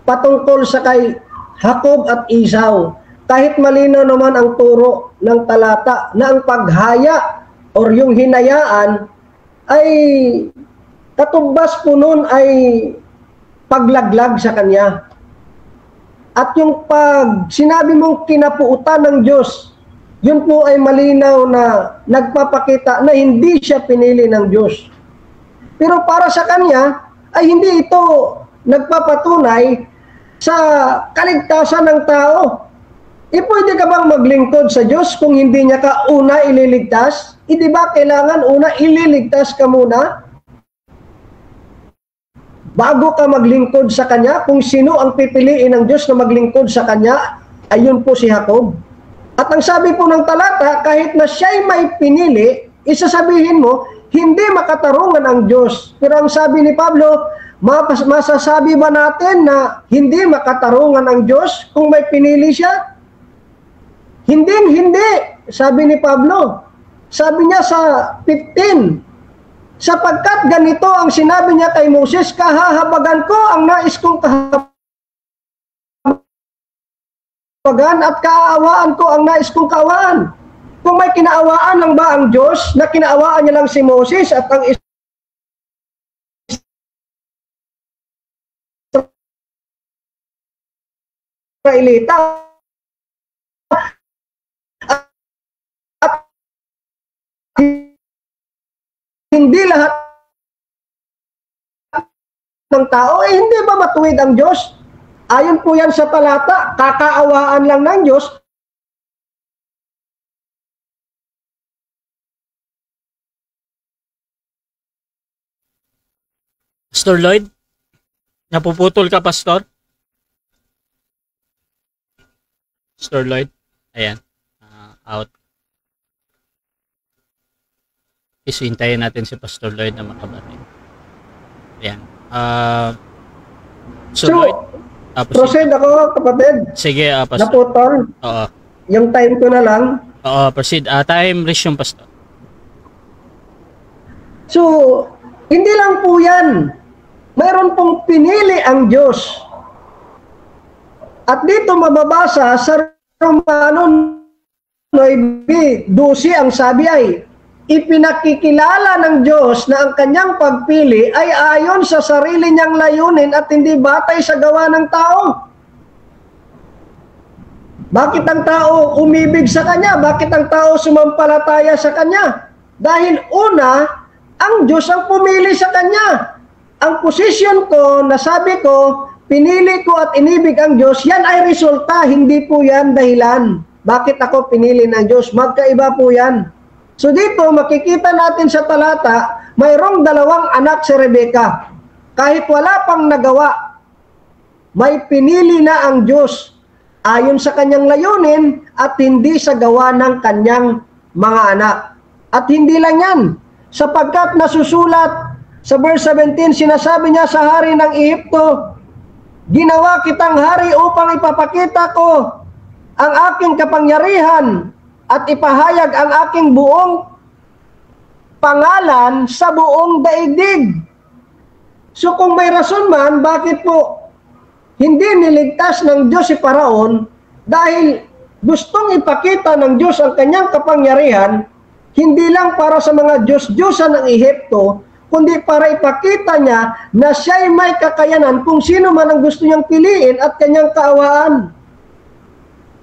patungkol sa kay Jacob at Esau, kahit malinaw naman ang turo ng talata na ang paghaya or yung hinayaan ay katumbas po nun ay paglaglag sa kanya. At yung pag sinabi mong kinapuutan ng Diyos, yun po ay malinaw na nagpapakita na hindi siya pinili ng Diyos. Pero para sa kanya, ay hindi ito nagpapatunay sa kaligtasan ng tao. Pwede ka bang maglingkod sa Diyos kung hindi niya ka una ililigtas? Di ba kailangan una ililigtas ka muna? Bago ka maglingkod sa Kanya, kung sino ang pipiliin ng Diyos na maglingkod sa Kanya, ayun po si Jacob. At ang sabi po ng talata, kahit na siya'y may pinili, isasabihin mo, hindi makatarungan ang Diyos. Pero ang sabi ni Pablo, masasabi ba natin na hindi makatarungan ang Diyos kung may pinili siya? Hindi, sabi ni Pablo. Sabi niya sa 15, sapagkat ganito ang sinabi niya kay Moses, kahahabagan ko ang nais kong kahabagan at kaawaan ko ang nais kong kaawaan. Kung may kinaawaan lang ba ang Diyos, na kinaawaan niya lang si Moses at ang Israelita, at hindi lahat ng tao, hindi ba matuwid ang Diyos? Ayon po yan sa talata, kakaawaan lang ng Diyos. Pastor Lloyd, napuputol ka, Pastor? Pastor Lloyd, ayan, out. Isintayin natin si Pastor Lloyd na makabati. Ayan. So Lloyd, proceed ako, kapatid. Sige, Pastor. Naputol. Oo. Yung time ko na lang. Oo, proceed. Time resume, Pastor. So, hindi lang po yan. Mayroon pong pinili ang Diyos. At dito mababasa sa Romano 9:12 ang sabi ay, ipinakikilala ng Diyos na ang kanyang pagpili ay ayon sa sarili niyang layunin at hindi batay sa gawa ng tao. Bakit ang tao umibig sa Kanya? Bakit ang tao sumampalataya sa Kanya? Dahil una, ang Diyos ang pumili sa Kanya. Ang posisyon ko, nasabi ko, pinili ko at inibig ang Diyos, yan ay resulta, hindi po yan dahilan. Bakit ako pinili ng Diyos? Magkaiba po yan. So dito, makikita natin sa talata, mayroong 2 anak si Rebecca. Kahit wala pang nagawa, may pinili na ang Diyos ayon sa kanyang layunin at hindi sa gawa ng kanyang mga anak. At hindi lang yan, sapagkat nasusulat sa verse 17, sinasabi niya sa hari ng Ehipto, ginawa kitang hari upang ipapakita ko ang aking kapangyarihan at ipahayag ang aking buong pangalan sa buong daigdig. So kung may rason man, bakit po hindi niligtas ng Diyos si Paraon? Dahil gustong ipakita ng Diyos ang kanyang kapangyarihan, hindi lang para sa mga Diyos-Diyosan ng Ehipto, kundi para ipakita niya na siya'y may kakayanan kung sino man ang gusto niyang piliin at kanyang kaawaan.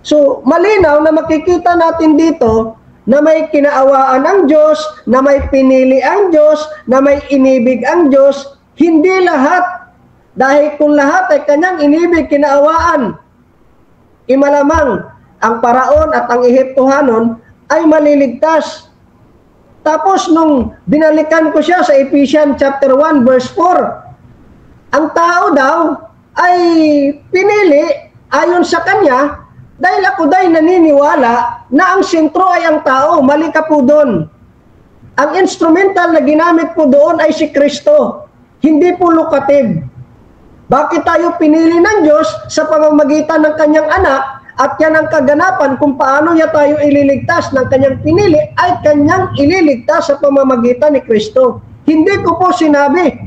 So, malinaw na makikita natin dito na may kinaawaan ang Diyos, na may pinili ang Diyos, na may inibig ang Diyos. Hindi lahat. Dahil kung lahat ay kanyang inibig, kinaawaan, imalamang ang Paraon at ang Ehiptohanon ay maliligtas. Tapos nung binalikan ko siya sa Ephesians chapter 1 verse 4, ang tao daw ay pinili ayon sa kanya dahil ako dahil naniniwala na ang sentro ay ang tao. Mali ka po doon. Ang instrumental na ginamit po doon ay si Kristo, hindi po locative. Bakit tayo pinili ng Diyos? Sa pamamagitan ng kanyang anak, at yan ang kaganapan kung paano niya tayo ililigtas ng kanyang pinili ay kanyang ililigtas sa pamamagitan ni Kristo. Hindi ko po sinabi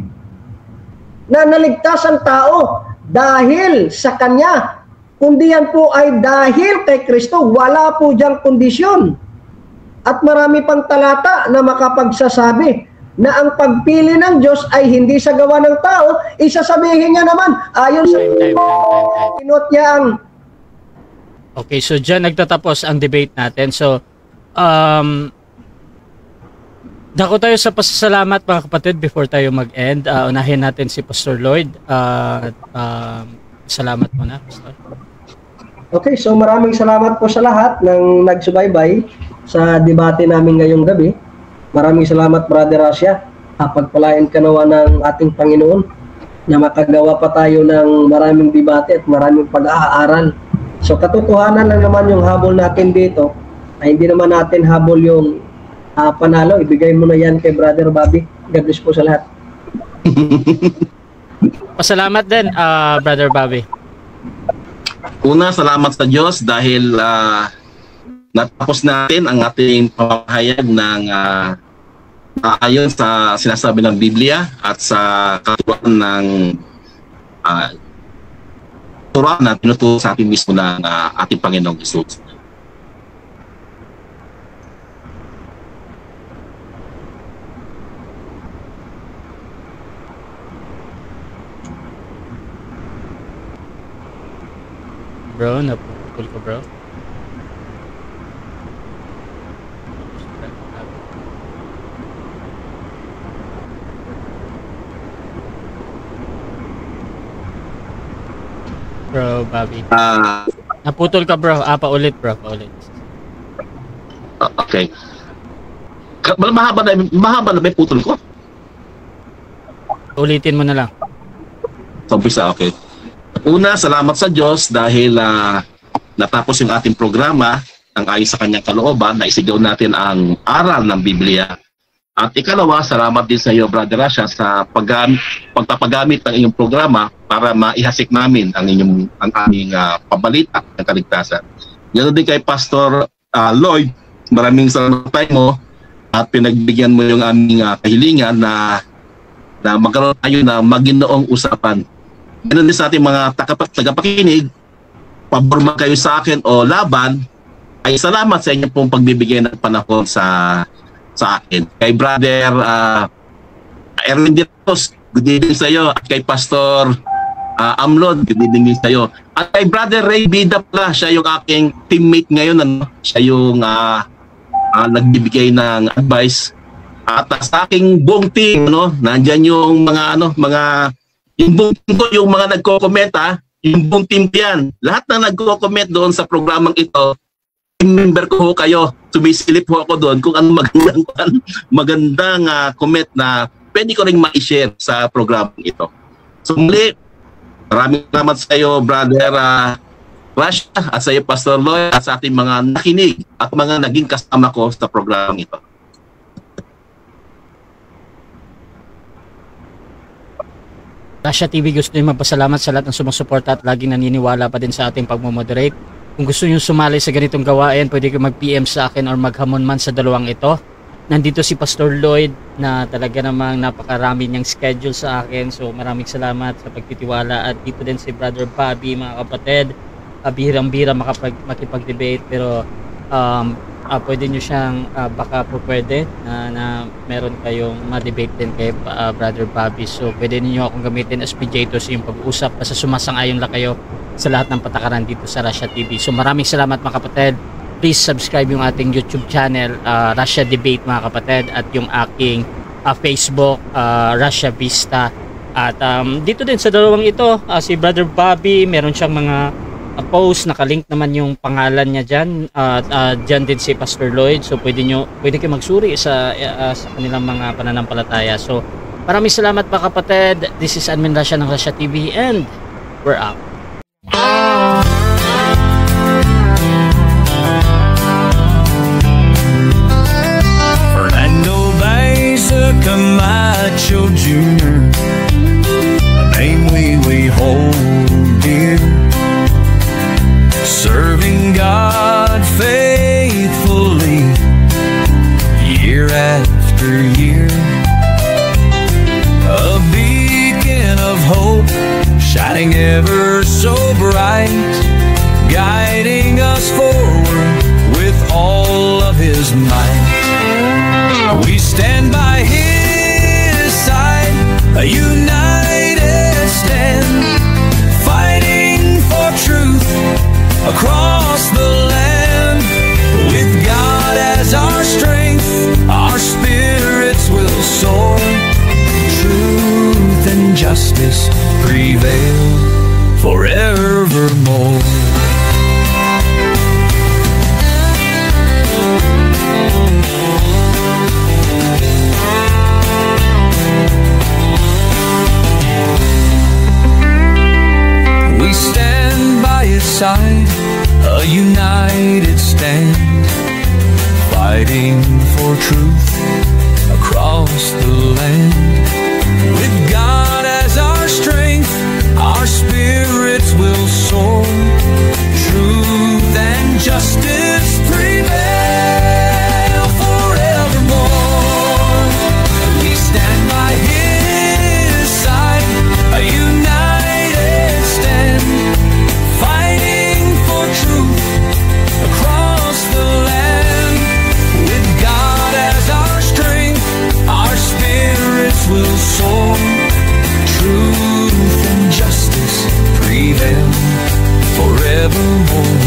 na naligtas ang tao dahil sa kanya, kundi yan po ay dahil kay Kristo. Wala po diyang kondisyon. At marami pang talata na makapagsasabi na ang pagpili ng Diyos ay hindi sa gawa ng tao. Isasabihin niya naman ayon sa pinot niya ang. Okay, so dyan nagtatapos ang debate natin. So, dako tayo sa pasasalamat mga kapatid before tayo mag-end. Unahin natin si Pastor Lloyd. Salamat muna, Pastor. Okay, so maraming salamat po sa lahat ng nagsubaybay sa debate namin ngayong gabi. Maraming salamat, Brother Rasha. Pagpalain ka nawa ng ating Panginoon na makagawa pa tayo ng maraming debate at maraming pag-aaral. So katotohanan lang naman yung habol natin dito ay hindi naman natin habol yung panalo. Ibigay mo na yan kay Brother Bobby. God bless po sa lahat. Pasalamat din, Brother Bobby. Una, salamat sa Diyos dahil natapos natin ang ating pamahayag ng ayon sa sinasabi ng Biblia at sa katuruan ng turuan na tinuturo sa atin mismo ng ating Panginoong Hesus. Bro, napupul ko bro. Bro, Bobby. Naputol ka bro. Paulit bro. Paulit. Okay. Mahaba na may putol ko. Ulitin mo na lang. Sa umpisa, okay. Una, salamat sa Diyos dahil natapos yung ating programa ang ayon sa kanyang kalooban na isigaw natin ang aral ng Biblia. At ikalawa, salamat din sa iyo, Brother Rasha, sa pagpapagamit ng iyong programa para maihasik namin ang aming pabalita ng kaligtasan. Ganoon din kay Pastor Lloyd, maraming salamat mo at pinagbigyan mo yung aming kahilingan na magkaroon tayo na maginoong usapan. Ganoon din sa ating mga tagapakinig, pabor man kayo sa akin o laban, ay salamat sa inyo pong pagbibigay ng panahon sa akin. Kay Brother Erwin Ditos, good evening sa iyo. At kay Pastor Amlod, good evening din sa iyo. At kay Brother Ray Bida pala, siya yung aking teammate ngayon. Siya yung nagbibigay ng advice. At sa aking buong team, nandyan yung yung buong team ko, yung mga nagko-comment, yung buong team yan. Lahat na nagko-comment doon sa programang ito, team member ko ho kayo. Sumisilip ho ako doon kung ano magandang comment na pwede ko rin ma-share sa programang ito. So muli, maraming salamat sa iyo, Brother Rasha, at sa iyo, Pastor Lloyd, at sa ating mga nakinig at mga naging kasama ko sa programang ito. Rasha TV gusto nyo magpasalamat sa lahat ng sumusuporta at laging naniniwala pa din sa ating pagmomoderate. Kung gusto nyo sumali sa ganitong gawain, pwede kayo mag-PM sa akin or maghamon man sa dalawang ito. Nandito si Pastor Lloyd na talaga namang napakarami niyang schedule sa akin. So maraming salamat sa pagtitiwala. At dito din si Brother Bobby, mga kapatid. bihirang-bihira makipag-debate, pero pwede nyo siyang baka po pwede na meron kayong ma-debate din kay Brother Bobby. So pwede niyo akong gamitin as mediators yung pag-usap, basta sumasang-ayon lang kayo sa lahat ng patakaran dito sa Russia TV. So maraming salamat mga kapatid. Please subscribe yung ating YouTube channel, Russia Debate mga kapatid, at yung aking Facebook, Russia Vista. At dito din sa dalawang ito, si Brother Bobby, meron siyang mga post, nakalink naman yung pangalan niya dyan, dyan din si Pastor Lloyd. So pwede kayo magsuri sa kanilang mga pananampalataya. So maraming salamat mga kapatid. This is Admin Russia ng Russia TV, and we're out. Fernando Baeza Camacho Jr., a name we hold dear, serving God faithfully year after year, a beacon of hope shining ever so bright, guiding us forward with all of His might. We stand by His side, a united stand, fighting for truth across the land. With God as our strength, our spirits will soar. Truth and justice prevail forevermore. We stand by His side, a united stand, fighting for truth across the land. With God as our strength, our spirits will soar. Truth and justice prevail forevermore. We stand by His side, a united stand, fighting for truth across the land. With God as our strength, our spirits will soar. Truth and justice prevail forevermore.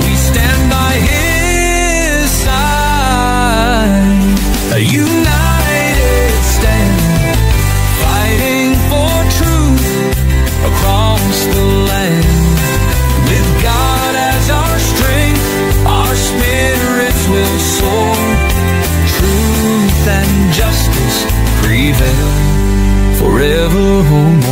We stand by His side, a united stand, fighting for truth across the land. With God as our strength, our spirits will soar. Truth and justice prevail forevermore.